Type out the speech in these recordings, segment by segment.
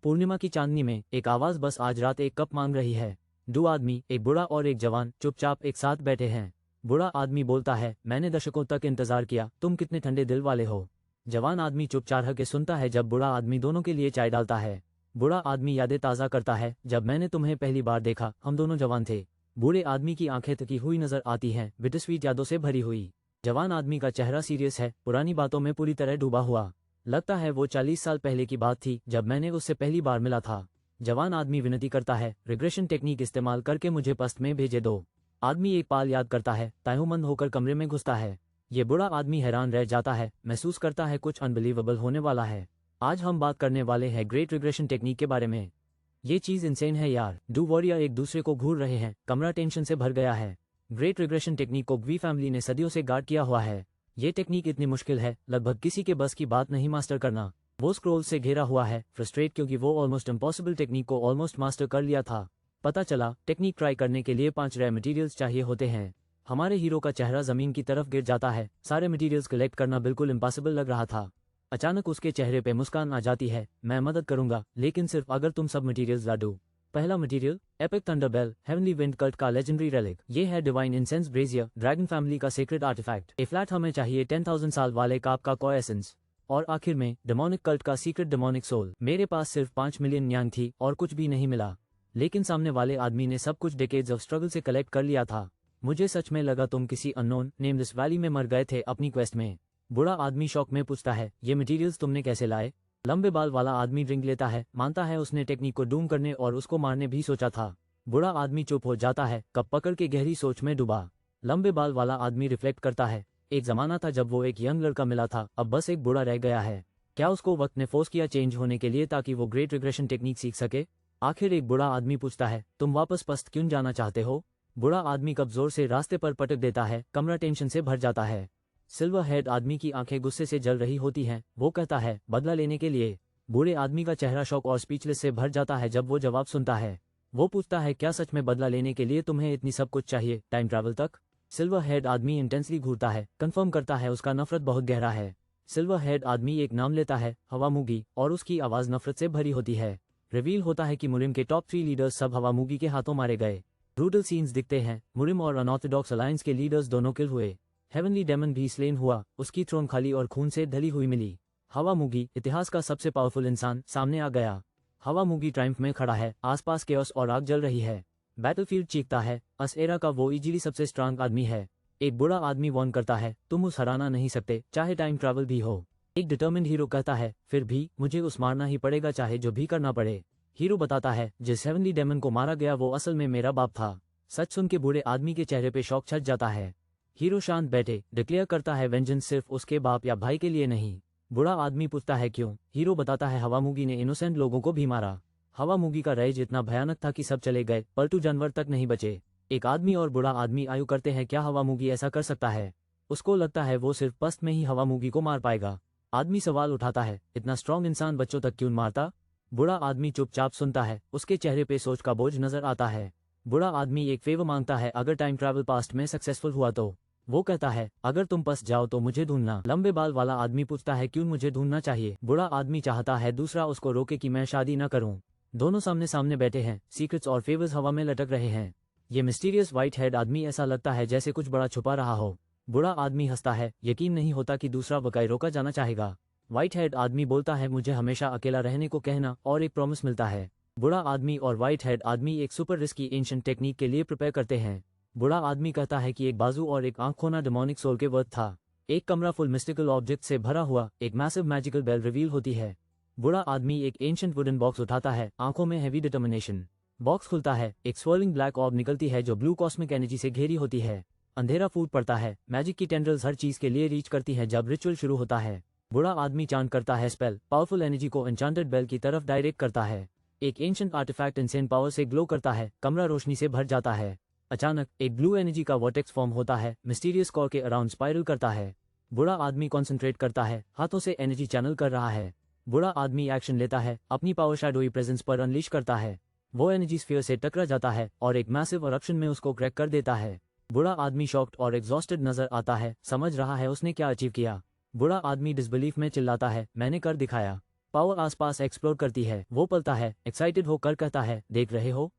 पूर्णिमा की चांदनी में एक आवाज बस आज रात एक कप मांग रही है। दो आदमी, एक बूढ़ा और एक जवान, चुपचाप एक साथ बैठे हैं। बूढ़ा आदमी बोलता है, मैंने दशकों तक इंतजार किया, तुम कितने ठंडे दिल वाले हो। जवान आदमी चुपचाप रह के सुनता है जब बूढ़ा आदमी दोनों के लिए चाय डालता है। बूढ़ा आदमी यादें ताज़ा करता है, जब मैंने तुम्हें पहली बार देखा हम दोनों जवान थे। बूढ़े आदमी की आंखें थकी हुई नजर आती हैं, बिटरस्वीट यादों से भरी हुई। जवान आदमी का चेहरा सीरियस है, पुरानी बातों में पूरी तरह डूबा हुआ। लगता है वो 40 साल पहले की बात थी जब मैंने उससे पहली बार मिला था। जवान आदमी विनती करता है, रिग्रेशन टेक्निक इस्तेमाल करके मुझे पस्त में भेजे दो। आदमी एक पाल याद करता है, तायुमंद होकर कमरे में घुसता है। ये बूढ़ा आदमी हैरान रह जाता है, महसूस करता है कुछ अनबिलीवेबल होने वाला है। आज हम बात करने वाले हैं ग्रेट रिग्रेशन टेक्निक के बारे में। ये चीज इंसेन है यार। डू वॉरियर एक दूसरे को घूर रहे हैं, कमरा टेंशन से भर गया है। ग्रेट रिग्रेशन टेक्निक को ग्वी फैमिली ने सदियों से गार्ड किया हुआ है। ये टेक्निक इतनी मुश्किल है, लगभग किसी के बस की बात नहीं मास्टर करना। वो स्क्रोल से घेरा हुआ है, फ्रस्ट्रेट क्योंकि वो ऑलमोस्ट इम्पॉसिबल टेक्निक को ऑलमोस्ट मास्टर कर लिया था। पता चला टेक्निक ट्राई करने के लिए 5 रेयर मटेरियल्स चाहिए होते हैं। हमारे हीरो का चेहरा जमीन की तरफ गिर जाता है। सारे मटेरियल्स कलेक्ट करना बिल्कुल इम्पॉसिबल लग रहा था। अचानक उसके चेहरे पे मुस्कान आ जाती है, मैं मदद करूंगा, लेकिन सिर्फ अगर तुम सब मटेरियल्स ला दो। पहला material, epic thunder bell, heavenly wind cult का लेजेंडरी रेलिक। ये है divine incense brazier, dragon family का सीक्रेट आर्टिफैक्ट। ए फ्लैट हमें चाहिए 10,000 साल वाले काप का कोई एसेंस। और आखिर में डेमोनिक कल्ट का सीक्रेट डेमोनिक सोल। मेरे पास सिर्फ 5 मिलियन यांग थी और कुछ भी नहीं मिला, लेकिन सामने वाले आदमी ने सब कुछ डेकेड्स ऑफ स्ट्रगल से कलेक्ट कर लिया था। मुझे सच में लगा तुम किसी अननोन नेमलेस वैली में मर गए थे अपनी क्वेस्ट में। बूढ़ा आदमी शौक में पूछता है, ये मटेरियल्स तुमने कैसे लाए? लंबे बाल वाला आदमी ड्रिंक लेता है, मानता है उसने टेक्निक को डूम करने और उसको मारने भी सोचा था। बूढ़ा आदमी चुप हो जाता है, कप पकड़ के गहरी सोच में डूबा। लंबे बाल वाला आदमी रिफ्लेक्ट करता है, एक जमाना था जब वो एक यंग लड़का मिला था, अब बस एक बूढ़ा रह गया है। क्या उसको वक्त ने फोर्स किया चेंज होने के लिए ताकि वो ग्रेट रिग्रेशन टेक्निक सीख सके? आखिर एक बूढ़ा आदमी पूछता है, तुम वापस पस्त क्यों जाना चाहते हो? बूढ़ा आदमी कब जोर से रास्ते पर पटक देता है, कमरा टेंशन से भर जाता है। सिल्वर हेड आदमी की आंखें गुस्से से जल रही होती हैं, वो कहता है, बदला लेने के लिए। बूढ़े आदमी का चेहरा शौक और स्पीचलेस से भर जाता है जब वो जवाब सुनता है। वो पूछता है, क्या सच में बदला लेने के लिए तुम्हें इतनी सब कुछ चाहिए, टाइम ट्रैवल तक? सिल्वर हेड आदमी इंटेंसली घूरता है, कंफर्म करता है उसका नफरत बहुत गहरा है। सिल्वर हेड आदमी एक नाम लेता है, हवामुगी, और उसकी आवाज नफरत से भरी होती है। रिवील होता है कि मुरिम के टॉप 3 लीडर्स सब हवामुगी के हाथों मारे गए। ब्रूटल सीन्स दिखते हैं, मुरिम और अनऑर्थोडॉक्स अलायंस के लीडर्स दोनों किल हुए। हेवनली डेमन भी स्लेन हुआ, उसकी थ्रोन खाली और खून से ढली हुई मिली। हवामुगी, इतिहास का सबसे पावरफुल इंसान, सामने आ गया। हवामुगी ट्रायम्फ में खड़ा है, आसपास केओस और आग जल रही है। बैटलफील्ड चीखता है, अस एरा का वो इजीली सबसे स्ट्रांग आदमी है। एक बूढ़ा आदमी वॉर्न करता है, तुम उस हराना नहीं सकते, चाहे टाइम ट्रैवल भी हो। एक डिटर्मिन्ड हीरो कहता है, फिर भी मुझे उस मारना ही पड़ेगा, चाहे जो भी करना पड़े। हीरो बताता है, जिस हेवनली डेमन को मारा गया वो असल में मेरा बाप था। सच सुन के बूढ़े आदमी के चेहरे पे शौक छट जाता है। हीरो शांत बैठे डिक्लेयर करता है, वेंजेंस सिर्फ उसके बाप या भाई के लिए नहीं। बूढ़ा आदमी पूछता है, क्यों? हीरो बताता है, हवामुगी ने इनोसेंट लोगों को भी मारा। हवामुगी का रेज इतना भयानक था कि सब चले गए, पलटू जानवर तक नहीं बचे। एक आदमी और बूढ़ा आदमी आयु करते हैं, क्या हवामुगी ऐसा कर सकता है? उसको लगता है वो सिर्फ पस्त में ही हवामुगी को मार पाएगा। आदमी सवाल उठाता है, इतना स्ट्रॉन्ग इंसान बच्चों तक क्यों मारता? बूढ़ा आदमी चुपचाप सुनता है, उसके चेहरे पे सोच का बोझ नजर आता है। बूढ़ा आदमी एक फेवर मांगता है, अगर टाइम ट्रैवल पास्ट में सक्सेसफुल हुआ तो। वो कहता है, अगर तुम पस्त जाओ तो मुझे ढूंढना। लंबे बाल वाला आदमी पूछता है, क्यों मुझे ढूंढना चाहिए? बूढ़ा आदमी चाहता है दूसरा उसको रोके कि मैं शादी न करूं। दोनों सामने सामने बैठे हैं, सीक्रेट्स और फेवर्स हवा में लटक रहे हैं। ये मिस्टीरियस व्हाइट हेड आदमी ऐसा लगता है जैसे कुछ बड़ा छुपा रहा हो। बूढ़ा आदमी हंसता है, यकीन नहीं होता कि दूसरा वकाई रोका जाना चाहेगा। व्हाइट हेड आदमी बोलता है, मुझे हमेशा अकेला रहने को कहना, और एक प्रॉमिस मिलता है। बूढ़ा आदमी और व्हाइट हेड आदमी एक सुपर रिस्की एंशिएंट टेक्निक के लिए प्रिपेयर करते हैं। बूढ़ा आदमी कहता है कि एक बाजू और एक आंख खोना डेमोनिक सोल के वर्थ था। एक कमरा फुल मिस्टिकल ऑब्जेक्ट से भरा हुआ, एक मैसिव मैजिकल बेल रिवील होती है। बूढ़ा आदमी एक एंशिएंट वुडन बॉक्स उठाता है, आंखों में हैवी डिटर्मिनेशन। बॉक्स खुलता है, एक स्वर्लिंग ब्लैक ऑर्ब निकलती है जो ब्लू कॉस्मिक एनर्जी से घेरी होती है। अंधेरा फूट पड़ता है, मैजिक की टेंड्रल्स हर चीज के लिए रीच करती है जब रिचुअल शुरू होता है। बूढ़ा आदमी चांट करता है, स्पेल पावरफुल एनर्जी को एन्चांटेड बेल की तरफ डायरेक्ट करता है। एक एंशिएंट आर्टिफैक्ट इंसेन पावर से ग्लो करता है, कमरा रोशनी से भर जाता है। अचानक एक ब्लू एनर्जी का वर्टेक्स फॉर्म होता है, मिस्टीरियस कोर के अराउंड स्पाइरल करता है। बूढ़ा आदमी कॉन्सेंट्रेट करता है, हाथों से एनर्जी चैनल कर रहा है। बूढ़ा आदमी एक्शन लेता है, अपनी पावर शैडोई प्रेजेंस पर अनलीश करता है। वो एनर्जी स्फीयर से टकरा जाता है और एक मैसिव इरप्शन में उसको क्रैक कर देता है। बूढ़ा आदमी शॉक्ड और एग्जॉस्टेड नजर आता है, समझ रहा है उसने क्या अचीव किया। बूढ़ा आदमी डिसबिलीफ में चिल्लाता है, मैंने कर दिखाया। पावर आसपास एक्सप्लोर करती है। वो पलता है, एक्साइटेड होकर कहता है, देख रहे हो,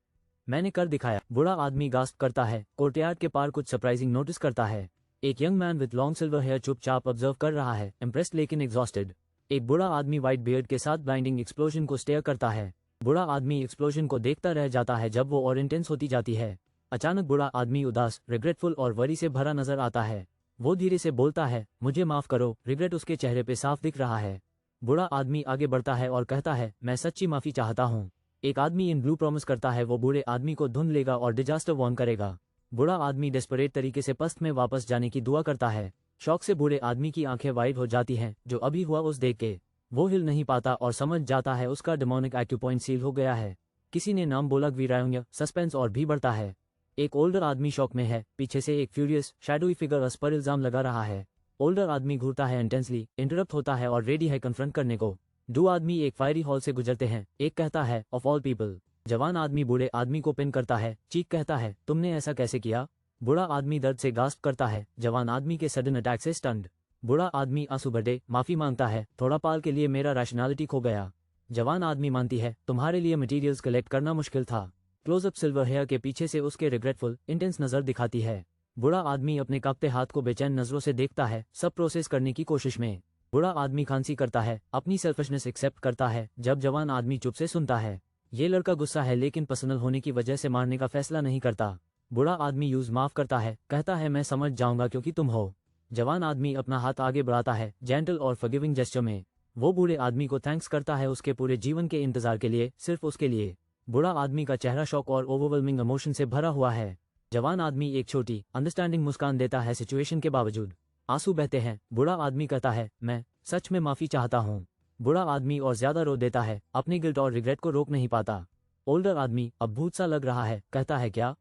मैंने कर दिखाया। बूढ़ा आदमी गास्प करता है। कोर्टयार्ड के पार कुछ सरप्राइजिंग नोटिस करता है। एक young man with long silver hair चुपचाप ऑब्जर्व कर रहा है, इम्प्रेस्ड लेकिन एग्जॉस्टेड। एक बूढ़ा आदमी व्हाइट बियर्ड के साथ ब्लाइंडिंग एक्सप्लोजन को स्टेयर करता है। बूढ़ा आदमी एक्सप्लोजन को देखता रह जाता है जब वो और इंटेंस होती जाती है। अचानक बूढ़ा आदमी उदास, रिग्रेटफुल और वरी से भरा नजर आता है। वो धीरे से बोलता है, मुझे माफ करो। रिग्रेट उसके चेहरे पे साफ दिख रहा है। बूढ़ा आदमी आगे बढ़ता है और कहता है, मैं सच्ची माफी चाहता हूँ। एक आदमी इन ब्लू प्रॉमिस करता है वो बूढ़े आदमी को धुंध लेगा और डिजास्टर वार्न करेगा। बूढ़ा आदमी डेस्परेट तरीके से पस्त में वापस जाने की दुआ करता है। शौक से बूढ़े आदमी की आंखें वाइड हो जाती हैं, जो अभी हुआ उस देख के। वो हिल नहीं पाता और समझ जाता है उसका डेमोनिक एक्टिव पॉइंट सील हो गया है। किसी ने नाम बोला ग्वीरायोंग, सस्पेंस और भी बढ़ता है। एक ओल्डर आदमी शॉक में है। पीछे से एक फ्यूरियस शैडोई फिगर उस पर इल्जाम लगा रहा है। ओल्डर आदमी घूरता है इंटेंसली, इंटरप्ट होता है और रेडी है कन्फ्रंट करने को। दो आदमी एक फायरी हॉल से गुजरते हैं। एक कहता है, ऑफ ऑल पीपल। जवान आदमी बूढ़े आदमी को पिन करता है, चीख कहता है, तुमने ऐसा कैसे किया? बूढ़ा आदमी दर्द से गास्प करता है। जवान आदमी के सडन अटैक से स्टन्ड। बूढ़ा आदमी आंसू भरे माफी मांगता है, थोड़ा पाल के लिए मेरा रैशनैलिटी खो गया। जवान आदमी मानती है, तुम्हारे लिए मटेरियल्स कलेक्ट करना मुश्किल था। क्लोजअप सिल्वर हेयर के पीछे से उसके रिग्रेटफुल इंटेंस नजर दिखाती है। बूढ़ा आदमी अपने कांपते हाथ को बेचैन नजरों से देखता है, सब प्रोसेस करने की कोशिश में। बूढ़ा आदमी खांसी करता है, अपनी सेल्फिशनेस एक्सेप्ट करता है जब जवान आदमी चुप से सुनता है। ये लड़का गुस्सा है लेकिन पर्सनल होने की वजह से मारने का फैसला नहीं करता। बूढ़ा आदमी यूज माफ करता है, कहता है मैं समझ जाऊंगा क्योंकि तुम हो। जवान आदमी अपना हाथ आगे बढ़ाता है, जेंटल और फॉरगिविंग जेस्चर में। वो बूढ़े आदमी को थैंक्स करता है उसके पूरे जीवन के इंतजार के लिए, सिर्फ उसके लिए। बूढ़ा आदमी का चेहरा शॉक और ओवरवेलमिंग इमोशन से भरा हुआ है। जवान आदमी एक छोटी अंडरस्टैंडिंग मुस्कान देता है सिचुएशन के बावजूद। आंसू बहते हैं। बूढ़ा आदमी कहता है, मैं सच में माफी चाहता हूँ। बूढ़ा आदमी और ज्यादा रो देता है, अपनी गिल्ट और रिग्रेट को रोक नहीं पाता। ओल्डर आदमी अब भूत सा लग रहा है, कहता है, क्या?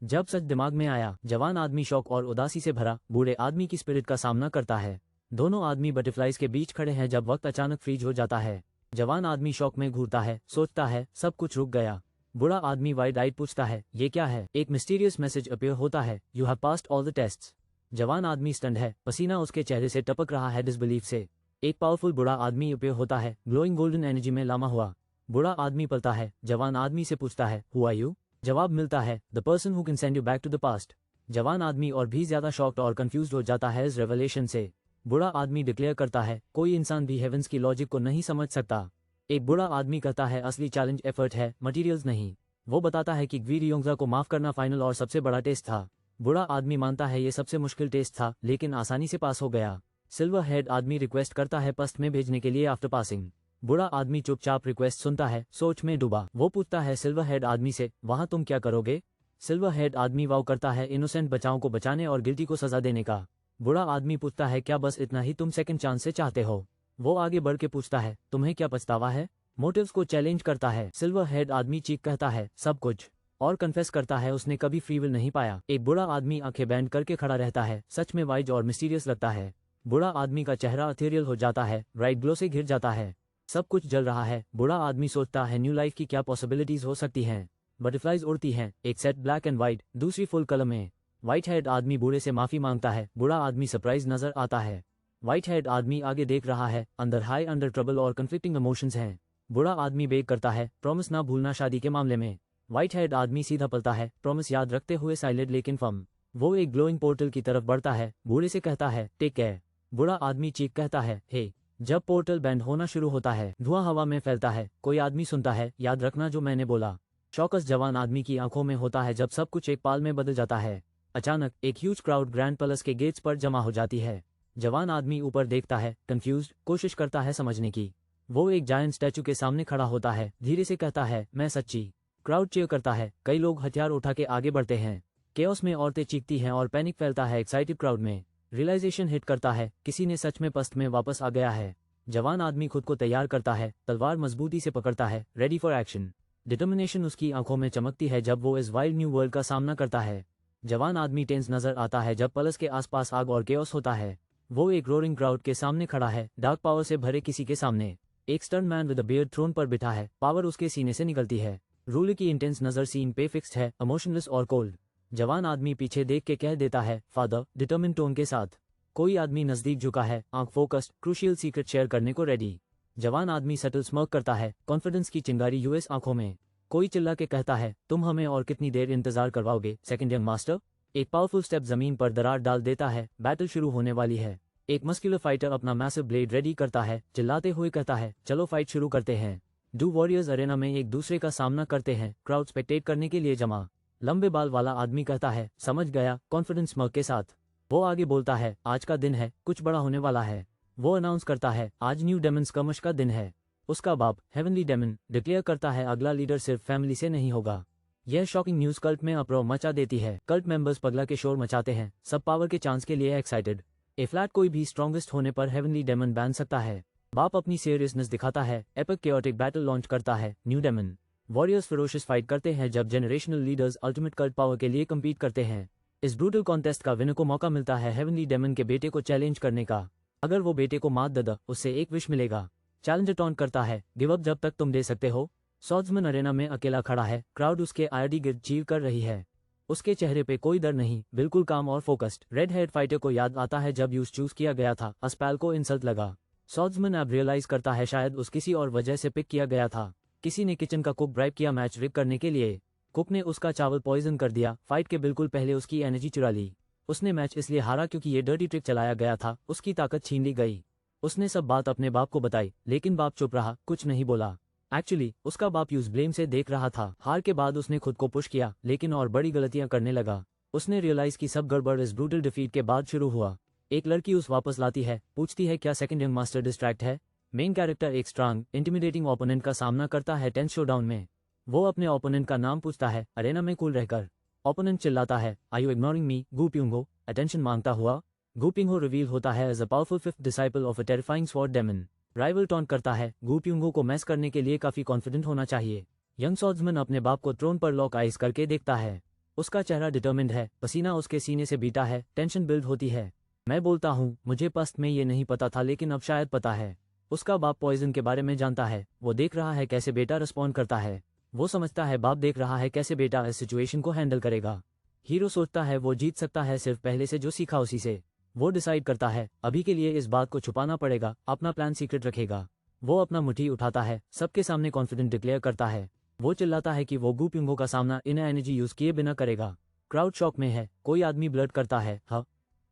जब सच दिमाग में आया। जवान आदमी शौक और उदासी से भरा बूढ़े आदमी की स्पिरिट का सामना करता है। दोनों आदमी बटरफ्लाइज के बीच खड़े हैं जब वक्त अचानक फ्रीज हो जाता है। जवान आदमी शौक में घूरता है, सोचता है सब कुछ रुक गया। बूढ़ा आदमी वाइड आइड पूछता है, ये क्या है? एक मिस्टीरियस मैसेज अपीयर होता है, you have passed all the tests. जवान आदमी स्टंड है, पसीना उसके चेहरे से टपक रहा है डिसबिलीफ से। एक पावरफुल बूढ़ा आदमी अपीयर होता है, ग्लोइंग गोल्डन एनर्जी में लामा हुआ। बूढ़ा आदमी पलता है, जवान आदमी से पूछता है, हु आर यू? जवाब मिलता है, the person who can send you back to the past. जवान आदमी और भी ज्यादा शॉक्ड और कंफ्यूज्ड हो जाता है इस रेवलेशन से। बूढ़ा आदमी डिक्लेयर करता है, कोई इंसान भी हेवंस की लॉजिक को नहीं समझ सकता। एक बूढ़ा आदमी कहता है, असली चैलेंज एफर्ट है, मटेरियल्स नहीं। वो बताता है कि ग्वीरियोंगजा को माफ करना फाइनल और सबसे बड़ा टेस्ट था। बूढ़ा आदमी मानता है ये सबसे मुश्किल टेस्ट था, लेकिन आसानी से पास हो गया। सिल्वर हेड आदमी रिक्वेस्ट करता है पस्त में भेजने के लिए आफ्टर पासिंग। बूढ़ा आदमी चुपचाप रिक्वेस्ट सुनता है, सोच में डूबा। वो पूछता है सिल्वर हेड आदमी से, वहां तुम क्या करोगे? सिल्वर हेड आदमी वाव करता है, इनोसेंट बचाओं को बचाने और गिल्टी को सजा देने का। बूढ़ा आदमी पूछता है, क्या बस इतना ही तुम सेकंड चांस से चाहते हो? वो आगे बढ़ के पूछता है, तुम्हें क्या पछतावा है? मोटिव्स को चैलेंज करता है। सिल्वर हेड आदमी चीख कहता है, सब कुछ, और कन्फेस करता है उसने कभी फ्री विल नहीं पाया। एक बूढ़ा आदमी आंखें बैंड करके खड़ा रहता है, सच में वाइज और मिस्टीरियस लगता है। बूढ़ा आदमी का चेहरा अथेरियल हो जाता है, ब्राइट ग्लो से घिर जाता है। सब कुछ जल रहा है। बूढ़ा आदमी सोचता है, न्यू लाइफ की क्या पॉसिबिलिटीज हो सकती हैं। बटरफ्लाइज उड़ती हैं, एक सेट ब्लैक एंड व्हाइट, दूसरी फुल कलर में। व्हाइट हेड आदमी बूढ़े से माफी मांगता है। बूढ़ा आदमी सरप्राइज नजर आता है। व्हाइट हेड आदमी आगे देख रहा है, अंदर हाई अंडर ट्रबल और कन्फ्लिक्टिंग इमोशंस हैं। बूढ़ा आदमी बेग करता है, प्रॉमिस ना भूलना शादी के मामले में। व्हाइट हेड आदमी सीधा पलता है, प्रॉमिस याद रखते हुए साइलेंट लेकिन फर्म। वो एक ग्लोइंग पोर्टल की तरफ बढ़ता है, बूढ़े से कहता है, टेक केयर। बूढ़ा आदमी चीख कहता है, हे। जब पोर्टल बैंड होना शुरू होता है, धुआं हवा में फैलता है। कोई आदमी सुनता है, याद रखना जो मैंने बोला। चौकस जवान आदमी की आंखों में होता है जब सब कुछ एक पाल में बदल जाता है। अचानक एक ह्यूज क्राउड ग्रैंड पैलेस के गेट्स पर जमा हो जाती है। जवान आदमी ऊपर देखता है, कंफ्यूज्ड, कोशिश करता है समझने की। वो एक जायंट स्टैचू के सामने खड़ा होता है, धीरे से कहता है, मैं सच्ची। क्राउड चीयर करता है, कई लोग हथियार उठा के आगे बढ़ते हैं। केओस में औरतें चीखती हैं और पैनिक फैलता है एक्साइटेड क्राउड में। रियलाइजेशन हिट करता है, किसी ने सच में पस्त में वापस आ गया है। जवान आदमी खुद को तैयार करता है, तलवार मजबूती से पकड़ता है, रेडी फॉर एक्शन। डिटर्मिनेशन उसकी आंखों में चमकती है जब वो इस वाइल्ड न्यू वर्ल्ड का सामना करता है। जवान आदमी टेंस नजर आता है जब पैलेस के आसपास आग और केओस होता है। वो एक रोरिंग क्राउड के सामने खड़ा है, डार्क पावर से भरे किसी के सामने। एक stern man with a beard throne पर बिठा है, पावर उसके सीने से निकलती है। रूलर की इंटेंस नजर सीन पे फिक्स्ड है, इमोशनलेस और कोल्ड। जवान आदमी पीछे देख के कह देता है, फादर, डिटर्मिन टोन के साथ। कोई आदमी नजदीक झुका है, आंख फोकस्ड, क्रूशियल सीक्रेट शेयर करने को रेडी। जवान आदमी सटल स्मर्क करता है, कॉन्फिडेंस की चिंगारी यूएस आंखों में। कोई चिल्ला के कहता है, तुम हमें और कितनी देर इंतजार करवाओगे सेकंड यंग मास्टर। एक पावरफुल स्टेप जमीन पर दरार डाल देता है, बैटल शुरू होने वाली है। एक मस्कुलर फाइटर अपना मैसिव ब्लेड रेडी करता है, चिल्लाते हुए कहता है, चलो फाइट शुरू करते हैं। डू वॉरियर्स अरेना में एक दूसरे का सामना करते हैं, क्राउड स्पेक्टेट करने के लिए जमा। लंबे बाल वाला आदमी कहता है, समझ गया, कॉन्फिडेंस स्मर्क के साथ। वो आगे बोलता है, आज का दिन है, कुछ बड़ा होने वाला है। वो अनाउंस करता है, आज न्यू डेमन स्कर्मश का दिन है। उसका बाप हेवनली डेमन डिक्लेयर करता है, अगला लीडर सिर्फ फैमिली से नहीं होगा। यह शॉकिंग न्यूज कल्ट में अप्रो मचा देती है। कल्ट मेंबर्स पगला के शोर मचाते हैं, सब पावर के चांस के लिए एक्साइटेड। ए फ्लैट कोई भी स्ट्रॉन्गेस्ट होने पर हेवनली डेमन बैन सकता है। बाप अपनी सीरियसनेस दिखाता है, एपिक केओटिक बैटल लॉन्च करता है, new demon. Warriors ferocious fight करते हैं जब generational leaders ultimate cult power के लिए कम्पीट करते हैं। इस ब्रूटल कॉन्टेस्ट का विनर को मौका मिलता है हेवनली डेमन के बेटे को चैलेंज करने का। अगर वो बेटे को मात दे उससे एक विश मिलेगा। चैलेंजर टॉन्ट करता है, गिव अप जब तक तुम दे सकते हो। सॉर्ड्समैन अरेना में अकेला खड़ा है, क्राउड उसके आईडी गिर चीर कर रही है। उसके चेहरे पे कोई डर नहीं, बिल्कुल काम और फोकस्ड। रेड हेड फाइटर को याद आता है जब यूज चूज किया गया था, अस्पैल को इंसल्ट लगा। सॉर्ड्समैन अब रियलाइज करता है शायद उस किसी और वजह से पिक किया गया था। किसी ने किचन का कुक ब्राइब किया मैच रिक करने के लिए। कुक ने उसका चावल पॉइजन कर दिया, फाइट के बिल्कुल पहले उसकी एनर्जी चुरा ली। उसने मैच इसलिए हारा क्योंकि ये डर्टी ट्रिक चलाया गया था, उसकी ताकत छीन ली गई। उसने सब बात अपने बाप को बताई, लेकिन बाप चुप रहा, कुछ नहीं बोला। एक्चुअली उसका बाप यूज ब्लेम से देख रहा था। हार के बाद उसने खुद को पुश किया, लेकिन और बड़ी गलतियां करने लगा। उसने रियलाइज की सब गड़बड़ इस ब्रूटल डिफीट के बाद शुरू हुआ। एक लड़की उस वापस लाती है, पूछती है क्या सेकंड यंग मास्टर डिस्ट्रैक्ट है। मेन कैरेक्टर एक स्ट्रांग इंटिमिडेटिंग ओपोनेंट का सामना करता है टेंस शोडाउन में। वो अपने ओपोनेंट का नाम पूछता है, अरेना में कूल रहकर। ओपोनेंट चिल्लाता है, are you ignoring me Gu Pyungo. Attention मांगता हुआ गू पिंगो रिवील होता है as a powerful fifth disciple of a terrifying sword demon. Rival taunt करता है, गू प्यूंगो को मैस करने के लिए काफी कॉन्फिडेंट होना चाहिए। यंग सॉर्ड्समैन अपने बाप को थ्रोन पर लॉक आइज करके देखता है। उसका चेहरा डिटर्मिन्ड है, पसीना उसके सीने से बीता है, टेंशन बिल्ड होती है। मैं बोलता हूँ, मुझे पस्त में ये नहीं पता था, लेकिन अब शायद पता है। उसका बाप पॉइजन के बारे में जानता है। वो देख रहा है कैसे बेटा रिस्पॉन्ड करता है। वो समझता है बाप देख रहा है कैसे बेटा इस सिचुएशन को हैंडल करेगा। हीरो सोचता है वो जीत सकता है सिर्फ पहले से जो सीखा उसी से। वो डिसाइड करता है, अभी के लिए इस बात को छुपाना पड़ेगा, अपना प्लान सीक्रेट रखेगा। वो अपना मुट्ठी उठाता है, सबके सामने कॉन्फिडेंट डिक्लेयर करता है। वो चिल्लाता है कि वो गू प्यूंगो का सामना इनर एनर्जी यूज किए बिना करेगा। क्राउड शॉक में है, कोई आदमी ब्लड करता है, हाँ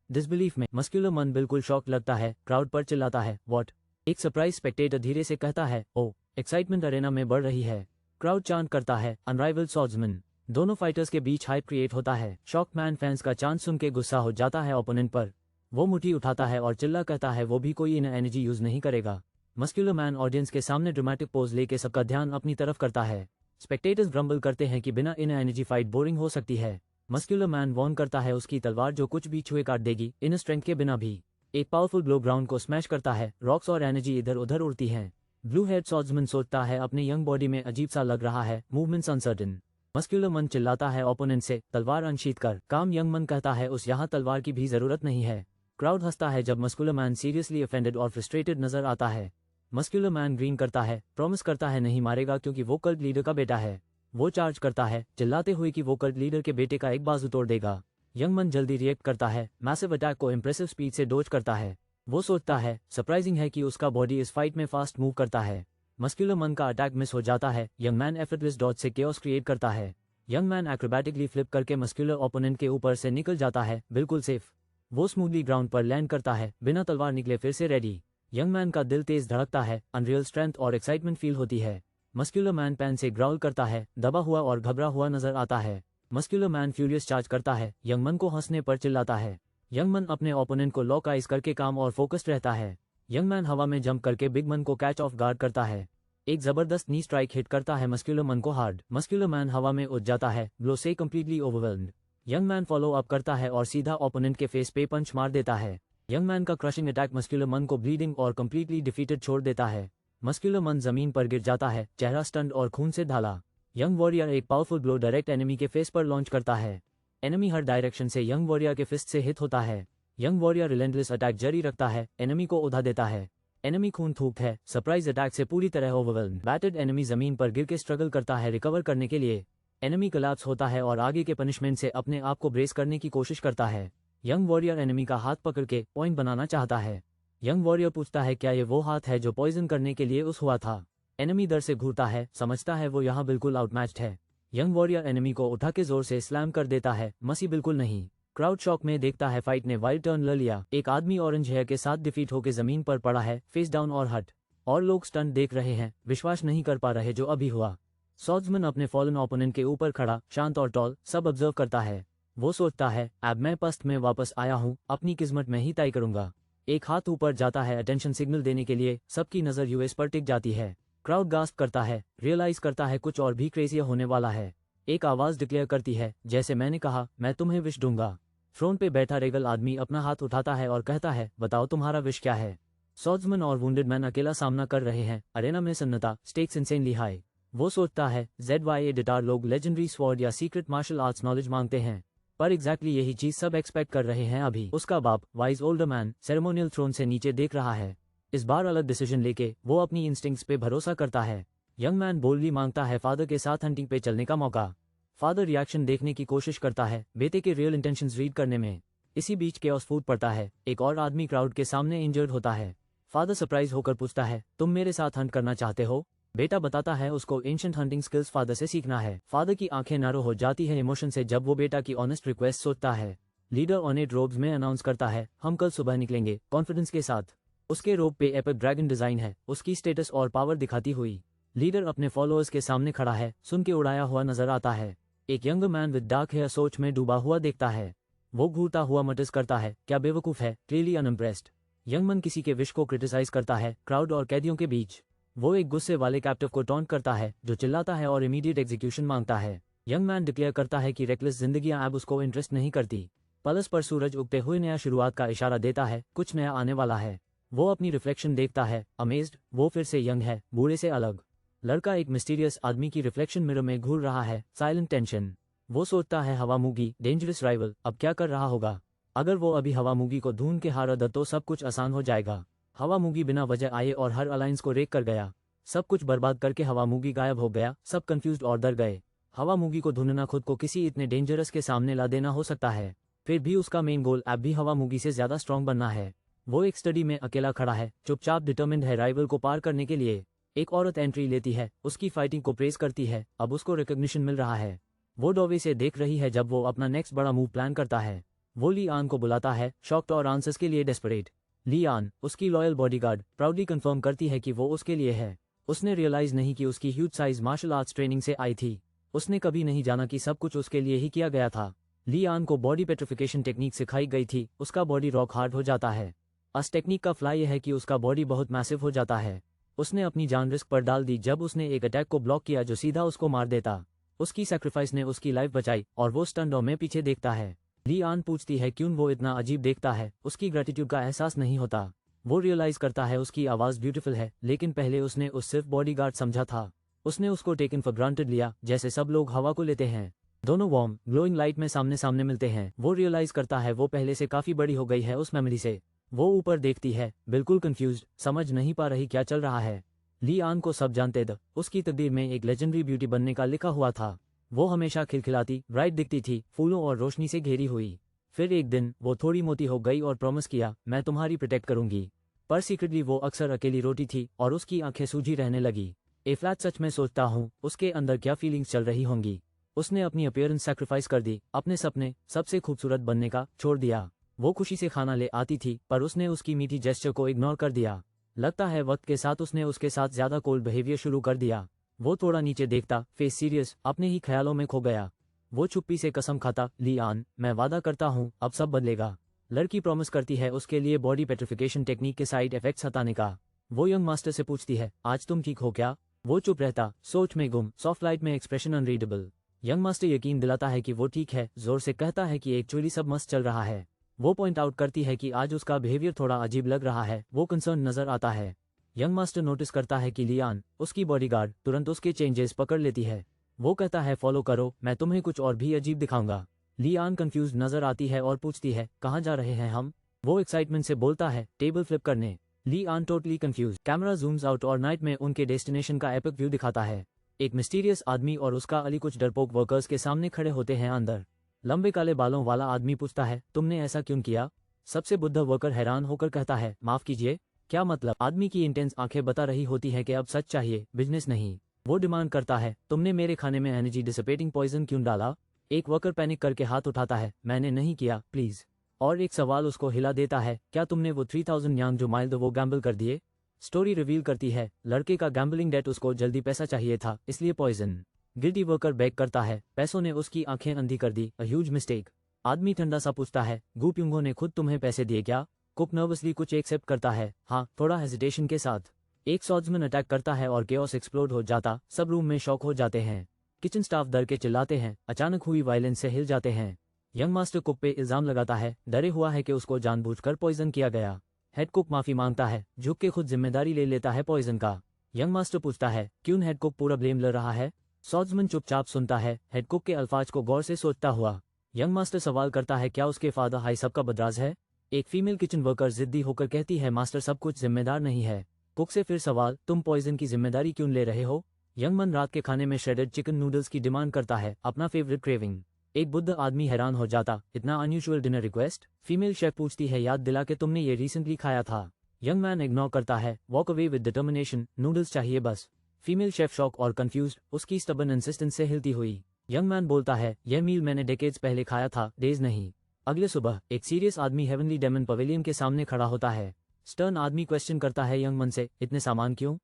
डिसबिलीफ में। मस्कुलर मन बिल्कुल शॉक लगता है, क्राउड पर चिल्लाता है, व्हाट। एक सरप्राइज स्पेक्टेटर धीरे से कहता है, ओ। एक्साइटमेंट अरेना में बढ़ रही है। क्राउड चांट करता है, अनराइवल्ड सॉर्ड्समैन। दोनों फाइटर्स के बीच हाइप क्रिएट होता है। शॉक मैन फैंस का चांट सुन के गुस्सा हो जाता है ओपोनेंट पर। वो मुट्ठी उठाता है और चिल्ला कहता है वो भी कोई इनर एनर्जी यूज नहीं करेगा। मस्कुलर मैन ऑडियंस के सामने ड्रामेटिक पोज लेके सबका ध्यान अपनी तरफ करता है। स्पेक्टेटर्स ग्रम्बल करते हैं कि बिना इनर एनर्जी फाइट बोरिंग हो सकती है। मस्कुलर मैन वॉर्न करता है उसकी तलवार जो कुछ भी छुए काट देगी, इनर स्ट्रेंथ के बिना भी। एक पावरफुल ब्लो ग्राउंड को स्मैश करता है, रॉक्स और एनर्जी इधर उधर उड़ती हैं। ब्लू हेड सॉर्ड्समैन सोचता है अपने यंग बॉडी में अजीब सा लग रहा है, मूवमेंट्स अनसर्टेन। मस्कुलर मन चिल्लाता है ओपोनेंट से, तलवार अनशीथ कर। काम यंग मन कहता है उस यहाँ तलवार की भी जरूरत नहीं है। क्राउड हंसता है जब मस्कुलर मैन सीरियसली ऑफेंडेड और फ्रस्ट्रेटेड नजर आता है। मस्कुलर मैन ग्रीन करता है, प्रॉमिस करता है नहीं मारेगा क्योंकि वो कल्ट लीडर का बेटा है। वो चार्ज करता है, चिल्लाते हुए कि वो कल्ट लीडर के बेटे का एक बाजू तोड़ देगा। यंग मन जल्दी रिएक्ट करता है, मैसिव अटैक को इंप्रेसिव स्पीड से डोज करता है। वो सोचता है, सरप्राइजिंग है कि उसका बॉडी इस फाइट में फास्ट मूव करता है। मस्कुलर मन का अटैक मिस हो जाता है। यंग मैन एफर्टलेस डॉज से केओस क्रिएट करता है। यंग मैन एक्रोबैटिकली फ्लिप करके मस्कुलर ओपोनेंट के ऊपर से निकल जाता है, बिल्कुल सेफ। वो स्मूथली ग्राउंड पर लैंड करता है, बिना तलवार निकले फिर से रेडी। यंग मैन का दिल तेज धड़कता है, अनरियल स्ट्रेंथ और एक्साइटमेंट फील होती है। मस्कुलर मैन पैन से ग्राउल करता है, दबा हुआ और घबरा हुआ नजर आता है। मस्कुलर मैन फ्यूरियस चार्ज करता है, यंग मन को हंसने पर चिल्लाता है। यंग मन अपने ओपोनेंट को लॉक आइज करके काम और फोकस्ड रहता है। यंग मैन हवा में जंप करके बिग मन को कैच ऑफ गार्ड करता है। एक जबरदस्त नी स्ट्राइक हिट करता है मस्कुलर मन को हार्ड। मस्कुलर मैन हवा में उड़ जाता है, ब्लो से completely overwhelmed. Young man follow up करता है और सीधा ओपोनेंट के फेस पे पंच मार देता है। यंग मैन का क्रशिंग अटैक मस्कुलर मन को ब्लीडिंग और कंप्लीटली डिफीटेड छोड़ देता है। मस्कुलर मन जमीन पर गिर जाता है, चेहरा स्टंड और खून से ढाला। यंग वॉरियर एक पावरफुल ब्लो डायरेक्ट एनिमी के फेस पर लॉन्च करता है। एनिमी हर डायरेक्शन से यंग वॉरियर के फिस्ट से हिट होता है। यंग वॉरियर रिलेंटलेस अटैक जारी रखता है, एनिमी को उधा देता है। एनिमी खून थूकता है, सरप्राइज अटैक से पूरी तरह ओवरवेल्म्ड। बैटेड एनिमी जमीन पर गिर के स्ट्रगल करता है रिकवर करने के लिए। एनिमी कोलैप्स होता है और आगे के पनिशमेंट से अपने आप को ब्रेस करने की कोशिश करता है। यंग वॉरियर एनिमी का हाथ पकड़ के पॉइंट बनाना चाहता है। यंग वॉरियर पूछता है क्या ये वो हाथ है जो पॉइजन करने के लिए उस हुआ था। एनिमी डर से घूरता है, समझता है वो यहाँ बिल्कुल आउटमैच्ड है। यंग वॉरियर एनिमी को उठा के जोर से स्लैम कर देता है, मसी बिल्कुल नहीं। क्राउड शॉक में देखता है फाइट ने वाइल्ड टर्न ले लिया। एक आदमी ऑरेंज हेयर के साथ डिफीट होकर जमीन पर पड़ा है, फेस डाउन और हट, और लोग स्टंट देख रहे हैं, विश्वास नहीं कर पा रहे जो अभी हुआ। सॉर्ड्समैन अपने फॉलन ओपोनेंट के ऊपर खड़ा, शांत और टॉल, सब ऑब्जर्व करता है। वो सोचता है अब मैं पस्त में वापस आया हूँ, अपनी किस्मत में ही तय करूंगा। एक हाथ ऊपर जाता है अटेंशन सिग्नल देने के लिए, सबकी नजर यूएस पर टिक जाती है। क्राउड गास्प करता है, रियलाइज करता है कुछ और भी क्रेजी होने वाला है। एक आवाज डिक्लेयर करती है, जैसे मैंने कहा, मैं तुम्हें विश दूंगा। थ्रोन पे बैठा रेगल आदमी अपना हाथ उठाता है और कहता है, बताओ तुम्हारा विश क्या है। सॉर्ड्समैन और वुंडेड मैन अकेला सामना कर रहे हैं, अरेना में सन्नता, स्टेक्स इंसेनली हाई। वो सोचता है ZYA डिटार लोग लेजेंडरी स्वॉर्ड या सीक्रेट मार्शल आर्ट्स नॉलेज मांगते हैं, पर एग्जैक्टली यही चीज सब एक्सपेक्ट कर रहे हैं अभी। उसका बाप wise older man ceremonial throne से नीचे देख रहा है। इस बार अलग डिसीजन लेके वो अपनी इंस्टिंक्ट्स पे भरोसा करता है। यंग मैन बोल्डली मांगता है फादर के साथ हंटिंग पे चलने का मौका। फादर रिएक्शन देखने की कोशिश करता है, बेटे के रियल इंटेंशंस रीड करने में। इसी बीच केओस फूट पड़ता है, एक और आदमी क्राउड के सामने इंजर्ड होता है। फादर सरप्राइज होकर पूछता है, तुम मेरे साथ हंट करना चाहते हो? बेटा बताता है उसको एंशिएंट हंटिंग स्किल्स फादर से सीखना है। फादर की आंखें नारो हो जाती है इमोशन से जब वो बेटा की ऑनेस्ट रिक्वेस्ट सोचता है। लीडर ऑनेट रोब्स में अनाउंस करता है, हम कल सुबह निकलेंगे, कॉन्फिडेंस के साथ। उसके रोब पे एपिक ड्रैगन डिजाइन है, उसकी स्टेटस और पावर दिखाती हुई। लीडर अपने फॉलोअर्स के सामने खड़ा है, सुन के उड़ाया हुआ नजर आता है। एक young man with dark hair सोच में डूबा हुआ देखता है। वो घूरता हुआ मटिस करता है, क्या बेवकूफ है, क्लियरली अनइम्प्रेस्ड। यंग मैन किसी के विश को क्रिटिसाइज करता है, क्राउड और कैदियों के बीच। वो एक गुस्से वाले कैप्टिव को टॉन्ट करता है जो चिल्लाता है और इमीडिएट एग्जीक्यूशन मांगता है। यंग मैन डिक्लेयर करता है कि रेकलेस जिंदगियां अब उसको इंटरेस्ट नहीं करती। पलस पर सूरज उगते हुए नया शुरुआत का इशारा देता है, कुछ नया आने वाला है। वो अपनी रिफ्लेक्शन देखता है, अमेज्ड, वो फिर से यंग है, बूढ़े से अलग। लड़का एक मिस्टीरियस आदमी की रिफ्लेक्शन मिरर में घूर रहा है, साइलेंट टेंशन। वो सोचता है हवा मूगी, डेंजरस राइवल, अब क्या कर रहा होगा। अगर वो अभी हवा मूगी को ढूंढ के हारा द तो सब कुछ आसान हो जाएगा। हवा मूगी बिना वजह आए और हर अलायंस को रेक कर गया। सब कुछ बर्बाद करके हवा मूगी गायब हो गया, सब कंफ्यूज्ड और डर गए। हवा मूगी को ढूंढना खुद को किसी इतने डेंजरस के सामने ला देना हो सकता है, फिर भी उसका मेन गोल अब भी हवा मूगी से ज्यादा स्ट्रांग बनना है। वो एक स्टडी में अकेला खड़ा है, चुपचाप डिटर्मिन्ड है राइवल को पार करने के लिए। एक औरत एंट्री लेती है, उसकी फाइटिंग को प्रेज करती है, अब उसको रिकॉग्निशन मिल रहा है। वो डोवे से देख रही है जब वो अपना नेक्स्ट बड़ा मूव प्लान करता है। वो ली आन को बुलाता है, शॉक्ड और आंसर्स के लिए डेस्परेट। ली आन, उसकी लॉयल बॉडीगार्ड, प्राउडली कंफर्म करती है कि वो उसके लिए है। उसने रियलाइज नहीं कि उसकी huge size martial arts training से आई थी। उसने कभी नहीं जाना कि सब कुछ उसके लिए ही किया गया था। ली आन को बॉडी पेट्रिफिकेशन टेक्निक सिखाई गई थी, उसका बॉडी रॉक हार्ड हो जाता है। इस टेक्निक का फ्लाई यह है कि उसका बॉडी बहुत मैसिव हो जाता है। उसने अपनी जान रिस्क पर डाल दी जब उसने एक अटैक को ब्लॉक किया जो सीधा उसको मार देता। उसकी सैक्रिफाइस ने उसकी लाइफ बचाई और वो स्टंडों में पीछे देखता है। ली आन पूछती है क्यों वो इतना अजीब देखता है, उसकी ग्रेटिट्यूड का एहसास नहीं होता। वो रियलाइज करता है उसकी आवाज ब्यूटीफुल है, लेकिन पहले उसने उस सिर्फ बॉडीगार्ड समझा था। उसने उसको टेकन फॉर ग्रांटेड लिया, जैसे सब लोग हवा को लेते हैं। दोनों वार्म ग्लोइंग लाइट में सामने सामने मिलते हैं। वो रियलाइज करता है वो पहले से काफी बड़ी हो गई है उस मेमोरी से। वो ऊपर देखती है, बिल्कुल कंफ्यूज्ड, समझ नहीं पा रही क्या चल रहा है। ली आन को सब जानते थे, उसकी तकदीर में एक लेजेंडरी ब्यूटी बनने का लिखा हुआ था। वो हमेशा खिलखिलाती, ब्राइट दिखती थी, फूलों और रोशनी से घेरी हुई। फिर एक दिन वो थोड़ी मोटी हो गई और प्रॉमिस किया, मैं तुम्हारी प्रोटेक्ट करूंगी। पर सीक्रेटली वो अक्सर अकेली रोटी थी और उसकी आंखें सूजी रहने लगी। ए फ्लैट सच में सोचता हूँ उसके अंदर क्या फीलिंग्स चल रही होंगी। उसने अपनी अपीयरेंस सैक्रिफाइस कर दी, अपने सपने सबसे खूबसूरत बनने का छोड़ दिया। वो खुशी से खाना ले आती थी, पर उसने उसकी मीठी जेस्चर को इग्नोर कर दिया। लगता है वक्त के साथ उसने उसके साथ ज्यादा कोल्ड बिहेवियर शुरू कर दिया। वो थोड़ा नीचे देखता, फेस सीरियस, अपने ही ख्यालों में खो गया। वो चुप्पी से कसम खाता, ली आन, मैं वादा करता हूँ अब सब बदलेगा। लड़की प्रॉमिस करती है उसके लिए बॉडी पेट्रिफिकेशन टेक्निक के साइड इफेक्ट्स हटाने का। वो यंग मास्टर से पूछती है, आज तुम ठीक हो क्या? वो चुप रहता, सोच में गुम, सॉफ्ट लाइट में एक्सप्रेशन अनरीडेबल। यंग मास्टर यकीन दिलाता है कि वो ठीक है, जोर से कहता है कि एक्चुअली सब मस्त चल रहा है। वो पॉइंट आउट करती है कि आज उसका बिहेवियर थोड़ा अजीब लग रहा है, वो कंसर्न नजर आता है। यंग मास्टर नोटिस करता है कि लियान, उसकी बॉडीगार्ड, तुरंत उसके चेंजेस पकड़ लेती है। वो कहता है फॉलो करो, मैं तुम्हें कुछ और भी अजीब दिखाऊंगा। लियान कंफ्यूज नजर आती है और पूछती है, कहाँ जा रहे हैं हम? वो एक्साइटमेंट से बोलता है, टेबल फ्लिप करने। Lian totally confuse. Camera Zooms out और नाइट में उनके डेस्टिनेशन का एपिक व्यू दिखाता है। एक मिस्टीरियस आदमी और उसका अली कुछ डरपोक वर्कर्स के सामने खड़े होते हैं अंदर। लंबे काले बालों वाला आदमी पूछता है, तुमने ऐसा क्यों किया? सबसे बुद्ध वर्कर हैरान होकर कहता है, माफ कीजिए, क्या मतलब? आदमी की इंटेंस आंखें बता रही होती है कि अब सच चाहिए, बिजनेस नहीं। वो डिमांड करता है, तुमने मेरे खाने में एनर्जी डिसिपेटिंग पॉइजन क्यों डाला? एक वर्कर पैनिक करके हाथ उठाता है, मैंने नहीं किया, प्लीज। और एक सवाल उसको हिला देता है, क्या तुमने वो 3000 यांग जो माइल दो वो गैम्बल कर दिए? स्टोरी रिवील करती है, लड़के का गैम्बलिंग डेट, उसको जल्दी पैसा चाहिए था, इसलिए पॉइजन। गिल्टी वर्कर बैक करता है, पैसों ने उसकी आंखें अंधी कर दी, अ ह्यूज मिस्टेक। आदमी ठंडा सा पूछता है, गू प्युंगो ने खुद तुम्हें पैसे दिए क्या? कुक नर्वसली कुछ एक्सेप्ट करता है, हाँ, थोड़ा हेजिटेशन के साथ। एक सॉर्ड्समैन अटैक करता है और केओस एक्सप्लोड हो जाता, सब रूम में शॉक हो जाते हैं। किचन स्टाफ डर के चिल्लाते हैं, अचानक हुई वायलेंस से हिल जाते हैं। यंग मास्टर कुक पे इल्जाम लगाता है, डरे हुआ है कि उसको जानबूझकर पॉइजन किया गया। हेड कुक माफी मांगता है, झुक के खुद जिम्मेदारी ले लेता है पॉइजन का। यंग मास्टर पूछता है, क्यों हेड कुक पूरा ब्लेम ले रहा है? सॉर्ड्समैन चुपचाप सुनता है, हेड कुक के अल्फाज को गौर से सोचता हुआ। यंग मास्टर सवाल करता है, क्या उसके फादर हाई सबका बदराज है? एक फीमेल किचन वर्कर जिद्दी होकर कहती है, मास्टर सब कुछ जिम्मेदार नहीं है। कुक से फिर सवाल, तुम पॉइजन की जिम्मेदारी क्यों ले रहे हो? यंग मन रात के खाने में श्रेडेड चिकन नूडल्स की डिमांड करता है, अपना फेवरेट क्रेविंग। एक बुद्ध आदमी हैरान हो जाता, इतना unusual dinner request? Female chef पूछती है, याद दिला के तुमने ये रिसेंटली खाया था। यंग मैन इग्नोर करता है, walk away with determination, noodles चाहिए बस। फीमेल शेफ शॉक और कंफ्यूज्ड, उसकी स्टबर्न इंसिस्टेंस से हिलती हुई। यंग मैन बोलता है, यह मील मैंने डेकेड्स पहले खाया था, डेज नहीं। अगले सुबह एक सीरियस आदमी हेवनली डेमन पवेलियन के सामने खड़ा होता है। स्टर्न आदमी क्वेश्चन करता है यंग मन से, इतने सामान क्यों?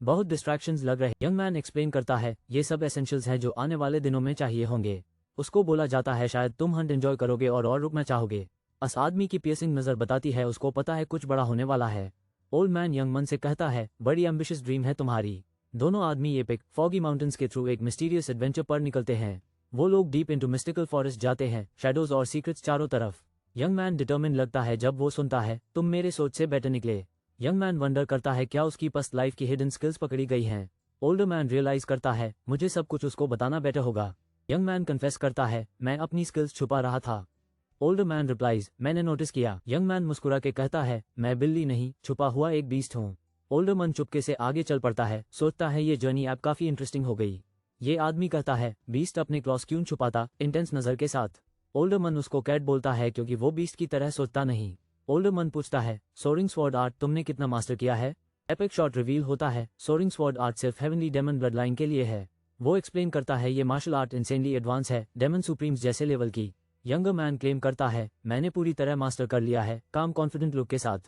बहुत डिस्ट्रैक्शंस लग रहे। यंग मैन एक्सप्लेन करता है, ये सब एसेंशियल्स हैं जो आने वाले दिनों में चाहिए होंगे। उसको बोला जाता है, शायद तुम हंट एंजॉय करोगे और रुकना चाहोगे। अस आदमी की पियर्सिंग नजर बताती है, उसको पता है कुछ बड़ा होने वाला है। ओल्ड मैन यंग मन से कहता है, बड़ी एम्बिशियस ड्रीम है तुम्हारी। दोनों आदमी एपिक फॉगी माउंटेन्स के थ्रू एक मिस्टीरियस एडवेंचर पर निकलते हैं। वो लोग डीप इनटू मिस्टिकल फॉरेस्ट जाते हैं, शैडोज और सीक्रेट्स चारों तरफ। यंग मैन डिटर्मिन लगता है जब वो सुनता है, तुम मेरे सोच से बेटर निकले। यंग मैन वंडर करता है, क्या उसकी पास्ट लाइफ की हिडन स्किल्स पकड़ी गई हैं? ओल्डर मैन रियलाइज करता है, मुझे सब कुछ उसको बताना बेटर होगा। यंग मैन कन्फेस करता है, मैं अपनी स्किल्स छुपा रहा था। ओल्डर मैन रिप्लाइज, मैंने नोटिस किया। यंग मैन मुस्कुरा के कहता है, मैं बिल्ली नहीं, छुपा हुआ एक बीस्ट हूँ। ओल्डर मैन चुपके से आगे चल पड़ता है, सोचता है ये जर्नी अब काफी इंटरेस्टिंग हो गई। ये आदमी कहता है, बीस्ट अपने क्लॉस क्यों छुपाता, इंटेंस नजर के साथ। ओल्डर मन उसको कैट बोलता है क्योंकि वो बीस्ट की तरह सोचता नहीं। ओल्डर मन पूछता है, सोरिंग स्वॉर्ड आर्ट तुमने कितना मास्टर किया है? एपिक शॉट रिवील होता है, सोरिंग स्वॉर्ड आर्ट सिर्फ हेवनली डेमन ब्लड लाइन के लिए है। वो एक्सप्लेन करता है, ये मार्शल आर्ट इंसेनली एडवांस है, डेमन सुप्रीम्स जैसे लेवल की। यंगर मैन क्लेम करता है, मैंने पूरी तरह मास्टर कर लिया है, काम कॉन्फिडेंट लुक के साथ।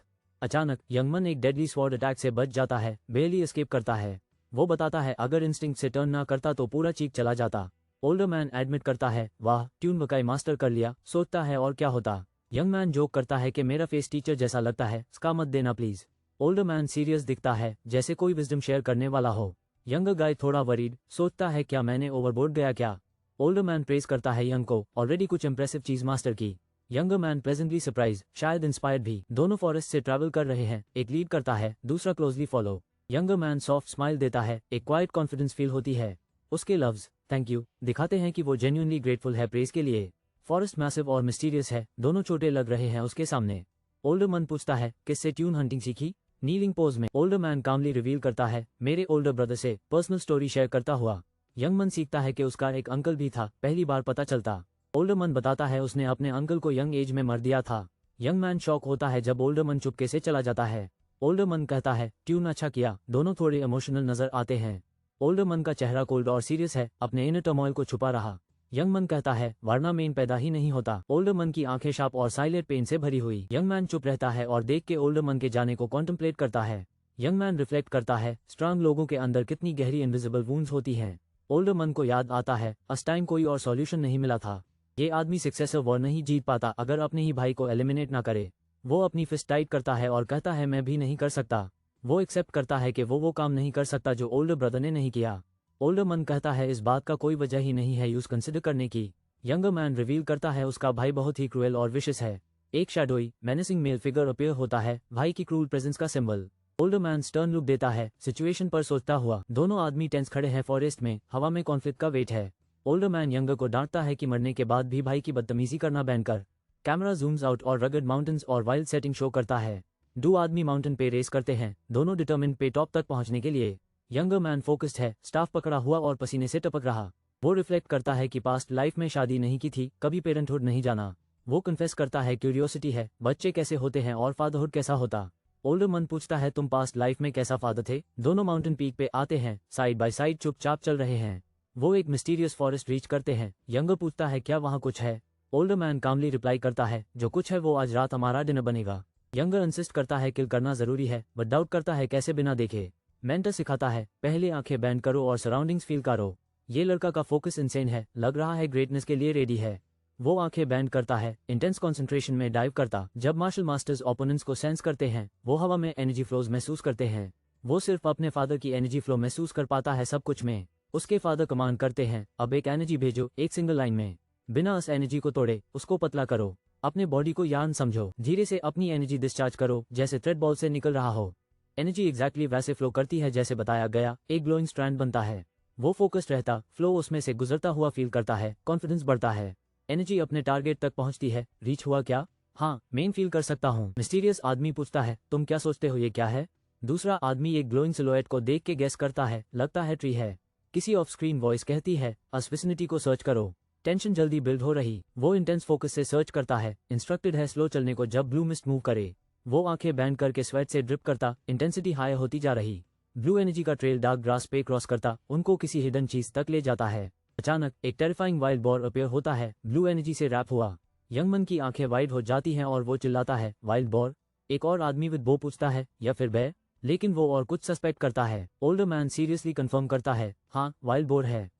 अचानक यंगमन एक डेडली स्वॉर्ड अटैक से बच जाता है, बेली एस्केप करता है। वो बताता है, अगर इंस्टिंक्ट से टर्न ना करता तो पूरा चीक चला जाता। ओल्डर मैन एडमिट करता है, वाह, ट्यून बकाई मास्टर कर लिया, सोचता है और क्या होता। यंग मैन जोक करता है कि मेरा फेस टीचर जैसा लगता है, इसका मत देना प्लीज। ओल्डर मैन सीरियस दिखता है, जैसे कोई विजडम शेयर करने वाला हो। यंगर गाय थोड़ा वरीड, सोचता है क्या मैंने ओवरबोर्ड गया क्या। ओल्डर मैन प्रेज करता है यंग को, ऑलरेडी कुछ इंप्रेसिव चीज मास्टर की। यंगर मैन प्रेजेंटली सरप्राइज, शायद इंस्पायर्ड भी। दोनों फॉरेस्ट से ट्रैवल कर रहे हैं, एक लीड करता है, दूसरा closely follow. Younger man soft smile देता है, एक क्वाइट कॉन्फिडेंस फील होती है। उसके लव्स, थैंक यू, दिखाते हैं कि वो जेन्युइनली ग्रेटफुल है प्रेज के लिए। फॉरेस्ट मैसिव और मिस्टीरियस है, दोनों छोटे लग रहे हैं उसके सामने। ओल्डर मैन पूछता है, किससे ट्यून हंटिंग सीखी? नीलिंग पोज में ओल्डर मैन कामली रिवील करता है, मेरे ओल्डर ब्रदर से पर्सनल स्टोरी शेयर करता हुआ। यंग मन सीखता है कि उसका एक अंकल भी था, पहली बार पता चलता। ओल्डर मन बताता है उसने अपने अंकल को यंग एज में मर दिया था। यंग मैन शॉक होता है जब ओल्डर मन चुपके से चला जाता है। ओल्डर मन कहता है, ट्यून अच्छा किया, दोनों थोड़े इमोशनल नजर आते हैं। ओल्डर मन का चेहरा कोल्ड और सीरियस है, अपने इनर टर्मोइल को छुपा रहा। यंग मन कहता है, वरना मेन पैदा ही नहीं होता। ओल्डर मन की आंखें शार्प और साइलेंट पेन से भरी हुई। यंग मैन चुप रहता है और देख के ओल्डर मन के जाने को कॉन्टेम्पलेट करता है। यंग मैन रिफ्लेक्ट करता है, स्ट्रांग लोगों के अंदर कितनी गहरी इनविजिबल वुंड्स होती हैं। ओल्डर मन को याद आता है, उस टाइम कोई और सॉल्यूशन नहीं मिला था। ये आदमी सक्सेसर वॉर नहीं जीत पाता अगर अपने ही भाई को एलिमिनेट ना करे। वो अपनी फिस्ट टाइट करता है और कहता है, मैं भी नहीं कर सकता। वो एक्सेप्ट करता है कि वो काम नहीं कर सकता जो ओल्डर ब्रदर ने नहीं किया। ओल्डर मन कहता है, इस बात का कोई वजह ही नहीं है यूज कंसिडर करने की। यंगर मैन रिवील करता है, उसका भाई बहुत ही क्रूएल और विशियस है। एक shadowy menacing male figure appear होता है, भाई की क्रूल प्रेजेंस का symbol. Older man stern look देता है, सिचुएशन पर सोचता हुआ। दोनों आदमी टेंस खड़े हैं फॉरेस्ट में, हवा में कॉन्फ्लिक्ट का वेट है। ओल्डर मैन यंगर को डांटता है कि मरने के बाद भी भाई की बदतमीजी करना बैन कर। कैमरा जूम्स आउट और रगड माउंटेन्स और वाइल्ड सेटिंग शो करता है। दो आदमी माउंटेन पे रेस करते हैं, दोनों डिटर्मिन्ड पे टॉप तक पहुंचने के लिए। यंगर मैन फोकस्ड है, स्टाफ पकड़ा हुआ और पसीने से टपक रहा। वो रिफ्लेक्ट करता है कि पास्ट लाइफ में शादी नहीं की थी, कभी पेरेंटहुड नहीं जाना। वो कन्फेस करता है क्यूरियोसिटी है, बच्चे कैसे होते हैं और फादरहुड कैसा होता। ओल्डर मन पूछता है तुम पास्ट लाइफ में कैसा फादर थे। दोनों माउंटेन पीक पे आते हैं, साइड बाय साइड चुपचाप चल रहे हैं। वो एक मिस्टीरियस फॉरेस्ट रीच करते हैं। यंगर पूछता है क्या वहाँ कुछ है। ओल्डर मैन कामली रिप्लाई करता है जो कुछ है वो आज रात हमारा डिनर बनेगा। यंगर इंसिस्ट करता है किल करना जरूरी है, बट डाउट करता है कैसे बिना देखे। मेंटर सिखाता है पहले आंखें बैंड करो और सराउंडिंग्स फील करो। ये लड़का का फोकस इंसेन है, लग रहा है ग्रेटनेस के लिए रेडी है। वो आंखें बैंड करता है, इंटेंस कंसंट्रेशन में डाइव करता। जब मार्शल मास्टर्स ओपोनेंट्स को सेंस करते हैं, वो हवा में एनर्जी फ्लोज महसूस करते हैं। वो सिर्फ अपने फादर की एनर्जी फ्लो महसूस कर पाता है सब कुछ में। उसके फादर कमांड करते हैं अब एक एनर्जी भेजो, एक सिंगल लाइन में, बिना उस एनर्जी को तोड़े उसको पतला करो। अपने बॉडी को यान समझो, धीरे से अपनी एनर्जी डिस्चार्ज करो जैसे थ्रेड बॉल से निकल रहा हो। एनर्जी एग्जैक्टली वैसे फ्लो करती है जैसे बताया गया, एक ग्लोइंग स्ट्रैंड बनता है। वो फोकस्ड रहता, फ्लो उसमें से गुजरता हुआ फील करता है, कॉन्फिडेंस बढ़ता है। एनर्जी अपने टारगेट तक पहुंचती है। रीच हुआ क्या? हाँ, मेन फील कर सकता हूँ। मिस्टीरियस आदमी पूछता है तुम क्या सोचते हो ये क्या है? दूसरा आदमी एक ग्लोइंग सिलुएट को देख के गेस करता है, लगता है ट्री है। किसी ऑफ स्क्रीन वॉइस कहती है अस विसिनिटी को सर्च करो। टेंशन जल्दी बिल्ड हो रही। वो इंटेंस फोकस से सर्च करता है। इंस्ट्रक्टेड है स्लो चलने को जब ब्लू मिस्ट मूव करे। वो आंखें बैंड करके स्वेट से ड्रिप करता, इंटेंसिटी हाई होती जा रही। ब्लू एनर्जी का ट्रेल डार्क ग्रास पे क्रॉस करता, उनको किसी हिडन चीज तक ले जाता है। अचानक एक टेरिफाइंग वाइल्ड बोर अपीयर होता है, ब्लू एनर्जी से रैप हुआ। यंगमन की आंखें वाइड हो जाती हैं और वो चिल्लाता है वाइल्ड बोर। एक और आदमी विद बो पूछता है या फिर बे, लेकिन वो और कुछ सस्पेक्ट करता है। ओल्डर मैन सीरियसली कंफर्म करता है हाँ वाइल्ड बोर है।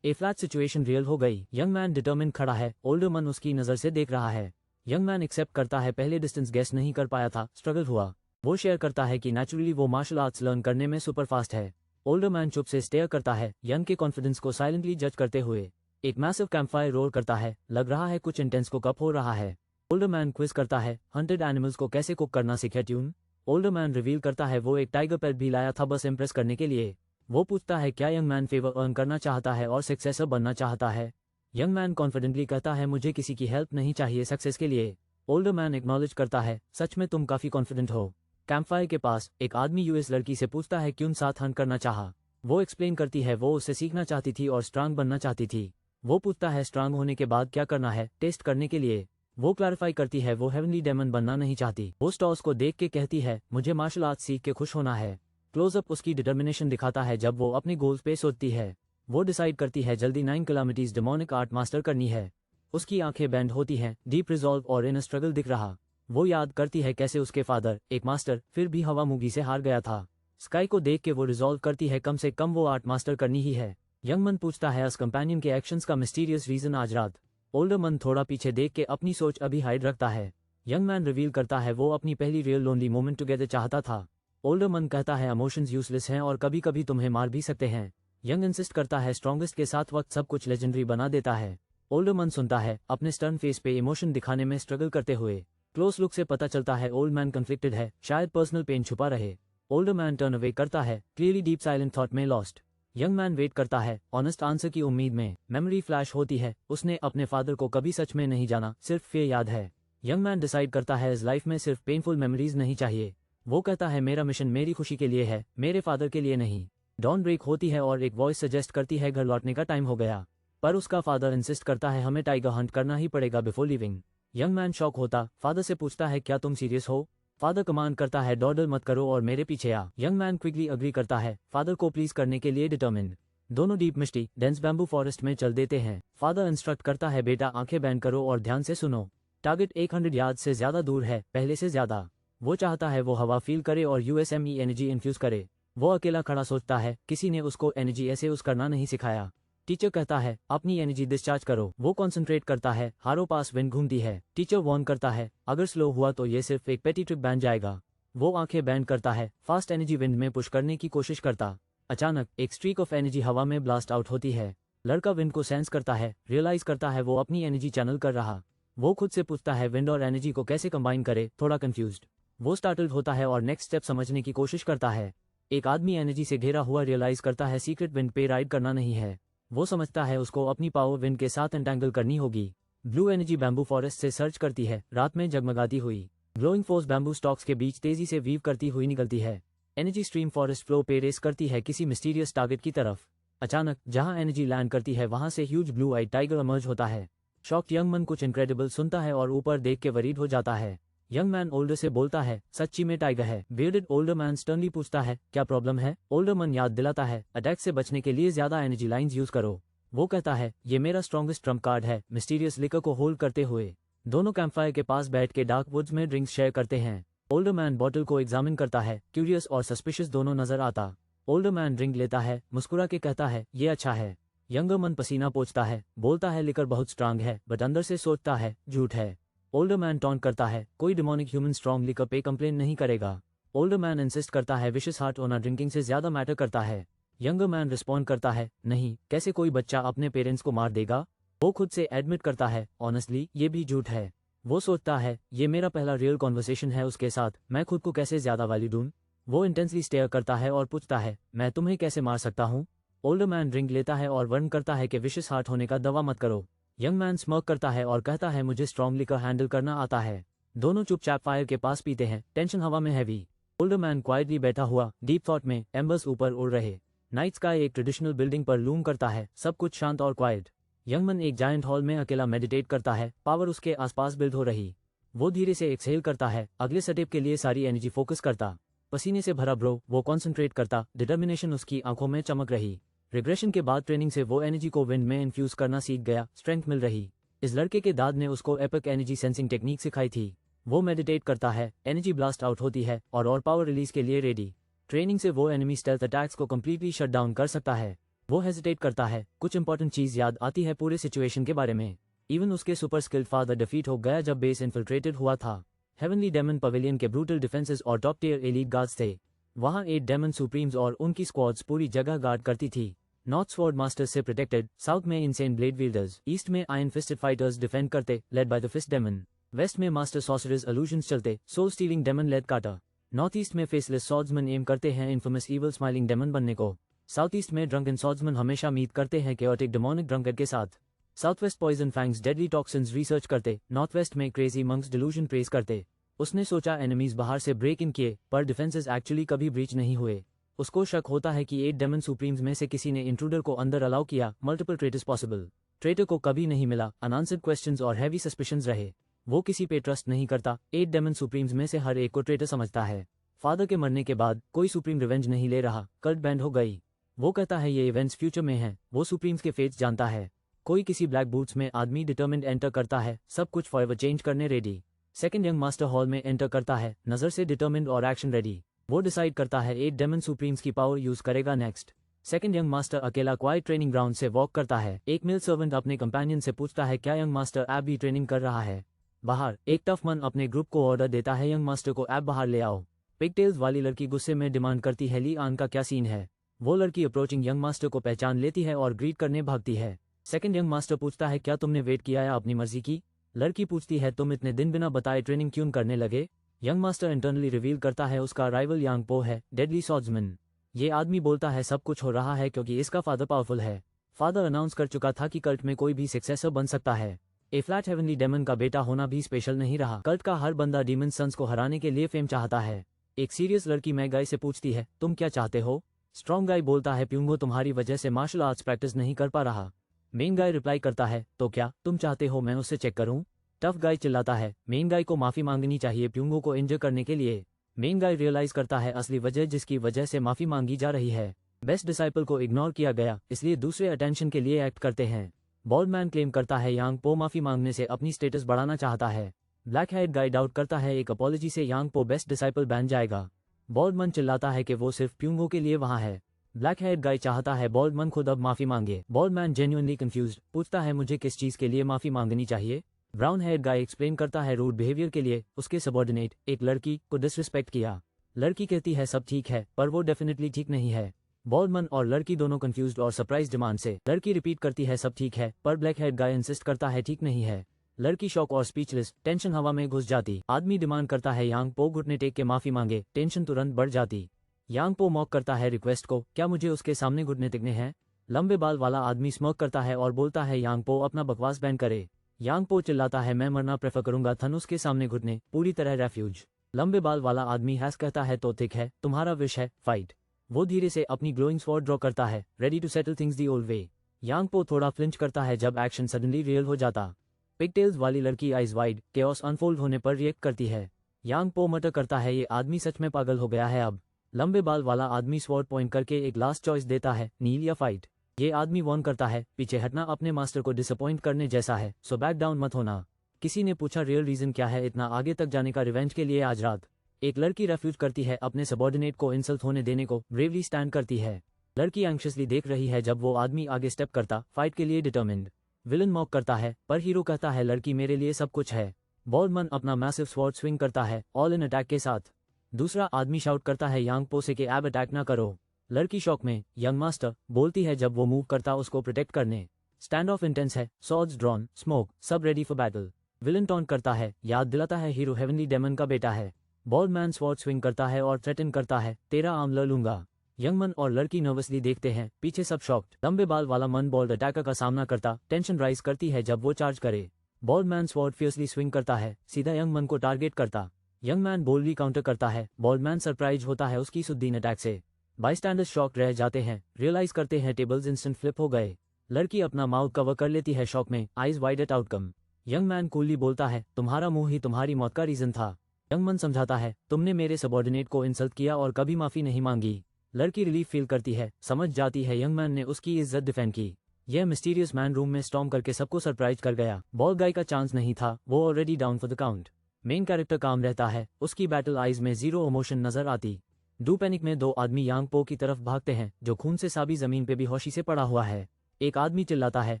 ए फ्लैट सिचुएशन रियल हो गई। यंग मैन डिटर्मिन खड़ा है, ओल्डर मैन उसकी नजर से देख रहा है। यंग मैन एक्सेप्ट करता है पहले डिस्टेंस गेस नहीं कर पाया था, स्ट्रगल हुआ। वो शेयर करता है कि नेचुरली वो मार्शल आर्ट्स लर्न करने में सुपर फास्ट है। ओल्डर मैन चुप से स्टेयर करता है, यंग के कॉन्फिडेंस को साइलेंटली जज करते हुए। एक मैसिव कैंपफायर रोल करता है, लग रहा है कुछ इंटेंस को कप हो रहा है। ओल्डर मैन क्विज करता है हंटेड एनिमल्स को कैसे कुक करना सीखे ट्यून। ओल्डर मैन रिवील करता है वो एक टाइगर पेट भी लाया था बस इम्प्रेस करने के लिए। वो पूछता है क्या यंग मैन फेवर अर्न करना चाहता है और सक्सेसर बनना चाहता है। यंग मैन कॉन्फिडेंटली कहता है मुझे किसी की हेल्प नहीं चाहिए सक्सेस के लिए। ओल्डर मैन एक्नॉलेज करता है सच में तुम काफी कॉन्फिडेंट हो। कैंपफायर के पास एक आदमी यूएस लड़की से पूछता है क्यों साथ हंट करना चाहा। वो एक्सप्लेन करती है वो उससे सीखना चाहती थी और स्ट्रांग बनना चाहती थी। वो पूछता है स्ट्रांग होने के बाद क्या करना है, टेस्ट करने के लिए। वो क्लैरिफाई करती है वो हेवनली डेमन बनना नहीं चाहती। वो स्टॉस को देख के कहती है मुझे मार्शल आर्ट सीख के खुश होना है। क्लोजअप उसकी डिटर्मिनेशन दिखाता है जब वो अपने गोल्स पे सोचती है। वो डिसाइड करती है जल्दी 9 किलोमीटर डेमोनिक आर्ट मास्टर करनी है। उसकी आंखें बैंड होती हैं, डीप रिजॉल्व और इन स्ट्रगल दिख रहा। वो याद करती है कैसे उसके फादर एक मास्टर फिर भी हवा मुगी से हार गया था। स्काई को देख के वो रिजॉल्व करती है कम से कम वो आर्ट मास्टर करनी ही है। यंग मन पूछता है अस कंपेनियन के एक्शंस का मिस्टीरियस रीजन आज रात। ओल्डर मन थोड़ा पीछे देख के अपनी सोच अभी हाइड रखता है। यंग मैन रिवील करता है वो अपनी पहली रियल लोनली मोमेंट टुगेदर चाहता था। ओल्डर मन कहता है इमोशंस यूजलेस हैं और कभी कभी तुम्हें मार भी सकते हैं। यंग इंसिस्ट करता है स्ट्रॉन्गेस्ट के साथ वक्त सब कुछ लेजेंडरी बना देता है। ओल्डर मन सुनता है अपने स्टर्न फेस पे इमोशन दिखाने में स्ट्रगल करते हुए। क्लोज लुक से पता चलता है ओल्ड मैन कन्फ्लिक्टेड है, शायद पर्सनल पेन छुपा रहे। ओल्डर मैन टर्न अवे करता है, क्लियरली डीप साइलेंट थॉट में लॉस्ट। यंग मैन वेट करता है ऑनेस्ट आंसर की उम्मीद में। मेमोरी फ्लैश होती है, उसने अपने फादर को कभी सच में नहीं जाना, सिर्फ फेयर याद है। यंग मैन डिसाइड करता है इस लाइफ में सिर्फ पेनफुल मेमोरीज नहीं चाहिए। वो कहता है मेरा मिशन मेरी खुशी के लिए है, मेरे फादर के लिए नहीं। डॉन ब्रेक होती है और एक वॉइस सजेस्ट करती है घर लौटने का टाइम हो गया। पर उसका फादर इंसिस्ट करता है हमें टाइगर हंट करना ही पड़ेगा before living. Young man shock होता, फादर से पूछता है क्या तुम सीरियस हो। फादर कमांड करता है डॉडर मत करो और मेरे पीछे आ। यंग मैन क्विकली अग्री करता है, फादर को प्लीज करने के लिए डिटर्मिन्ड। दोनों डीप मिस्टी डेंस बैम्बू फॉरेस्ट में चल देते हैं। फादर इंस्ट्रक्ट करता है बेटा आंखें बैंड करो और ध्यान से सुनो। टारगेट 100 यार्ड से ज्यादा दूर है, पहले से ज्यादा। वो चाहता है वो हवा फील करे और यूएसएमई एनर्जी इन्फ्यूज करे। वो अकेला खड़ा सोचता है किसी ने उसको एनर्जी ऐसे यूज करना नहीं सिखाया। टीचर कहता है अपनी एनर्जी डिस्चार्ज करो। वो कॉन्सेंट्रेट करता है, हारों पास विंड घूमती है। टीचर वार्न करता है अगर स्लो हुआ तो ये सिर्फ एक पेटी ट्रिप बन जाएगा। वो आंखें बैंड करता है, फास्ट एनर्जी विंड में पुश करने की कोशिश करता। अचानक एक स्ट्रीक ऑफ एनर्जी हवा में ब्लास्ट आउट होती है। लड़का विंड को सेंस करता है, रियलाइज करता है वो अपनी एनर्जी चैनल कर रहा। वो खुद से पूछता है विंड और एनर्जी को कैसे कंबाइन करे, थोड़ा कंफ्यूज्ड। वो स्टार्टल्ड होता है और नेक्स्ट स्टेप समझने की कोशिश करता है। एक आदमी एनर्जी से घेरा हुआ रियलाइज करता है सीक्रेट विंड पे राइड करना नहीं है। वो समझता है उसको अपनी पावर विंड के साथ एंटेंगल करनी होगी। ब्लू एनर्जी बैम्बू फॉरेस्ट से सर्च करती है, रात में जगमगाती हुई। ग्लोइंग फोर्स बैम्बू स्टॉक्स के बीच तेजी से वीव करती हुई निकलती है। एनर्जी स्ट्रीम फॉरेस्ट फ्लो पे रेस करती है किसी मिस्टीरियस टारगेट की तरफ। अचानक जहां एनर्जी लैंड करती है वहां से ह्यूज ब्लू आई टाइगर इमर्ज होता है। शॉक्ड यंग मैन कुछ इनक्रेडिबल सुनता है और ऊपर देख के वरीड हो जाता है। यंग मैन ओल्डर से बोलता है, सच्ची में टाइगर है। बियर्डेड ओल्डर मैन स्टर्नली पूछता है, क्या प्रॉब्लम है? ओल्डर मैन याद दिलाता है, अटैक से बचने के लिए ज्यादा एनर्जी लाइंस यूज करो। वो कहता है, ये मेरा स्ट्रॉन्गेस्ट ट्रम्प कार्ड है। मिस्टीरियस लिकर को होल्ड करते हुए दोनों कैंपफायर के पास बैठ के डार्क वुड्स में ड्रिंक्स शेयर करते हैं। ओल्डर मैन बॉटल को एग्जामिन करता है, क्यूरियस और सस्पिशियस दोनों नजर आता। ओल्डर मैन ड्रिंक लेता है, मुस्कुरा के कहता है, ये अच्छा है। यंगर मैन पसीना पोंछता है, बोलता है लिकर बहुत स्ट्रांग है, बट अंदर से सोचता है झूठ है। ओल्डर मैन टॉन्ट करता है, कोई डिमोनिक ह्यूमन स्ट्रॉन्ग लिकर पे कंप्लेन नहीं करेगा। ओल्डर मैन इंसिस्ट करता है, विशेस हार्ट होना ड्रिंकिंग से ज्यादा मैटर करता है। यंगर मैन रिस्पॉन्ड करता है, नहीं, कैसे कोई बच्चा अपने पेरेंट्स को मार देगा? वो खुद से एडमिट करता है, ऑनेस्टली ये भी झूठ है। वो सोचता है, ये मेरा पहला रियल कॉन्वर्सेशन है उसके साथ, मैं खुद को कैसे ज्यादा वैल्यू दूं? वो इंटेंसली स्टेयर करता है और पूछता है, मैं तुम्हें कैसे मार सकता हूँ? ओल्डर मैन ड्रिंक लेता है और वर्न करता है कि विशेस हार्ट होने का दवा मत करो। यंग मैन स्मर्क करता है और कहता है, मुझे स्ट्रॉन्ग लिकर हैंडल करना आता है। दोनों चुपचाप फायर के पास पीते हैं, टेंशन हवा में हैवी। ओल्डर मैन क्वाइटली बैठा हुआ डीप थॉट में, एम्बर्स ऊपर उड़ रहे। नाइट स्काई एक ट्रेडिशनल बिल्डिंग पर लूम करता है, सब कुछ शांत और क्वाइट। यंग मैन एक जायंट हॉल में अकेला मेडिटेट करता है, पावर उसके आसपास बिल्ड हो रही। वो धीरे से एक्सहेल करता है, अगले स्टेप के लिए सारी एनर्जी फोकस करता। पसीने से भरा ब्रो, वो कॉन्सेंट्रेट करता, डिटर्मिनेशन उसकी आंखों में चमक रही। रिग्रेशन के बाद ट्रेनिंग से वो एनर्जी को विंड में इन्फ्यूज करना सीख गया, स्ट्रेंथ मिल रही। इस लड़के के दाद ने उसको एपिक एनर्जी सेंसिंग टेक्निक सिखाई थी। वो मेडिटेट करता है, एनर्जी ब्लास्ट आउट होती है और पावर रिलीज के लिए रेडी। ट्रेनिंग से वो एनिमी स्टेल्थ अटैक्स को कंप्लीटली शट डाउन कर सकता है। वो हेजिटेट करता है, कुछ इंपॉर्टेंट चीज याद आती है पूरे सिचुएशन के बारे में। इवन उसके सुपर स्किल्ड फादर डिफीट हो गया जब बेस इन्फिल्ट्रेटेड हुआ था। हेवनली डेमन पवेलियन के ब्रूटल डिफेंसेस और टॉप टियर एलीट गार्ड्स थे। वहां 8 डेमन सुप्रीम्स और उनकी स्क्वाड्स पूरी जगह गार्ड करती थी। नॉर्थ स्वॉर्ड मास्टर्स से प्रोटेक्टेड, साउथ में इनसेन ब्लेड विल्डर्स, ईस्ट में आयरन फिस्टेड फाइटर्स डिफेंड करते, led by the fist demon. West में मास्टर सॉर्सरर्स इल्यूजन्स चलते, सोल स्टीलिंग डेमन लेड काटा। नॉर्थ ईस्ट में फेसलेस सॉर्ड्समैन एम करते हैं इन्फेमस इवल स्माइलिंग डेमन बनने को। साउथ ईस्ट में ड्रंकन सॉर्ड्समैन हमेशा मीट करते हैं केओटिक डेमोनिक ड्रंकन के साथ। South west poison fangs deadly toxins research करते, नॉर्थ वेस्ट में क्रेजी मंक्स डिल्यूजन प्रेस करते। उसने सोचा एनिमीज बाहर से ब्रेक इन किए, पर डिफेंसेस एक्चुअली कभी ब्रीच नहीं हुए। उसको शक होता है कि 8 डेमन सुप्रीम्स में से किसी ने इंट्रूडर को अंदर अलाउ किया। मल्टीपल ट्रेटर्स पॉसिबल, ट्रेटर को कभी नहीं मिला। अनआंसर्ड क्वेश्चंस और हैवी सस्पिशंस रहे। वो किसी पे ट्रस्ट नहीं करता। 8 डेमन सुप्रीम्स में से हर एक को ट्रेटर समझता है। फादर के मरने के बाद कोई सुप्रीम रिवेंज नहीं ले रहा, कल्ट बैंड हो गई। वो कहता है ये इवेंट्स फ्यूचर में हैं। वो सुप्रीम्स के फेट्स जानता है। कोई किसी ब्लैक बूट्स में आदमी डिटर्मिन्ड एंटर करता है, सब कुछ फॉरएवर चेंज करने ready. Second young master hall में एंटर करता है, नजर से डिटर्मिन्ड और एक्शन रेडी। वो डिसाइड करता है 8 डेमन सुप्रीम्स की पावर यूज करेगा नेक्स्ट। सेकंड यंग मास्टर अकेला क्वाइट ट्रेनिंग ग्राउंड से वॉक करता है। एक मेल सर्वेंट अपने कंपेनियन से पूछता है, क्या यंग मास्टर ऐप भी ट्रेनिंग कर रहा है? बाहर एक टफ मन अपने ग्रुप को ऑर्डर देता है, यंग मास्टर को ऐप बाहर ले आओ। पिगटेल्स वाली लड़की गुस्से में डिमांड करती है, ली आन का क्या सीन है? वो लड़की अप्रोचिंग यंग मास्टर को पहचान लेती है और ग्रीट करने भागती है। सेकंड यंग मास्टर पूछता है, क्या तुमने वेट किया या अपनी मर्जी की? लड़की पूछती है, तुम इतने दिन बिना बताए ट्रेनिंग क्यों करने लगे? यंग मास्टर इंटरनली रिवील करता है उसका राइवल यांग पो है, डेडली सॉर्ड्समैन। ये आदमी बोलता है सब कुछ हो रहा है क्योंकि इसका फादर पावरफुल है। फादर अनाउंस कर चुका था कि कल्ट में कोई भी सक्सेसर बन सकता है। ए फ्लैट हेवनली डेमन का बेटा होना भी स्पेशल नहीं रहा। कल्ट का हर बंदा डीमन सन्स को हराने के लिए फेम चाहता है। एक सीरियस लड़की मैग गाय से पूछती है, तुम क्या चाहते हो? स्ट्रॉन्ग गाय बोलता है, प्यूंगो तुम्हारी वजह से मार्शल आर्ट्स प्रैक्टिस नहीं कर पा रहा। मेन गाय रिप्लाई करता है, तो क्या तुम चाहते हो मैं उससे चेक करूं? टफ गाय चिल्लाता है, मेन गाय को माफी मांगनी चाहिए प्यूंगो को इंजर करने के लिए। मेन गाय रियलाइज करता है असली वजह जिसकी वजह से माफी मांगी जा रही है। बेस्ट डिसाइपल को इग्नोर किया गया, इसलिए दूसरे अटेंशन के लिए एक्ट करते हैं। बॉल्ड मैन क्लेम करता है यांग पो माफी मांगने से अपनी स्टेटस बढ़ाना चाहता है। ब्लैक हेड गाय डाउट करता है एक अपॉलॉजी से यांग पो बेस्ट डिसाइपल बन जाएगा। बॉल्ड मन चिल्लाता है कि वो सिर्फ प्यूंगो के लिए वहां है। ब्लैक हेड गाय चाहता है बॉल्ड मन खुद अब माफी मांगे। बॉल्ड मैन जेन्युइनली कंफ्यूज्ड, पूछता है मुझे किस चीज के लिए माफी मांगनी चाहिए? ब्राउन हेड गाय एक्सप्लेन करता है रूड बिहेवियर के लिए, उसके सबॉर्डिनेट एक लड़की को डिसरिस्पेक्ट किया। लड़की कहती है सब ठीक है, पर वो डेफिनेटली ठीक नहीं है। बॉल्डमन और लड़की दोनों कंफ्यूज्ड और सरप्राइज डिमांड से। लड़की रिपीट करती है सब ठीक है, पर ब्लैक हेड गाय इंसिस्ट करता है ठीक नहीं है। लड़की शॉक और स्पीचलेस, टेंशन हवा में घुस जाती। आदमी डिमांड करता है यांग पो घुटने टेक के माफी मांगे, टेंशन तुरंत बढ़ जाती। यांग पो मॉक करता है रिक्वेस्ट को, क्या मुझे उसके सामने घुटने टेकने हैं? लंबे बाल वाला आदमी स्मोक करता है और बोलता है यांग पो अपना बकवास बैन करे। यांग पो चिल्लाता है, मैं मरना प्रेफर करूंगा थनुस के सामने घुटने, पूरी तरह रेफ्यूज। लंबे बाल वाला आदमी हैस कहता है, तो थिक है, तुम्हारा विश है फाइट। वो धीरे से अपनी ग्लोइंग स्वॉर्ड ड्रॉ करता है, ready to settle things the old way. Yang Po थोड़ा फ्लिंच करता है जब एक्शन सडनली रियल हो जाता। पिगटेल्स वाली लड़की आइज वाइड केओस अनफोल्ड होने पर रिएक्ट करती है। यांग पो मटर करता है, ये आदमी सच में पागल हो गया है अब। लंबे बाल वाला आदमी स्वॉर्ड पॉइंट करके एक लास्ट चॉइस देता है, नील या फाइट। ये आदमी वॉर्न करता है, पीछे हटना अपने मास्टर को डिसअपॉइंट करने जैसा है, सो बैक डाउन मत होना। किसी ने पूछा रियल रीजन क्या है इतना आगे तक जाने का, रिवेंज के लिए आज रात। एक लड़की रेफ्यूज करती है अपने सबॉर्डिनेट को इंसल्ट होने देने को, ब्रेवली स्टैंड करती है। लड़की एंग्शियसली देख रही है जब वो आदमी आगे स्टेप करता, फाइट के लिए डिटर्मिन्ड। विलन मॉक करता है पर हीरो कहता है लड़की मेरे लिए सब कुछ है। बॉल्डमैन अपना मैसिव स्वॉर्ड स्विंग करता है ऑल इन अटैक के साथ। दूसरा आदमी शाउट करता है यांग पो से कि एब अटैक ना करो। लड़की शॉक में यंग मास्टर बोलती है जब वो मूव करता उसको प्रोटेक्ट करने। स्टैंड ऑफ इंटेंस है, सॉर्ड्स ड्रॉन, स्मोक, सब ready for battle. Villain taunt करता है, याद दिलाता है हीरो हेवनली डेमन का बेटा है। बॉल्डमैन स्वॉर्ड स्विंग करता है और थ्रेटन करता है, तेरा आर्म ले लूंगा। यंग मन और लड़की नर्वसली देखते हैं, पीछे सब शॉक्ड। लंबे बाल वाला मन बॉल्ड अटैकर का सामना करता, टेंशन राइज करती है जब वो चार्ज करे। बॉल्डमैन स्वॉर्ड फियर्सली स्विंग करता है, सीधा यंग मन को टारगेट करता। यंग मैन बोल्डली काउंटर करता है, बॉल्डमैन सरप्राइज होता है उसकी सुद्दीन अटैक से। बाईस्टैंडर्स शॉक रह जाते हैं, रियलाइज करते हैं टेबल्स इंस्टेंट फ्लिप हो गए। लड़की अपना माउथ कवर कर लेती है शॉक में, eyes wide at outcome. Young man coolly बोलता है, तुम्हारा मुंह ही तुम्हारी मौत का रीजन था। यंग मन समझाता है, तुमने मेरे सबॉर्डिनेट को इंसल्ट किया और कभी माफी नहीं मांगी। लड़की रिलीफ फील करती है, समझ जाती है यंग मैन ने उसकी इज्जत डिफेंड की। यह मिस्टीरियस मैन रूम में स्टॉर्म करके सबको सरप्राइज कर गया। बॉल गाय का चांस नहीं था, वो already down for the count. Main character काम रहता है, उसकी बैटल आइज में जीरो इमोशन नजर आती। डू पैनिक में दो आदमी यांग पो की तरफ भागते हैं जो खून से साबी जमीन पे भी होशी से पड़ा हुआ है। एक आदमी चिल्लाता है,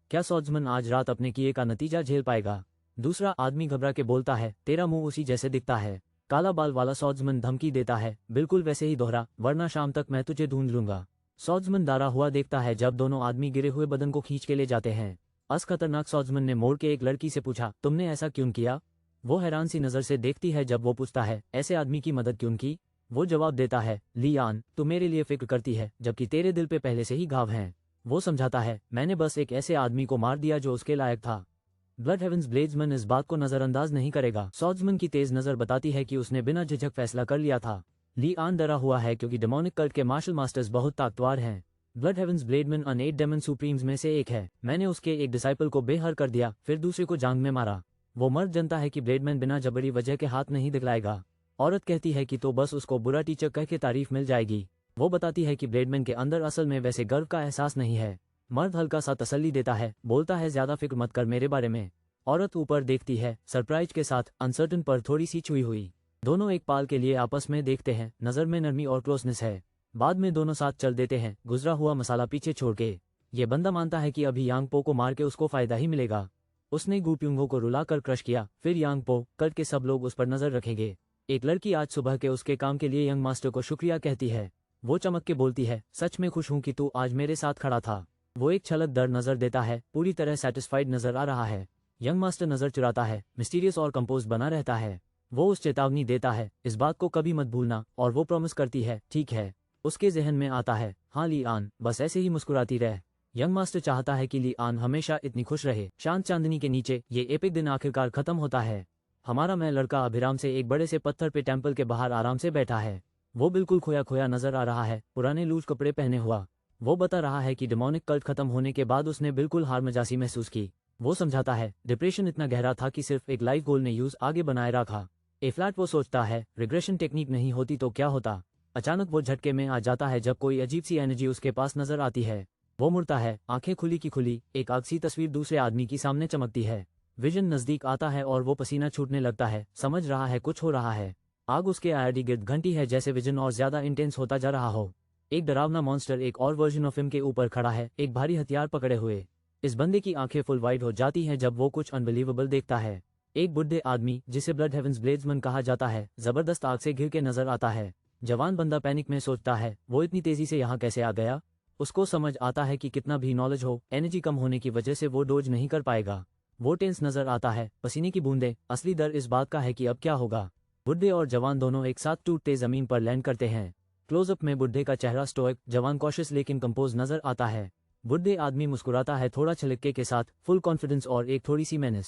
क्या सॉर्ड्समैन आज रात अपने किए का नतीजा झेल पाएगा। दूसरा आदमी घबरा के बोलता है, तेरा मुंह उसी जैसे दिखता है। काला बाल वाला सॉर्ड्समैन धमकी देता है, बिल्कुल वैसे ही दोहरा, वरना शाम तक मैं तुझे ढूंढ लूंगा। सॉर्ड्समैन डरा हुआ देखता है जब दोनों आदमी गिरे हुए बदन को खींच के ले जाते हैं। अस खतरनाक सॉर्ड्समैन ने मोड़ के एक लड़की से पूछा, तुमने ऐसा क्यों किया। वो हैरान सी नजर से देखती है जब वो पूछता है, ऐसे आदमी की मदद क्यों की। वो जवाब देता है, लियान तू मेरे लिए फिक्र करती है जबकि तेरे दिल पे पहले से ही घाव हैं। वो समझाता है, मैंने बस एक ऐसे आदमी को मार दिया जो उसके लायक था। ब्लड हेवंस ब्लेड्समैन इस बात को नजरअंदाज नहीं करेगा। सॉर्ड्समैन की तेज नजर बताती है कि उसने बिना झिझक फैसला कर लिया था। लियान डरा हुआ है क्योंकि डेमोनिक कल्ट के मार्शल मास्टर्स बहुत ताकतवर हैं। ब्लड हेवंस ब्लेडमैन अन 8 डेमन सुप्रीम्स में से एक है। मैंने उसके एक डिसाइपल को बेहर कर दिया, फिर दूसरे को जांग में मारा। वो मर्द जनता है कि ब्लेडमैन बिना जबरी वजह के हाथ नहीं दिखलाएगा। औरत कहती है कि तो बस उसको बुरा टीचर कह के तारीफ मिल जाएगी। वो बताती है कि ब्लेडमैन के अंदर असल में वैसे गर्व का एहसास नहीं है। मर्द हल्का सा तसल्ली देता है, बोलता है ज्यादा फिक्र मत कर मेरे बारे में। औरत ऊपर देखती है, सरप्राइज के साथ, अनसर्टन पर थोड़ी सी छुई हुई। दोनों एक पाल के लिए आपस में देखते हैं, नजर में नरमी और क्लोजनेस है। बाद में दोनों साथ चल देते हैं, गुजरा हुआ मसाला पीछे छोड़ के। ये बंदा मानता है कि अभी यांग पो को मार के उसको फायदा ही मिलेगा। उसने गुप्युंगो को रुलाकर क्रश किया, फिर यांग पो, कल्ट के सब लोग उस पर नजर रखेंगे। एक लड़की आज सुबह के उसके काम के लिए यंग मास्टर को शुक्रिया कहती है। वो चमक के बोलती है, सच में खुश हूं कि तू आज मेरे साथ खड़ा था। वो एक छलक दर नजर देता है, पूरी तरह सेटिस्फाइड नजर आ रहा है। यंग मास्टर नजर चुराता है, मिस्टीरियस और कंपोज बना रहता है। वो उस चेतावनी देता है, इस बात को कभी मत भूलना, और वो प्रॉमिस करती है, ठीक है। उसके जहन में आता है, हाँ लियान, बस ऐसे ही मुस्कुराती रह। यंग मास्टर चाहता है कि लियान हमेशा इतनी खुश रहे। शांत चांदनी के नीचे ये एपिक दिन आखिरकार खत्म होता है। हमारा मैं लड़का अभिराम से एक बड़े से पत्थर पे टेम्पल के बाहर आराम से बैठा है। वो बिल्कुल खोया खोया नजर आ रहा है, पुराने लूज कपड़े पहने हुआ। वो बता रहा है कि डेमोनिक कल्ट खत्म होने के बाद उसने बिल्कुल हार मजासी महसूस की। वो समझाता है, डिप्रेशन इतना गहरा था कि सिर्फ एक लाइफ गोल ने यूज आगे बनाए रखा। ए फ्लैट वो सोचता है, रिग्रेशन टेक्निक नहीं होती तो क्या होता। अचानक वो झटके में आ जाता है जब कोई अजीब सी एनर्जी उसके पास नजर आती है। वो मुड़ता है, आंखें खुली की खुली, एक आग सी तस्वीर दूसरे आदमी की सामने चमकती है। विजन नजदीक आता है और वो पसीना छूटने लगता है, समझ रहा है कुछ हो रहा है। आग उसके आईडी गिर्द घंटी है जैसे विजन और ज्यादा इंटेंस होता जा रहा हो। एक डरावना मॉन्स्टर एक और वर्जन ऑफ हिम के ऊपर खड़ा है, एक भारी हथियार पकड़े हुए। इस बंदे की आंखें फुल वाइड हो जाती हैं जब वो कुछ अनबिलीवेबल देखता है। एक बुढ़े आदमी, जिसे ब्लड हेवंस ब्लेड्समैन कहा जाता है, जबरदस्त आग से घिर के नजर आता है। जवान बंदा पैनिक में सोचता है, वो इतनी तेजी से यहाँ कैसे आ गया। उसको समझ आता है कि कितना भी नॉलेज हो, एनर्जी कम होने की वजह से वो डोज नहीं कर पाएगा। वो टेंस नजर आता है, पसीने की बूंदें। असली डर इस बात का है कि अब क्या होगा। बुढ़े और जवान दोनों एक साथ टूटते जमीन पर लैंड करते हैं। क्लोजअप में बुढ़े का चेहरा स्टोइक, जवान कॉशियस लेकिन कंपोज नजर आता है। बुढ़े आदमी मुस्कुराता है, थोड़ा छलके के साथ, फुल कॉन्फिडेंस और एक थोड़ी सी मेहनत।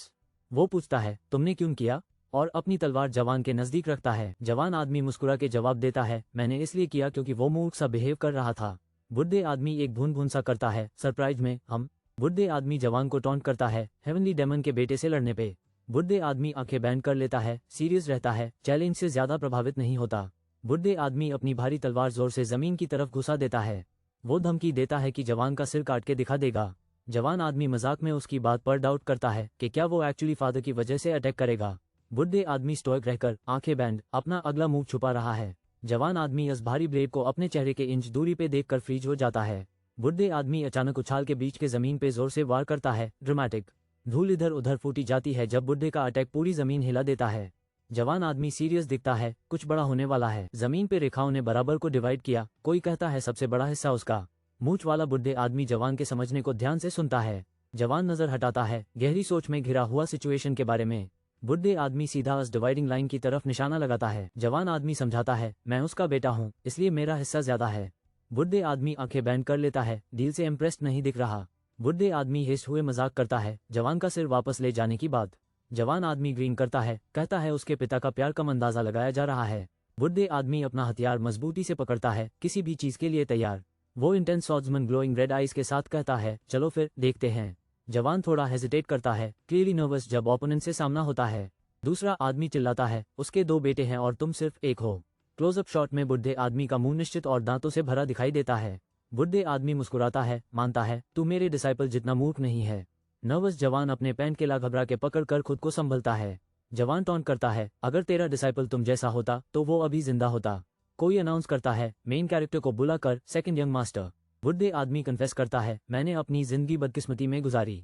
वो पूछता है, तुमने क्यों किया, और अपनी तलवार जवान के नजदीक रखता है। जवान आदमी मुस्कुरा के जवाब देता है, मैंने इसलिए किया क्योंकि वो मूर्ख सा बिहेव कर रहा था। बुढ़े आदमी एक भून भून सा करता है, सरप्राइज में हम बुढ़े आदमी जवान को टॉन्ट करता है हेवनली डेमन के बेटे से लड़ने पे। बुढ़े आदमी आंखें बैंड कर लेता है, सीरियस रहता है, चैलेंज से ज्यादा प्रभावित नहीं होता। बुढ़े आदमी अपनी भारी तलवार जोर से जमीन की तरफ घुसा देता है। वो धमकी देता है कि जवान का सिर काट के दिखा देगा। जवान आदमी मजाक में उसकी बात पर डाउट करता है कि क्या वो एक्चुअली फादर की वजह से अटैक करेगा। बुढ़े आदमी स्टोइक रहकर आंखें बैंड अपना अगला मूव छुपा रहा है। जवान आदमी इस भारी ब्लेड को अपने चेहरे के इंच दूरी पे देखकर फ्रीज हो जाता है। बुढ़े आदमी अचानक उछाल के बीच के जमीन पे जोर से वार करता है, ड्रामेटिक। धूल इधर उधर फूटी जाती है जब बुढ़े का अटैक पूरी जमीन हिला देता है। जवान आदमी सीरियस दिखता है, कुछ बड़ा होने वाला है। जमीन पे रेखाओं ने बराबर को डिवाइड किया, कोई कहता है सबसे बड़ा हिस्सा उसका। मूंछ वाला बुढ़े आदमी जवान के समझने को ध्यान से सुनता है। जवान नजर हटाता है, गहरी सोच में घिरा हुआ सिचुएशन के बारे में। बुढ़े आदमी सीधा उस डिवाइडिंग लाइन की तरफ निशाना लगाता है। जवान आदमी समझाता है, मैं उसका बेटा हूँ, इसलिए मेरा हिस्सा ज्यादा है। बुढ़े आदमी आंखें बैंड कर लेता है, डील से इम्प्रेस्ड नहीं दिख रहा। बुढ़े आदमी हिस्ट हुए मजाक करता है, जवान का सिर वापस ले जाने की बात। जवान आदमी ग्रीन करता है, कहता है उसके पिता का प्यार कम अंदाजा लगाया जा रहा है। बुढ़े आदमी अपना हथियार मजबूती से पकड़ता है, किसी भी चीज के लिए तैयार। वो इंटेंस सॉर्ड्समैन ग्लोइंग रेड आइज के साथ कहता है, चलो फिर देखते हैं। जवान थोड़ा हेजिटेट करता है, क्लियरली नर्वस जब ओपोनेंट से सामना होता है। दूसरा आदमी चिल्लाता है, उसके 2 बेटे हैं और तुम सिर्फ एक हो। क्लोजअप शॉट में बुढ़े आदमी का मुंह निश्चित और दांतों से भरा दिखाई देता है। बुढ़े आदमी मुस्कुराता है, मानता है, तू मेरे डिसाइपल जितना मूर्ख नहीं है। नर्वस जवान अपने पैंट के ला घबरा के पकड़ कर खुद को संभलता है। जवान टॉन्ट करता है, अगर तेरा डिसाइपल तुम जैसा होता तो वो अभी जिंदा होता। कोई अनाउंस करता है, मेन कैरेक्टर को बुलाकर, सेकंड यंग मास्टर। बुढ़े आदमी कन्फेस करता है, मैंने अपनी जिंदगी बदकिस्मती में गुजारी,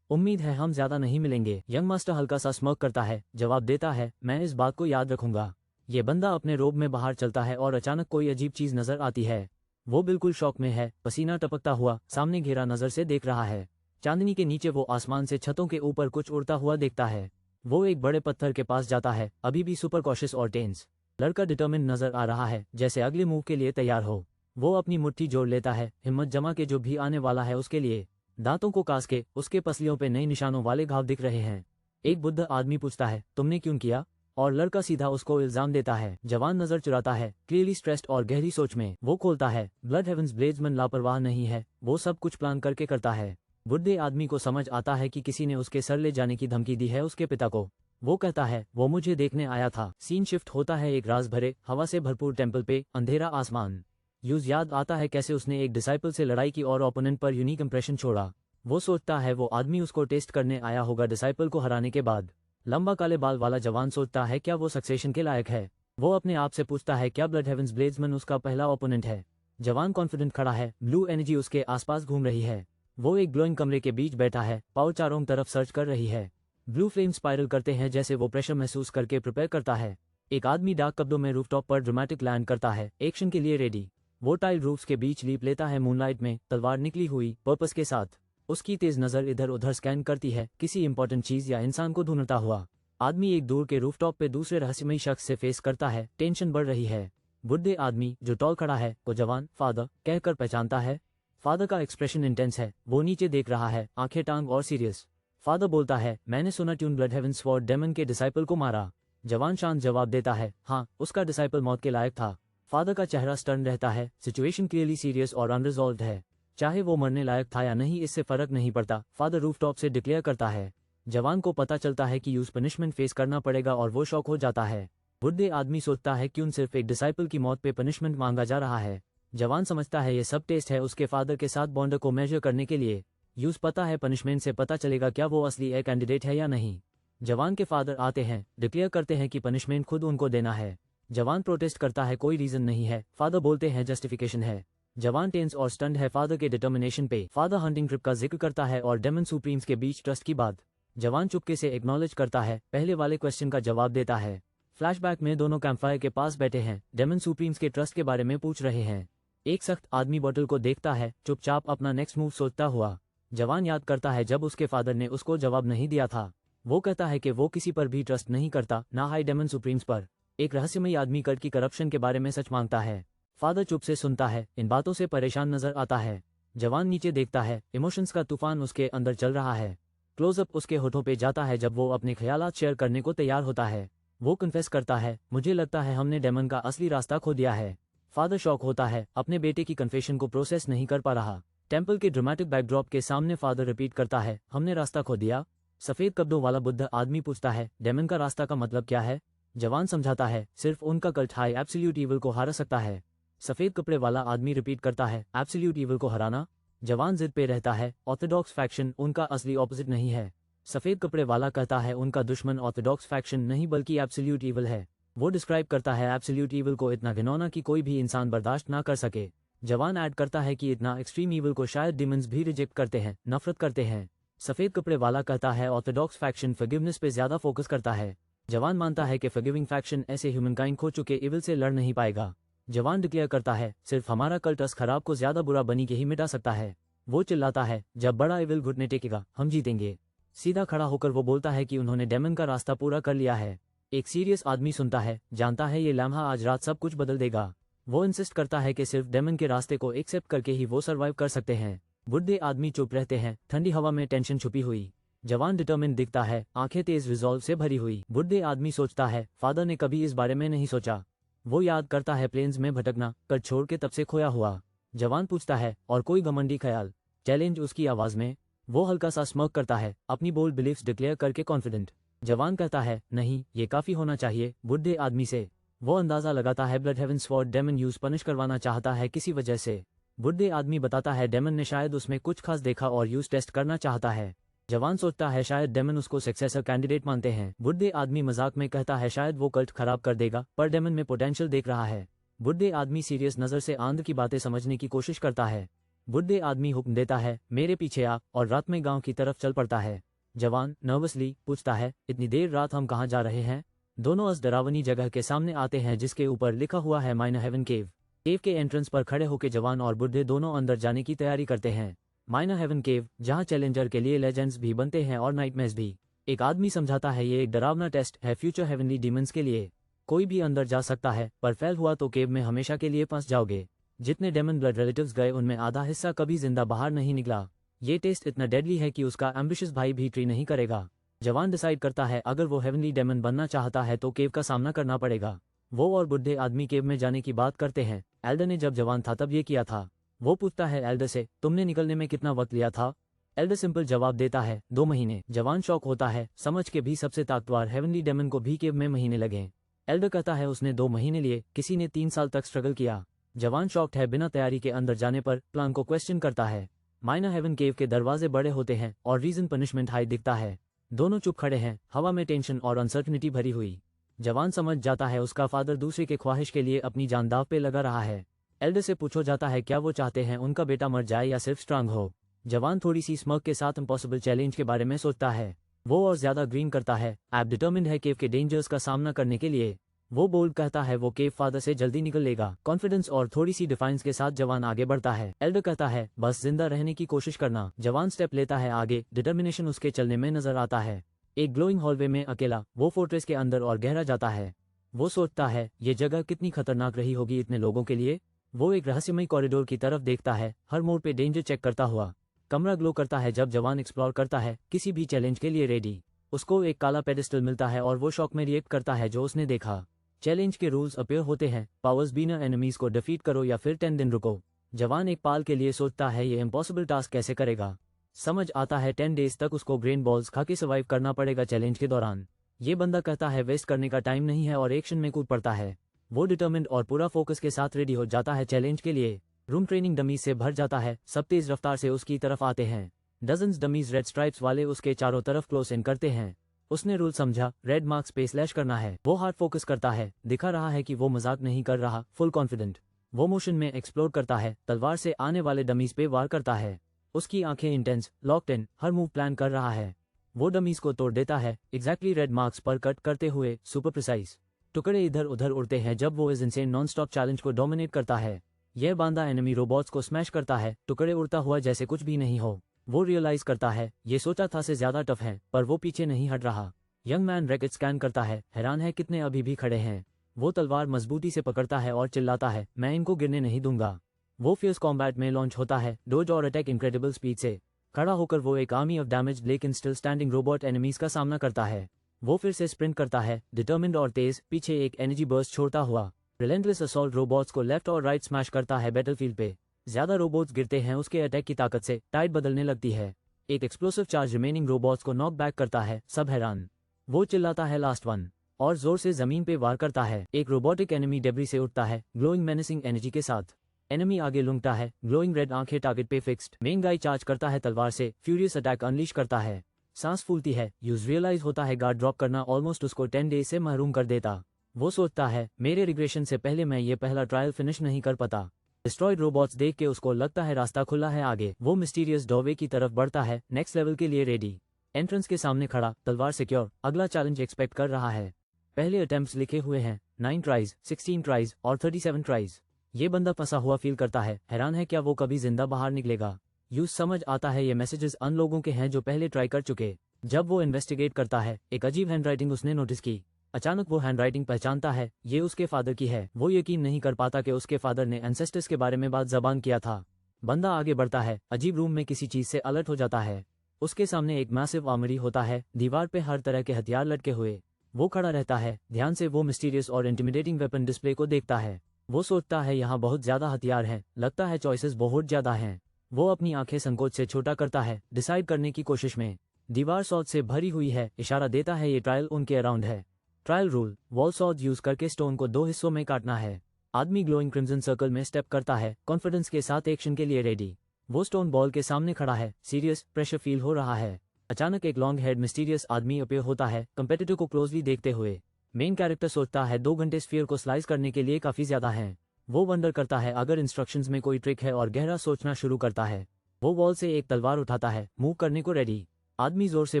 उम्मीद है हम ज्यादा नहीं मिलेंगे। यंग मास्टर हल्का सा स्मर्क करता है, जवाब देता है, मैं इस बात को याद रखूंगा। ये बंदा अपने रोब में बाहर चलता है और अचानक कोई अजीब चीज नजर आती है। वो बिल्कुल शॉक में है, पसीना टपकता हुआ सामने घेरा नजर से देख रहा है। चांदनी के नीचे वो आसमान से छतों के ऊपर कुछ उड़ता हुआ देखता है। वो एक बड़े पत्थर के पास जाता है, अभी भी सुपर कॉशियस और टेंस। लड़का डिटर्मिन नजर आ रहा है, जैसे अगले मूव के लिए तैयार हो। वो अपनी मुट्ठी जोड़ लेता है, हिम्मत जमा के जो भी आने वाला है उसके लिए। दांतों को कास के उसके पसलियों पे नए निशानों वाले घाव दिख रहे हैं। एक बुद्ध आदमी पूछता है, तुमने क्यों किया? और लड़का सीधा उसको इल्जाम देता है। जवान नजर चुराता है, क्लियरली स्ट्रेस्ड और गहरी सोच में। वो खोलता है, ब्लड हेवंस ब्लेड्समैन लापरवाह नहीं है, वो सब कुछ प्लान करके करता है। बुढ़े आदमी को समझ आता है कि किसी ने उसके सर ले जाने की धमकी दी है उसके पिता को। वो कहता है, वो मुझे देखने आया था। सीन शिफ्ट होता है एक राज भरे हवा से भरपूर टेम्पल पे, अंधेरा आसमान। यूज याद आता है कैसे उसने एक डिसाइपल से लड़ाई की और ओपोनेंट पर यूनिक इंप्रेशन छोड़ा। वो सोचता है वो आदमी उसको टेस्ट करने आया होगा डिसाइपल को हराने के बाद। लंबा काले बाल वाला जवान सोचता है क्या वो सक्सेशन के लायक है। वो अपने आप से पूछता है क्या ब्लड हेवंस ब्लेड्समैन उसका पहला ओपोनेंट है। जवान कॉन्फिडेंट खड़ा है, ब्लू एनर्जी उसके आसपास घूम रही है। वो एक ग्लोइंग कमरे के बीच बैठा है, पाव चारों तरफ सर्च कर रही है। ब्लू फ्लेम स्पाइरल करते हैं जैसे वो प्रेशर महसूस करके प्रिपेयर करता है। एक आदमी डार्क कपड़ों में रूफटॉप पर ड्रामेटिक लैंड करता है, एक्शन के लिए रेडी। वो टाइल रूफ्स के बीच लीप लेता है मूनलाइट में, तलवार निकली हुई पर्पस के साथ। उसकी तेज नजर इधर उधर स्कैन करती है, किसी इंपॉर्टेंट चीज या इंसान को ढूंढता हुआ। आदमी एक दूर के रूफटॉप पे दूसरे रहस्यमयी शख्स से फेस करता है, टेंशन बढ़ रही है। बुढ़े आदमी जो टॉल खड़ा है को जवान फादर कहकर पहचानता है। फादर का एक्सप्रेशन इंटेंस है, वो नीचे देख रहा है, आंखें टांग और सीरियस। फादर बोलता है, मैंने सुना tune blood heavens sword demon के डिसाइपल को मारा। जवान शांत जवाब देता है, हाँ, उसका डिसाइपल मौत के लायक था। फादर का चेहरा स्टर्न रहता है, सिचुएशन क्लियरली सीरियस और अनरिजॉल्व्ड है। चाहे वो मरने लायक था या नहीं इससे फर्क नहीं पड़ता, फादर रूफटॉप से डिक्लेयर करता है। जवान को पता चलता है कि यूज पनिशमेंट फेस करना पड़ेगा और वो शॉक हो जाता है। बुढ़े आदमी सोचता है क्यों सिर्फ एक डिसाइपल की मौत पे पनिशमेंट मांगा जा रहा है। जवान समझता है ये सब टेस्ट है उसके फादर के साथ बॉन्ड को मेजर करने के लिए। यूज पता है पनिशमेंट से पता चलेगा क्या वो असली ए कैंडिडेट है या नहीं। जवान के फादर आते हैं, डिक्लेयर करते हैं कि पनिशमेंट खुद उनको देना है। जवान प्रोटेस्ट करता है, कोई रीजन नहीं है। फादर बोलते हैं जस्टिफिकेशन है। जवान टेंस और स्टंड है फादर के डिटर्मिनेशन पे। फादर हंटिंग ट्रिप का जिक्र करता है और डेमन सुप्रीम्स के बीच ट्रस्ट की बात। जवान चुपके से एक्नॉलेज करता है, पहले वाले क्वेश्चन का जवाब देता है। फ्लैशबैक में दोनों कैंपफायर के पास बैठे हैं, डेमन सुप्रीम्स के ट्रस्ट के बारे में पूछ रहे हैं। एक सख्त आदमी बॉटल को देखता है, चुपचाप अपना नेक्स्ट मूव सोचता हुआ। जवान याद करता है जब उसके फादर ने उसको जवाब नहीं दिया था। वो कहता है कि वो किसी पर भी ट्रस्ट नहीं करता, ना हाई डेमन सुप्रीम्स पर। एक रहस्यमयी आदमी कट की करप्शन के बारे में सच मांगता है। फादर चुप से सुनता है, इन बातों से परेशान नजर आता है। जवान नीचे देखता है, इमोशंस का तूफान उसके अंदर चल रहा है। क्लोजअप उसके होठों पे जाता है जब वो अपने ख्यालात शेयर करने को तैयार होता है। वो कन्फेस करता है, मुझे लगता है हमने डेमन का असली रास्ता खो दिया है। फादर शॉक होता है, अपने बेटे की कन्फेशन को प्रोसेस नहीं कर पा रहा। टेम्पल के ड्रामेटिक बैकड्रॉप के सामने फादर रिपीट करता है, हमने रास्ता खो दिया। सफेद कपड़ों वाला बुद्ध आदमी पूछता है, डेमन का रास्ता का मतलब क्या है? जवान समझाता है, सिर्फ उनका कल्ट हाई एब्सोल्यूट ईविल को हरा सकता है। सफेद कपड़े वाला आदमी रिपीट करता है, एब्सोल्यूट ईविल को हराना? जवान जिद पे रहता है, ऑर्थोडॉक्स फैक्शन उनका असली ऑपोजिट नहीं है। सफेद कपड़े वाला कहता है, उनका दुश्मन ऑर्थोडॉक्स फैक्शन नहीं बल्कि एब्सोल्यूट ईविल है। वो डिस्क्राइब करता है एब्सोल्यूट ईविल को इतना घिनौना कि कोई भी इंसान बर्दाश्त ना कर सके। जवान ऐड करता है कि इतना एक्सट्रीम ईविल को शायद डिमंस भी रिजेक्ट करते हैं, नफरत करते हैं। सफेद कपड़े वाला कहता है, ऑर्थोडॉक्स फैक्शन फॉरगिवनेस पे ज्यादा फोकस करता है। जवान मानता है कि फॉरगिविंग फैक्शन ऐसे ह्यूमनकाइंड खो चुके ईविल से लड़ नहीं पाएगा। जवान डिक्लेयर करता है, सिर्फ हमारा कल्टस खराब को ज्यादा बुरा बनी के ही मिटा सकता है। वो चिल्लाता है, जब बड़ा ईविल घुटने टेकेगा हम जीतेंगे। सीधा खड़ा होकर वो बोलता है कि उन्होंने डेमन का रास्ता पूरा कर लिया है। एक सीरियस आदमी सुनता है, जानता है ये लम्हा आज रात सब कुछ बदल देगा। वो इंसिस्ट करता है कि सिर्फ डेमन के रास्ते को एक्सेप्ट करके ही वो सर्वाइव कर सकते हैं। बुढ़े आदमी चुप रहते हैं, ठंडी हवा में टेंशन छुपी हुई। जवान डिटर्मिन दिखता है, आंखें तेज रिजॉल्व से भरी हुई। बुढ़े आदमी सोचता है, फादर ने कभी इस बारे में नहीं सोचा। वो याद करता है प्लेन्स में भटकना, कट छोड़ के तब से खोया हुआ। जवान पूछता है, और कोई घमंडी ख्याल? चैलेंज उसकी आवाज में। वो हल्का सा स्मर्क करता है, अपनी बोल्ड बिलीफ्स डिक्लेयर करके कॉन्फिडेंट। जवान कहता है, नहीं ये काफी होना चाहिए बुढ़े आदमी से। वो अंदाजा लगाता है ब्लड हेवन स्वॉर्ड डेमन यूज पनिश करवाना चाहता है किसी वजह से। बुढ़े आदमी बताता है डेमन ने शायद उसमें कुछ खास देखा और यूज टेस्ट करना चाहता है। जवान सोचता है शायद डेमन उसको सक्सेसर कैंडिडेट मानते हैं। बुढ़े आदमी मजाक में कहता है शायद वो कल्ट खराब कर देगा, पर डेमन में पोटेंशियल देख रहा है। बुढ़े आदमी सीरियस नजर से आंध्र की बातें समझने की कोशिश करता है। बुढ़े आदमी हुक्म देता है, मेरे पीछे आ, और रात में गांव की तरफ चल पड़ता है। जवान नर्वसली पूछता है, इतनी देर रात हम कहाँ जा रहे हैं? दोनों उस डरावनी जगह के सामने आते हैं जिसके ऊपर लिखा हुआ है माइनर हेवन केव। केव के एंट्रेंस पर खड़े होकर जवान और बुढ़े दोनों अंदर जाने की तैयारी करते हैं। माइनर हेवन केव, जहां चैलेंजर के लिए लेजेंड्स भी बनते हैं और नाइटमेयर्स भी। एक आदमी समझाता है, ये एक डरावना टेस्ट है फ्यूचर हेवनली डीमंस के लिए। कोई भी अंदर जा सकता है, पर फेल हुआ तो केव में हमेशा के लिए फंस जाओगे। जितने डेमन ब्लड रिलेटिव्स गए उनमें आधा हिस्सा कभी जिंदा बाहर नहीं निकला। ये टेस्ट इतना डेडली है कि उसका एम्बिशियस भाई भी ट्री नहीं करेगा। जवान डिसाइड करता है, अगर वो हेवनली डेमन बनना चाहता है तो केव का सामना करना पड़ेगा। वो और बुढ़े आदमी केव में जाने की बात करते हैं। एल्डर ने जब जवान था तब ये किया था। वो पूछता है एल्डर से, तुमने निकलने में कितना वक्त लिया था? एल्डर सिंपल जवाब देता है, 2 महीने। जवान शॉक होता है, समझ के भी सबसे ताकतवर हेवनली डेमन को भी केव में महीने लगे। एल्डर कहता है, उसने 2 महीने लिए, किसी ने 3 साल तक स्ट्रगल किया। जवान शॉक्ड है, बिना तैयारी के अंदर जाने पर प्लान को क्वेश्चन करता है। माइनर हेवन केव के दरवाजे बड़े होते हैं और रीजन पनिशमेंट हाई दिखता है। दोनों चुप खड़े हैं, हवा में टेंशन और अनसर्टनिटी भरी हुई। जवान समझ जाता है उसका फादर दूसरे के ख्वाहिश के लिए अपनी जान दाव पे लगा रहा है। एल्डर से पूछो जाता है, क्या वो चाहते हैं उनका बेटा मर जाए या सिर्फ स्ट्रांग हो? जवान थोड़ी सी स्मर्क के साथ इम्पॉसिबल चैलेंज के बारे में सोचता है। वो और ज्यादा ग्रीन करता है, ऐप डिटर्मिन्ड है केव के डेंजर्स का सामना करने के लिए। वो बोल्ड कहता है, वो केव फादर से जल्दी निकल लेगा। कॉन्फिडेंस और थोड़ी सी डिफाइंस के साथ जवान आगे बढ़ता है। एल्डर कहता है, बस जिंदा रहने की कोशिश करना। जवान स्टेप लेता है आगे, डिटर्मिनेशन उसके चलने में नजर आता है। एक ग्लोइंग हॉलवे में अकेला वो फोर्ट्रेस के अंदर और गहरा जाता है। वो सोचता है, ये जगह कितनी खतरनाक रही होगी इतने लोगों के लिए। वो एक रहस्यमय कॉरिडोर की तरफ देखता है, हर मोड़ पे डेंजर चेक करता हुआ। कमरा ग्लो करता है जब जवान एक्सप्लोर करता है, किसी भी चैलेंज के लिए रेडी। उसको एक काला पेडिस्टल मिलता है और वो शॉक में रिएक्ट करता है जो उसने देखा। चैलेंज के रूल्स अपीयर होते हैं, पावर्स बीनर एनिमीज को डिफीट करो या फिर 10 दिन रुको। जवान एक पाल के लिए सोचता है, ये इम्पॉसिबल टास्क कैसे करेगा। समझ आता है 10 डेज तक उसको ग्रेन बॉल्स खा के सर्वाइव करना पड़ेगा चैलेंज के दौरान। ये बंदा कहता है वेस्ट करने का टाइम नहीं है और एक्शन में कूद पड़ता है। वो डिटर्मिन्ड और पूरा फोकस के साथ रेडी हो जाता है चैलेंज के लिए। रूम ट्रेनिंग डमीज से भर जाता है, सब तेज रफ्तार से उसकी तरफ आते हैं। डजन्स डमीज रेड स्ट्राइप्स वाले उसके चारों तरफ क्लोज इन करते हैं। उसने रूल समझा, रेड मार्क्स पे स्लैश करना है। वो हार्ड फोकस करता है, दिखा रहा है कि वो मजाक नहीं कर रहा, फुल कॉन्फिडेंट। वो मोशन में एक्सप्लोर करता है, तलवार से आने वाले डमीज पे वार करता है। उसकी आंखें intense, locked in, her move plan कर रहा है। वो डमीज को तोड़ देता है, एग्जैक्टली रेड मार्क्स पर कट करते हुए, सुपर प्रिसाइज। टुकड़े इधर उधर उड़ते हैं जब वो इस इनसेन नॉन स्टॉप चैलेंज को डोमिनेट करता है। यह बांदा एनिमी रोबोट्स को स्मैश करता है, टुकड़े उड़ता हुआ जैसे कुछ भी नहीं हो। वो रियलाइज करता है, ये सोचा था से ज्यादा टफ है, पर वो पीछे नहीं हट रहा। यंग मैन रैकेट स्कैन करता है, हैरान है कितने अभी भी खड़े हैं। वो तलवार मजबूती से पकड़ता है और चिल्लाता है, मैं इनको गिरने नहीं दूंगा। वो फियर्स कॉम्बैट में लॉन्च होता है, डोज और अटैक इनक्रेडिबल स्पीड से। खड़ा होकर वो एक आर्मी ऑफ डैमेज लेकिन स्टिल स्टैंडिंग रोबोट एनिमीज का सामना करता है। वो फिर से स्प्रिंट करता है, डिटर्मिन्ड और तेज, पीछे एक एनर्जी बर्स्ट छोड़ता हुआ। रिलेंटलेस असॉल्ट रोबोट्स को लेफ्ट और राइट स्मैश करता है बैटलफील्ड पे। ज्यादा रोबोट्स गिरते हैं उसके अटैक की ताकत से, टाइड बदलने लगती है। एक एक्सप्लोसिव चार्ज रिमेनिंग रोबोट्स को नॉक बैक करता है, सब हैरान। वो चिल्लाता है लास्ट वन और जोर से जमीन पे वार करता है। एक रोबोटिक एनिमी डेब्री से उठता है, ग्लोइंग मेनेसिंग एनर्जी के साथ। एनिमी आगे लुंघता है, ग्लोइंग रेड आंखें टारगेट पे फिक्स्ड। मेन गाय चार्ज करता है तलवार से, फ्यूरियस अटैक अनलीश करता है। सांस फूलती है, यूज रियलाइज होता है गार्ड ड्रॉप करना ऑलमोस्ट उसको 10 डेज से महरूम कर देता। वो सोचता है मेरे रिग्रेशन से पहले मैं ये पहला ट्रायल फिनिश नहीं कर पाता। डिस्ट्रॉयड रोबोट्स देख के उसको लगता है रास्ता खुला है आगे। वो मिस्टीरियस डॉवे की तरफ बढ़ता है, नेक्स्ट लेवल के लिए रेडी। एंट्रेंस के सामने खड़ा, तलवार सिक्योर, अगला चैलेंज एक्सपेक्ट कर रहा है। पहले अटेम्प्ट्स लिखे हुए हैं 9 ट्राइज, 16 ट्राइज और 37 ट्राइज। ये बंदा फंसा हुआ फील करता है, हैरान है क्या वो कभी जिंदा बाहर निकलेगा। यूज समझ आता है ये मैसेजेस अन लोगों के हैं जो पहले ट्राई कर चुके। जब वो इन्वेस्टिगेट करता है, एक अजीब हैंडराइटिंग उसने नोटिस की। अचानक वो हैंडराइटिंग पहचानता है, ये उसके फादर की है। वो यकीन नहीं कर पाता कि उसके फादर ने एंसेस्टर्स के बारे में बात जबान किया था। बंदा आगे बढ़ता है, अजीब रूम में किसी चीज से अलर्ट हो जाता है। उसके सामने एक मैसिव आर्मरी होता है, दीवार पे हर तरह के हथियार लटके हुए। वो खड़ा रहता है, ध्यान से वो मिस्टीरियस और इंटिमिडेटिंग वेपन डिस्प्ले को देखता है। वो सोचता है यहाँ बहुत ज्यादा हथियार हैं, लगता है चॉइसेस बहुत ज्यादा हैं। वो अपनी आंखें संकोच से छोटा करता है, डिसाइड करने की कोशिश में। दीवार सॉद से भरी हुई है, इशारा देता है ये ट्रायल उनके अराउंड है। Trial rule, wall Saud use करके स्टोन को 2 हिस्सों में काटना है। आदमी ग्लोइंग क्रिम्सन सर्कल में स्टेप करता है, कॉन्फिडेंस के साथ एक्शन के लिए रेडी। वो स्टोन बॉल के सामने खड़ा है, सीरियस प्रेशर फील हो रहा है। अचानक एक लॉन्ग हेड मिस्टीरियस आदमी अपीयर होता है, कंपेटिटर को क्लोजली देखते हुए। मेन कैरेक्टर सोचता है 2 घंटे स्फीयर को स्लाइस करने के लिए काफी ज्यादा हैं। वो वंडर करता है अगर इंस्ट्रक्शंस में कोई ट्रिक है और गहरा सोचना शुरू करता है। वो वॉल से एक तलवार उठाता है, मूव करने को रेडी। आदमी जोर से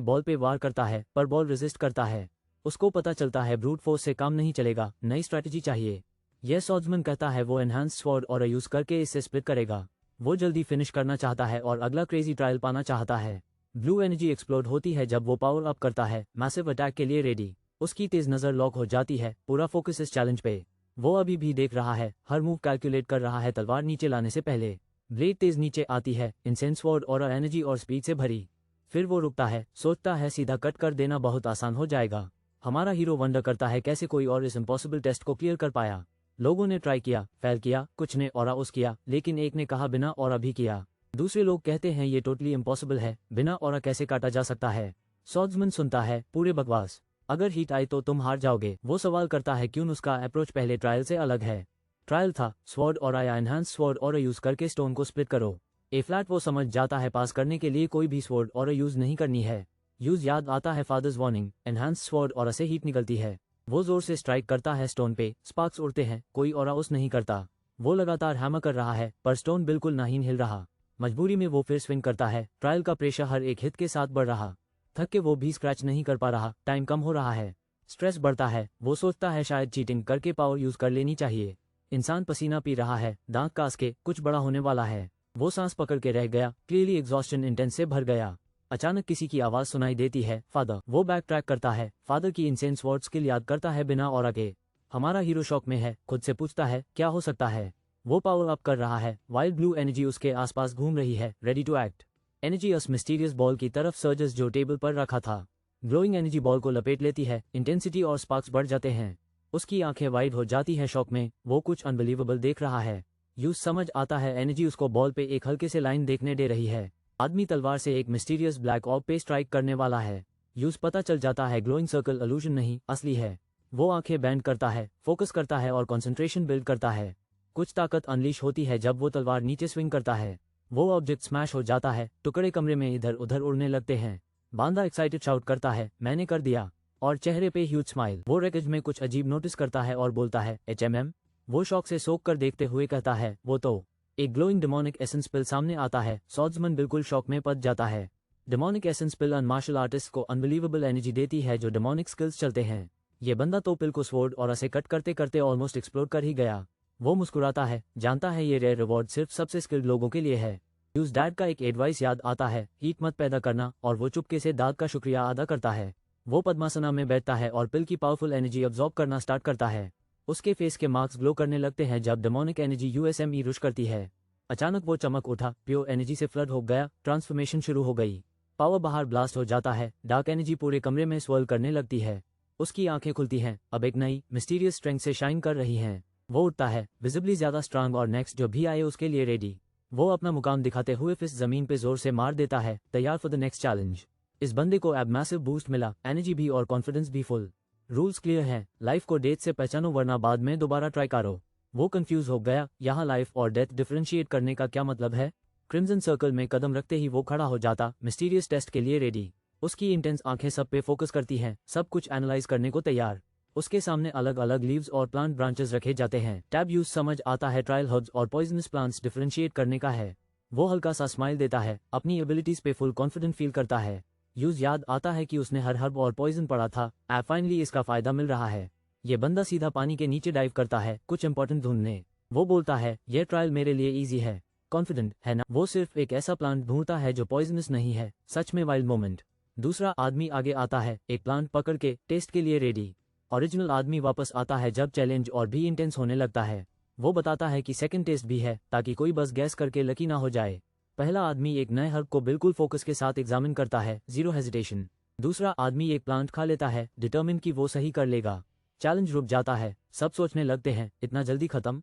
बॉल पे वार करता है, पर बॉल रेजिस्ट करता है। उसको पता चलता है ब्रूट फोर्स से काम नहीं चलेगा, नई स्ट्रैटेजी चाहिए। यह सॉर्ड्समैन कहता है वो एनहांस स्वॉर्ड और यूज करके इससे स्प्लिट करेगा। वो जल्दी फिनिश करना चाहता है और अगला क्रेजी ट्रायल पाना चाहता है। ब्लू एनर्जी एक्सप्लोड होती है जब वो पावर अप करता है, मैसिव अटैक के लिए रेडी। उसकी तेज नजर लॉक हो जाती है, पूरा फोकस इस चैलेंज पे। वो अभी भी देख रहा है, हर मूव कैलकुलेट कर रहा है तलवार नीचे लाने से पहले। ब्लेड तेज नीचे आती है, इंसेंस स्वॉर्ड और एनर्जी और स्पीड से भरी। फिर वो रुकता है, सोचता है सीधा कट कर देना बहुत आसान हो जाएगा। हमारा हीरो वंडर करता है कैसे कोई और इस इम्पॉसिबल टेस्ट को क्लियर कर पाया। लोगों ने ट्राई किया, फेल किया, कुछ ने और उस किया, लेकिन एक ने कहा बिना और भी किया। दूसरे लोग कहते हैं ये टोटली इम्पॉसिबल है, बिना और कैसे काटा जा सकता है। सॉर्ड्समैन सुनता है, पूरे बकवास, अगर हीट आई तो तुम हार जाओगे। वो सवाल करता है क्यों उसका अप्रोच पहले ट्रायल से अलग है। ट्रायल था स्वॉर्ड और आया एनहांस स्वॉर्ड और यूज करके स्टोन को स्प्लिट करो। ए फ्लैट वो समझ जाता है पास करने के लिए कोई भी स्वॉर्ड और यूज नहीं करनी है। यूज याद आता है फादर्स वार्निंग, एनहांस स्वॉर्ड और से हीट निकलती है। वो जोर से स्ट्राइक करता है स्टोन पे, स्पार्क्स उड़ते हैं, कोई और उस नहीं करता। वो लगातार हैमर कर रहा है, पर स्टोन बिल्कुल नहीं हिल रहा। मजबूरी में वो फिर स्विंग करता है, ट्रायल का प्रेशर हर एक हिट के साथ बढ़ रहा। थक के वो भी स्क्रैच नहीं कर पा रहा, टाइम कम हो रहा है। स्ट्रेस बढ़ता है, वो सोचता है शायद चीटिंग करके पावर यूज कर लेनी चाहिए। इंसान पसीना पी रहा है, दांत कास के, कुछ बड़ा होने वाला है। वो सांस पकड़ के रह गया, क्लियरली एग्जॉस्शन इंटेंस से भर गया। अचानक किसी की आवाज सुनाई देती है, फादर। वो बैक ट्रैक करता है, फादर की इंसेन स्वॉर्ड स्किल याद करता है बिना और आगे। हमारा हीरो शॉक में है, खुद से पूछता है क्या हो सकता है। वो पावर अप कर रहा है, वाइल्ड ब्लू एनर्जी उसके आसपास घूम रही है, रेडी टू एक्ट। एनर्जी उस मिस्टीरियस बॉल की तरफ सर्जेस जो टेबल पर रखा था। ग्लोइंग एनर्जी बॉल को लपेट लेती है, इंटेंसिटी और स्पार्क्स बढ़ जाते हैं। उसकी आंखें वाइड हो जाती है शॉक में, वो कुछ अनबिलीवेबल देख रहा है। यूज समझ आता है एनर्जी उसको बॉल पे एक हल्के से लाइन देखने दे रही है। आदमी तलवार से एक मिस्टीरियस ब्लैक ऑर्ब पे स्ट्राइक करने वाला है। यूज पता चल जाता है ग्लोइंग सर्कल इल्यूजन नहीं, असली है। वो आंखें बैंड करता है, फोकस करता है और कंसंट्रेशन बिल्ड करता है। कुछ ताकत अनलीश होती है जब वो तलवार नीचे स्विंग करता है। वो ऑब्जेक्ट स्मैश हो जाता है, टुकड़े कमरे में इधर उधर उड़ने लगते हैं। बांदा एक्साइटेड शाउट करता है, मैंने कर दिया, और चेहरे पे ह्यूज स्माइल। वो रेकेज में कुछ अजीब नोटिस करता है और बोलता है HMM। वो शौक से सोख कर देखते हुए कहता है वो तो। एक ग्लोइंग डेमोनिक एसेंस पिल सामने आता है, सॉर्ड्समैन बिल्कुल शॉक में पड़ जाता है। डेमोनिक एसेंस पिल मार्शल आर्टिस्ट को अनबिलीवेबल एनर्जी देती है जो डेमोनिक स्किल्स चलते हैं। ये बंदा तो पिल को स्वॉर्ड और ऐसे कट करते करते ऑलमोस्ट एक्सप्लोड कर ही गया। वो मुस्कुराता है, जानता है ये रेयर रिवॉर्ड सिर्फ सबसे स्किल्ड लोगों के लिए है। यूज डैड का एक एडवाइस याद आता है, हीट मत पैदा करना, और वो चुपके से दाद का शुक्रिया अदा करता है। वो पद्मासना में बैठता है और पिल की पावरफुल एनर्जी अब्सॉर्ब करना स्टार्ट करता है। उसके फेस के मार्क्स ग्लो करने लगते हैं जब डेमोनिक एनर्जी USME रुश करती है। अचानक वो चमक उठा, प्योर एनर्जी से फ्लड हो गया, ट्रांसफॉर्मेशन शुरू हो गई। पावर बाहर ब्लास्ट हो जाता है, डार्क एनर्जी पूरे कमरे में स्वर्ल करने लगती है। उसकी आंखें खुलती हैं, अब एक नई मिस्टीरियस स्ट्रेंथ से शाइन कर रही हैं। वो उठता है, विजिबली ज्यादा स्ट्रांग और नेक्स्ट जो भी आए उसके लिए रेडी। वो अपना मुकाम दिखाते हुए फिस्ट जमीन पे जोर से मार देता है, तैयार फॉर द नेक्स्ट चैलेंज। इस बंदे को अब मैसिव बूस्ट मिला, एनर्जी भी और कॉन्फिडेंस भी फुल। रूल्स क्लियर हैं, लाइफ को डेथ से पहचानो वरना बाद में दोबारा ट्राई करो। वो कंफ्यूज हो गया, यहाँ लाइफ और डेथ डिफरेंशिएट करने का क्या मतलब है। क्रिम्सन सर्कल में कदम रखते ही वो खड़ा हो जाता, मिस्टीरियस टेस्ट के लिए रेडी। उसकी इंटेंस आंखें सब पे फोकस करती हैं, सब कुछ एनालाइज करने को तैयार। उसके सामने अलग अलग लीव्स और प्लांट ब्रांचेस रखे जाते हैं। टैब यूज समझ आता है ट्रायल हर्ब्स और पॉइजनस प्लांट्स डिफरेंशिएट करने का है। वो हल्का सा स्माइल देता है, अपनी एबिलिटीज पे फुल कॉन्फिडेंट फील करता है। यूज याद आता है कि उसने हर हर्ब और पॉइजन पढ़ा था, फाइनली इसका फायदा मिल रहा है। ये बंदा सीधा पानी के नीचे डाइव करता है, कुछ इंपॉर्टेंट ढूंढने। वो बोलता है, ये ट्रायल मेरे लिए ईजी है। कॉन्फिडेंट है ना। वो सिर्फ एक ऐसा प्लांट ढूंढता है जो पॉइजनस नहीं है, सच में वाइल्ड मोमेंट। दूसरा आदमी आगे आता है, एक प्लांट पकड़ के टेस्ट के लिए रेडी। ओरिजिनल आदमी वापस आता है जब चैलेंज और भी इंटेंस होने लगता है। वो बताता है कि सेकंड टेस्ट भी है, ताकि कोई बस गैस करके लकी ना हो जाए। पहला आदमी एक नए हर्ब को बिल्कुल फोकस के साथ एग्जामिन करता है, जीरो हेजिटेशन। दूसरा आदमी एक प्लांट खा लेता है, डिटर्मिन कि वो सही कर लेगा। चैलेंज रुक जाता है, सब सोचने लगते हैं, इतना जल्दी खत्म।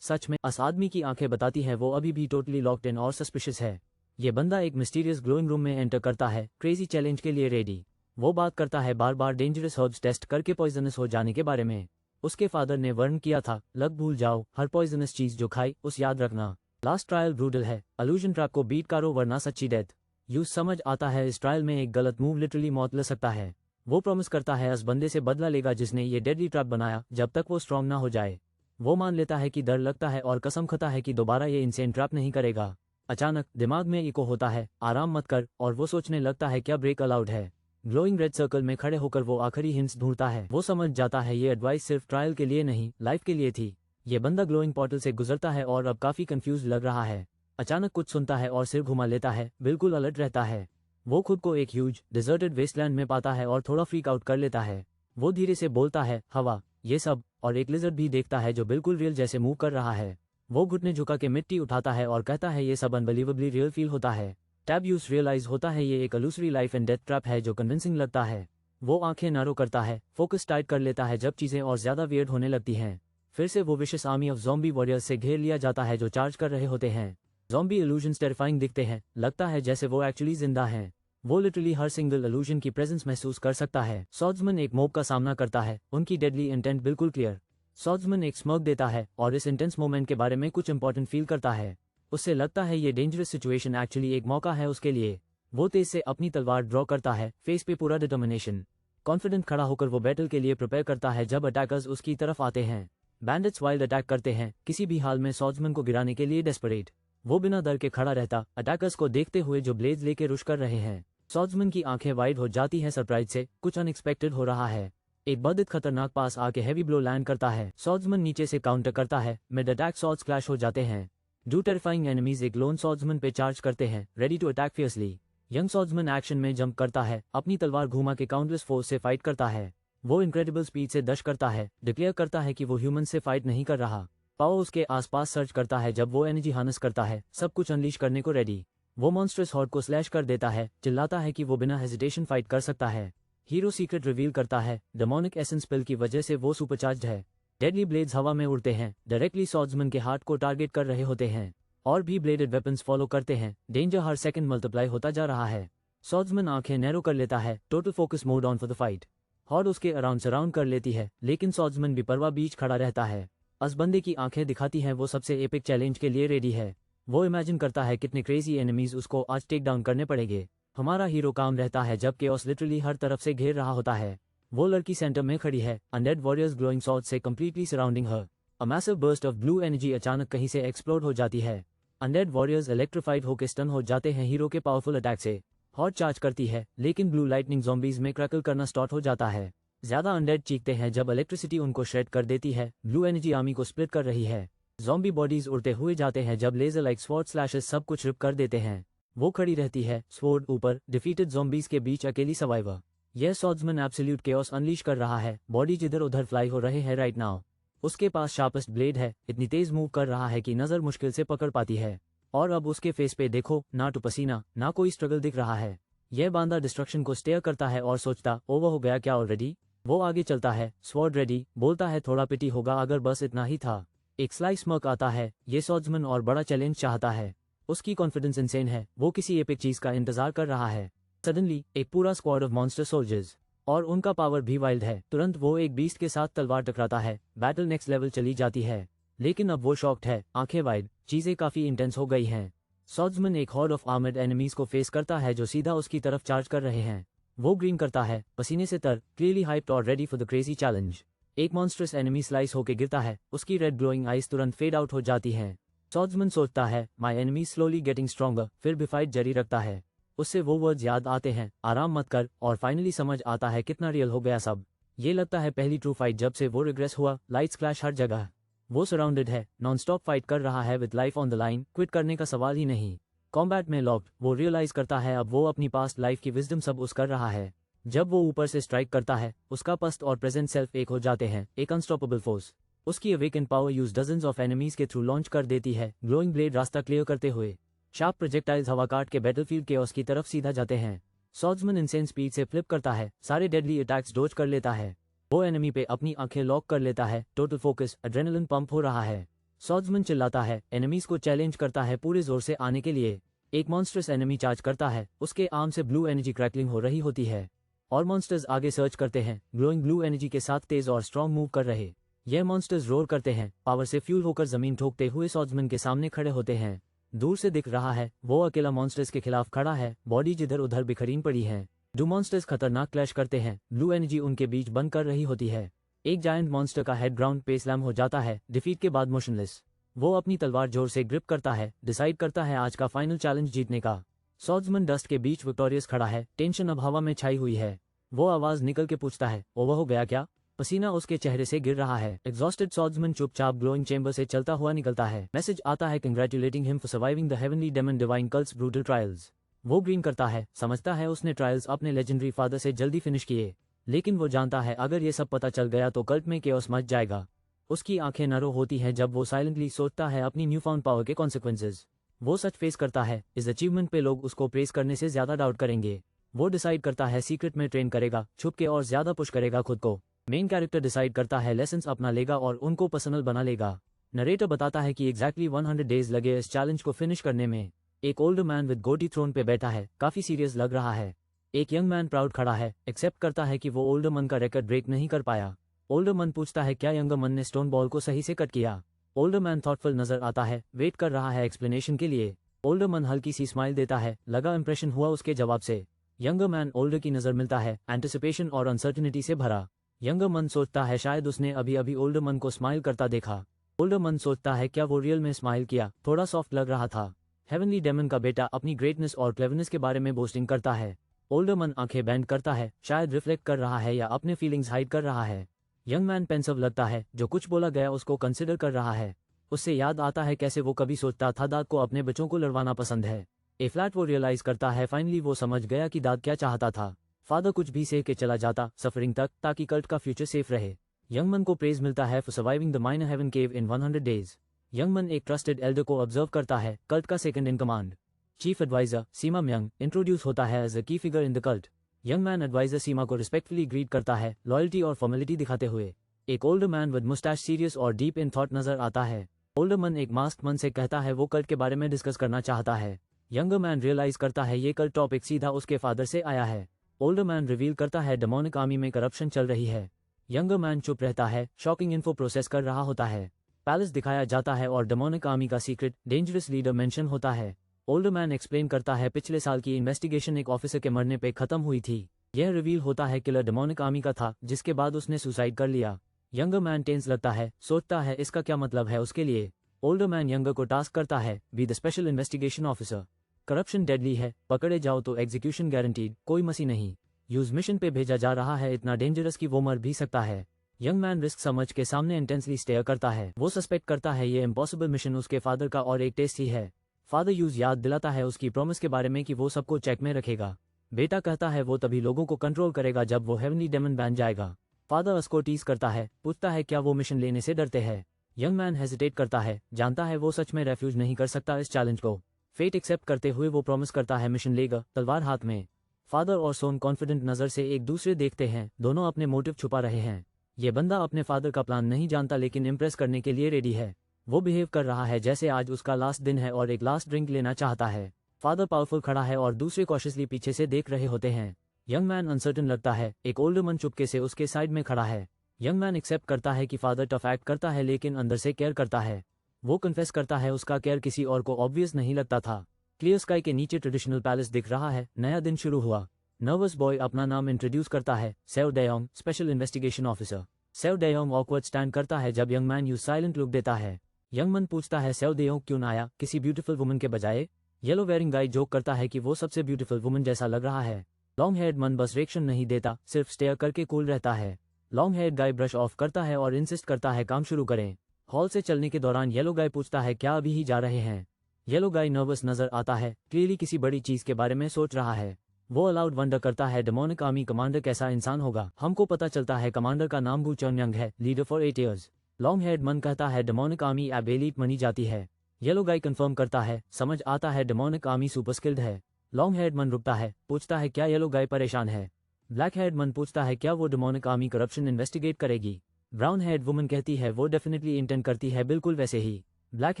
सच में इस आदमी की आंखें बताती है वो अभी भी टोटली लॉक्ड इन और सस्पिशियस है। ये बंदा एक मिस्टीरियस ग्लोइंग रूम में एंटर करता है, क्रेजी चैलेंज के लिए रेडी। वो बात करता है बार बार डेंजरस हर्ब्स टेस्ट करके पॉइजनस हो जाने के बारे में। उसके फादर ने वर्न किया था, लग भूल जाओ, हर पॉइजनस चीज जो खाई उस याद रखना। लास्ट ट्रायल ब्रूटल है, अल्यूजन ट्रैप को बीट करो वरना सच्ची डेथ। यूज समझ आता है इस ट्रायल में एक गलत मूव लिटरली मौत ले सकता है। वो प्रॉमिस करता है इस बंदे से बदला लेगा जिसने ये डेडली ट्रैप बनाया, जब तक वो स्ट्रॉन्ग ना हो जाए। वो मान लेता है कि डर लगता है और कसम खाता है कि दोबारा ये इंसेन ट्रैप नहीं करेगा। अचानक दिमाग में इको होता है, आराम मत कर, और वो सोचने लगता है क्या ब्रेक अलाउड है। ग्लोइंग रेड सर्कल में खड़े होकर वो आखिरी हिंट्स ढूंढता है। वो समझ जाता है ये एडवाइस सिर्फ ट्रायल के लिए नहीं, लाइफ के लिए थी। ये बंदा ग्लोइंग पोर्टल से गुजरता है और अब काफी कंफ्यूज लग रहा है। अचानक कुछ सुनता है और सिर घुमा लेता है, बिल्कुल अलर्ट रहता है। वो खुद को एक ह्यूज डिजर्टेड वेस्टलैंड में पाता है और थोड़ा फ्रीक आउट कर लेता है। वो धीरे से बोलता है, हवा, ये सब, और एक लिजर्ड भी देखता है जो बिल्कुल रियल जैसे मूव कर रहा है। वो घुटने झुका के मिट्टी उठाता है और कहता है ये सब अनबिलीवेबली रियल फील होता है। टैब यूज रियलाइज होता है ये एक illusory life and death trap है जो कन्विंसिंग लगता है। वो आंखें नारो करता है, फोकस टाइट कर लेता है जब चीजें और ज्यादा वियर्ड होने लगती हैं। फिर से वो विशेष आर्मी ऑफ ज़ॉम्बी वॉरियर्स से घेर लिया जाता है जो चार्ज कर रहे होते हैं। ज़ॉम्बी इल्यूजन्स टेरिफाइंग दिखते हैं, लगता है जैसे वो एक्चुअली जिंदा हैं। वो लिटरली हर सिंगल इल्यूजन की प्रेजेंस महसूस कर सकता है। सॉर्ड्समैन एक मॉब का सामना करता है, उनकी डेडली इंटेंट बिल्कुल क्लियर। सॉर्ड्समैन एक स्मर्क देता है और इस इंटेंस मोमेंट के बारे में कुछ इंपॉर्टेंट फील करता है। उससे लगता है ये डेंजरस सिचुएशन एक्चुअली एक मौका है उसके लिए। वो तेज से अपनी तलवार ड्रॉ करता है, फेस पे पूरा डिटर्मिनेशन। कॉन्फिडेंट खड़ा होकर वो बैटल के लिए प्रिपेयर करता है जब अटैकर्स उसकी तरफ आते हैं। बैंडिट्स वाइल्ड अटैक करते हैं, किसी भी हाल में सॉर्ड्समैन को गिराने के लिए डेस्परेट। वो बिना डर के खड़ा रहता, अटैकर्स को देखते हुए जो ब्लेड्स लेके रुश कर रहे हैं। सॉर्ड्समैन की आंखें वाइड हो जाती हैं सरप्राइज से, कुछ अनएक्सपेक्टेड हो रहा है। एक बंदित खतरनाक पास आके हैवी ब्लो लैंड करता है। सॉर्ड्समैन नीचे से काउंटर करता है, मिड अटैक सॉर्ड्स क्लैश हो जाते हैं। टू टेरिफाइंग एनिमीज एक लोन सॉर्ड्समैन पे चार्ज करते हैं, ready to attack fiercely. Young swordsman action में जंप करता है, अपनी तलवार घुमा के काउंटलेस फोर्स से फाइट करता है। वो इनक्रेडिबल स्पीड से दश करता है, डिक्लेयर करता है कि वो ह्यूमन से फाइट नहीं कर रहा। पाओ उसके आसपास सर्च करता है जब वो एनर्जी हार्नेस करता है, सब कुछ अनलीश करने को रेडी। वो मॉन्स्टरस हॉर्ड को स्लैश कर देता है, चिल्लाता है कि वो बिना हेजिटेशन फाइट कर सकता है। हीरो सीक्रेट रिवील करता है, डेमोनिक एसेंस पिल की वजह से वो सुपरचार्ज्ड है। डेडली ब्लेड्स हवा में उड़ते हैं, डायरेक्टली सॉर्ड्समैन के हार्ट को टारगेट कर रहे होते हैं। और भी ब्लेडेड वेपन्स फॉलो करते हैं, डेंजर हर सेकंड मल्टीप्लाई होता जा रहा है। सॉर्ड्समैन आंखें नैरो कर लेता है, total focus mode on for the fight. Horde उसके अराउंड सराउंड कर लेती है, लेकिन सॉर्ड्समैन बेपरवाह बीच खड़ा रहता है। उस बंदे की आंखें दिखाती हैं वो सबसे एपिक चैलेंज के लिए रेडी है। वो इमेजिन करता है कितने क्रेजी एनिमीज उसको आज टेक डाउन करने पड़ेंगे। हमारा हीरो काम रहता है जब केओस लिटरली हर तरफ से घेर रहा होता है। वो लड़की सेंटर में खड़ी है, अनडेड वॉरियर्स ग्लोइंग सॉर्ड से completely surrounding her. A massive burst of blue energy अचानक कहीं से एक्सप्लोड हो जाती है। अनडेड वॉरियर्स इलेक्ट्रिफाइड होकर स्टन हो जाते हैं हीरो के पावरफुल अटैक से। हॉट चार्ज करती है, लेकिन ब्लू लाइटनिंग ज़ॉम्बीज में क्रैकल करना स्टार्ट हो जाता है। ज्यादा अनडेड चीखते हैं जब इलेक्ट्रिसिटी उनको श्रेड कर देती है। ब्लू एनर्जी आर्मी को स्प्लिट कर रही है। ज़ॉम्बी बॉडीज उड़ते हुए जाते हैं जब लेजर लाइक स्वॉर्ड स्लैशेस सब कुछ रिप कर देते हैं। वो खड़ी रहती है, स्वॉर्ड ऊपर, डिफीटेड ज़ॉम्बीज के बीच अकेली सर्वाइवर। यह सॉर्ड्समैन एब्सोल्यूट केओस अनलीश कर रहा है, बॉडीज इधर उधर फ्लाई हो रहे हैं राइट नाउ। उसके पास शार्पेस्ट ब्लेड है, इतनी तेज मूव कर रहा है कि नजर मुश्किल से पकड़ पाती है। और अब उसके फेस पे देखो, ना तो पसीना, ना कोई स्ट्रगल दिख रहा है। यह बांदा डिस्ट्रक्शन को स्टेयर करता है और सोचता, ओवर हो गया क्या ऑलरेडी। वो आगे चलता है, स्वॉर्ड रेडी, बोलता है थोड़ा पिटी होगा अगर बस इतना ही था। एक स्लाइस स्मर्क आता है, ये सॉर्ड्समैन और बड़ा चैलेंज चाहता है। उसकी कॉन्फिडेंस इंसेन है, वो किसी एपिक चीज का इंतजार कर रहा है। सडनली एक पूरा स्क्वाड ऑफ मॉन्स्टर सोल्जर्स, और उनका पावर भी वाइल्ड है। तुरंत वो एक बीस्ट के साथ तलवार टकराता है, बैटल नेक्स्ट लेवल चली जाती है। लेकिन अब वो शॉक्ड है, आंखें वाइड, चीजें काफी इंटेंस हो गई हैं। सॉर्ड्समैन एक हॉर्ड ऑफ आर्मर्ड एनिमीज को फेस करता है जो सीधा उसकी तरफ चार्ज कर रहे हैं। वो ग्रीन करता है, पसीने से तर, क्लियरली हाइप्ड और ready for the crazy challenge. एक मॉन्स्टरस एनिमी स्लाइस होके गिरता है, उसकी रेड ग्लोइंग आइज तुरंत फेड आउट हो जाती हैं। सॉर्ड्समैन सोचता है, my enemy slowly getting stronger, फिर भी फाइट जारी रखता है। उससे वो वर्ड्स याद आते हैं, आराम मत कर, और फाइनली समझ आता है कितना रियल हो गया सब। ये लगता है पहली ट्रू फाइट जब से वो रिग्रेस हुआ। लाइट्स क्लैश हर जगह, वो सराउंडेड है, नॉन स्टॉप फाइट कर रहा है with life on the line, quit करने का सवाल ही नहीं। कॉम्बैट में लॉक्ड, वो रियलाइज करता है अब वो अपनी पास्ट लाइफ की विजडम सब उस कर रहा है। जब वो ऊपर से स्ट्राइक करता है, उसका पास्ट और प्रेजेंट सेल्फ एक हो जाते हैं, एक अनस्टॉपेबल फोर्स। उसकी awaken power use dozens of enemies के थ्रू लॉन्च कर देती है, ग्लोइंग ब्लेड रास्ता क्लियर करते हुए। शार्प प्रोजेक्टाइल्स हवा काट के बैटलफील्ड केओस की तरफ सीधा जाते हैं। सॉर्ड्समैन इंसेन स्पीड से फ्लिप करता है, सारे डेडली अटैक्स डोज कर लेता है। वो एनिमी पे अपनी आंखें लॉक कर लेता है, टोटल फोकस, एड्रेनलिन पंप हो रहा है। सॉर्ड्समैन चिल्लाता है, एनिमीज को चैलेंज करता है पूरे जोर से आने के लिए। एक मॉन्स्टर्स एनिमी चार्ज करता है, उसके आर्म से ब्लू एनर्जी क्रैकलिंग हो रही होती है। और मॉन्स्टर्स आगे सर्च करते हैं, ग्लोइंग ब्लू एनर्जी के साथ तेज और स्ट्रॉन्ग मूव कर रहे। यह मॉन्स्टर्स रोर करते हैं, पावर से फ्यूल होकर जमीन ठोकते हुए सॉर्ड्समैन के सामने खड़े होते हैं। दूर से दिख रहा है, वो अकेला मॉन्स्टर्स के खिलाफ खड़ा है, बॉडी जिधर उधर बिखरीन पड़ी है। दो मॉन्स्टर्स खतरनाक क्लैश करते हैं, ब्लू एनर्जी उनके बीच बंद कर रही होती है। एक जायंट मॉन्स्टर का हेड ग्राउंड पे स्लैम हो जाता है, डिफीट के बाद मोशनलेस। वो अपनी तलवार जोर से ग्रिप करता है, डिसाइड करता है आज का फाइनल चैलेंज जीतने का। सॉर्ड्समैन डस्ट के बीच विक्टोरियस खड़ा है, टेंशन अब हवा में छाई हुई है। वो आवाज निकल के पूछता है, ओवर हो गया क्या? पसीना उसके चेहरे से गिर रहा है। एग्जॉस्टेड सॉर्ड्समैन चुपचाप ग्लोइंग चेंबर से चलता हुआ निकलता है। मैसेज आता है congratulating him for surviving the heavenly demon divine cults brutal trials. वो ग्रीन करता है, समझता है उसने ट्रायल्स अपने लेजेंडरी फादर से जल्दी फिनिश किए। लेकिन वो जानता है अगर ये सब पता चल गया तो कल्ट में केओस मच जाएगा। उसकी आंखें नरो होती हैं जब वो साइलेंटली सोचता है अपनी न्यू फाउंड पावर के कॉन्सिक्वेंसेज। वो सच फेस करता है, इस अचीवमेंट पे लोग उसको प्रेस करने से ज्यादा डाउट करेंगे। वो डिसाइड करता है सीक्रेट में ट्रेन करेगा, छुप के और ज्यादा पुश करेगा खुद को। मेन कैरेक्टर डिसाइड करता है लेसन्स अपना लेगा और उनको पर्सनल बना लेगा। नरेटर बताता है कि एग्जैक्टली 100 डेज लगे इस चैलेंज को फिनिश करने में। एक ओल्डर मैन विद गोटी थ्रोन पे बैठा है, काफी सीरियस लग रहा है। एक यंग मैन प्राउड खड़ा है, एक्सेप्ट करता है कि वो ओल्डर मन का रिकॉर्ड ब्रेक नहीं कर पाया। ओल्डर मन पूछता है क्या यंगर मन ने स्टोन बॉल को सही से कट किया। ओल्डर मैन थॉटफुल नजर आता है, वेट कर रहा है एक्सप्लेनेशन के लिए। ओल्डर मन हल्की सी स्माइल देता है, लगा इंप्रेशन हुआ उसके जवाब से। यंगर मैन ओल्डर की नजर मिलता है, एंटिसिपेशन और अनसर्टेनिटी से भरा। यंगर मन सोचता है शायद उसने अभी अभी ओल्डर मन को स्माइल करता देखा। ओल्डर मन सोचता है क्या वो रियल में स्माइल किया, थोड़ा सॉफ्ट लग रहा था। हेवनली डेमन का बेटा अपनी ग्रेटनेस और क्लेवरनेस के बारे में बोस्टिंग करता है। ओल्डर मन आंखें बैंड करता है, शायद रिफ्लेक्ट कर रहा है या अपने फीलिंग्स हाइड कर रहा है। यंग मैन पेंसिव लगता है, जो कुछ बोला गया उसको कंसिडर कर रहा है। उससे याद आता है कैसे वो कभी सोचता था दाद को अपने बच्चों को लड़वाना पसंद है। ए फ्लैट वो रियलाइज करता है, फाइनली वो समझ गया कि दाद क्या चाहता था। फादर कुछ भी सह के चला जाता सफरिंग तक, ताकि कल्ट का फ्यूचर सेफ रहे। यंग मन को प्रेज मिलता है for surviving the minor heaven cave in 100 days. Young man एक ट्रस्टेड एल्डर को ऑब्जर्व करता है, कल्ट का second in command. Chief advisor Sima Myung introduce होता है as a key figure in the cult. Young man advisor Sima को respectfully greet करता है, लॉयल्टी और फॉर्मेलिटी दिखाते हुए। एक older man with moustache serious और डीप इन थॉट नजर आता है। ओल्डर मन एक मास्क मन से कहता है वो कल्ट के बारे में डिस्कस करना चाहता है। यंगर मैन रियलाइज करता है ये कल्ट टॉपिक सीधा उसके फादर से आया है। ओल्डर मैन रिवील करता है डेमोनिक आर्मी में करप्शन चल रही है। यंगर मैन चुप रहता है, शॉकिंग इन्फो प्रोसेस कर रहा होता है। पैलेस दिखाया जाता है और डेमोनिक आर्मी का सीक्रेट डेंजरस लीडर मेंशन होता है। ओल्डर मैन एक्सप्लेन करता है पिछले साल की इन्वेस्टिगेशन एक ऑफिसर के मरने पे खत्म हुई थी। यह रिवील होता है किलर डेमोनिक आर्मी का था, जिसके बाद उसने सुसाइड कर लिया। यंगर मैन टेंस लगता है, सोचता है इसका क्या मतलब है उसके लिए। ओल्डर मैन यंगर को टास्क करता है, be the special investigation officer. Corruption deadly है, पकड़े जाओ तो एग्जीक्यूशन गारंटीड, कोई मसी नहीं। यूज मिशन पे भेजा जा रहा है, इतना डेंजरस कि वो मर भी सकता है। यंग मैन रिस्क समझ के सामने इंटेंसली स्टेयर करता है। वो सस्पेक्ट करता है ये इम्पॉसिबल मिशन उसके फादर का और एक टेस्ट ही है। फादर यूज याद दिलाता है उसकी प्रॉमिस के बारे में कि वो सबको चेक में रखेगा। बेटा कहता है वो तभी लोगों को कंट्रोल करेगा जब वो हेवनली डेमन बन जाएगा। फादर उसको टीज करता है, पूछता है क्या वो मिशन लेने से डरते हैं। यंग मैन हेजिटेट करता है, जानता है वो सच में रेफ्यूज नहीं कर सकता इस चैलेंज को। फेट एक्सेप्ट करते हुए वो प्रॉमिस करता है मिशन लेगा, तलवार हाथ में। फादर और सोन कॉन्फिडेंट नजर से एक दूसरे देखते हैं, दोनों अपने मोटिव छुपा रहे हैं। ये बंदा अपने फादर का प्लान नहीं जानता लेकिन इम्प्रेस करने के लिए रेडी है। वो बिहेव कर रहा है जैसे आज उसका लास्ट दिन है और एक लास्ट ड्रिंक लेना चाहता है। फादर पावरफुल खड़ा है और दूसरे कॉशियसली पीछे से देख रहे होते हैं। यंग मैन अनसर्टन लगता है। एक ओल्डर मन चुपके से उसके साइड में खड़ा है। यंग मैन एक्सेप्ट करता है कि फादर टफ एक्ट करता है लेकिन अंदर से केयर करता है। वो कन्फेस करता है उसका केयर किसी और को ऑब्वियस नहीं लगता था। क्लियर स्काई के नीचे ट्रेडिशनल पैलेस दिख रहा है। नया दिन शुरू हुआ। नर्वस बॉय अपना नाम इंट्रोड्यूस करता है, Seo Daeyoung, special investigation officer. Seo Daeyoung awkward stand करता है जब यंग मैन साइलेंट लुक देता है। यंग मन पूछता है सेव डेयोंग क्यों ना आया, किसी ब्यूटीफुल वुमन के बजाय। येलो वेयरिंग गाय जोक करता है कि वो सबसे ब्यूटीफुल वुमन जैसा लग रहा है। लॉन्ग हेड मन बस रिएक्शन नहीं देता, सिर्फ स्टेयर करके कूल रहता है। लॉन्ग हेड गाय ब्रश ऑफ करता है और इंसिस्ट करता है काम शुरू करें। हॉल से चलने के दौरान येलो गाय पूछता है क्या अभी ही जा रहे हैं। येलो गाय नर्वस नजर आता है, क्लियरली किसी बड़ी चीज के बारे में सोच रहा है। वो अलाउड वंडर करता है डेमोनिक आर्मी कमांडर कैसा इंसान होगा। हमको पता चलता है कमांडर का नाम गू चौन्यंग है, leader for 8 years। Long head मन कहता है डेमोनिक आर्मी अब एलीट मनी जाती है। येलो गाय कंफर्म करता है, समझ आता है डेमोनिक आर्मी सुपर स्किल्ड है। लॉन्ग हेड मन रुकता है, पूछता है क्या येलो गाय परेशान है। ब्लैक हेड मन पूछता है क्या वो डेमोनिक आर्मी करप्शन इन्वेस्टिगेट करेगी। ब्राउन हेड वुमन कहती है वो डेफिनेटली इंटेंड करती है, बिल्कुल वैसे ही। ब्लैक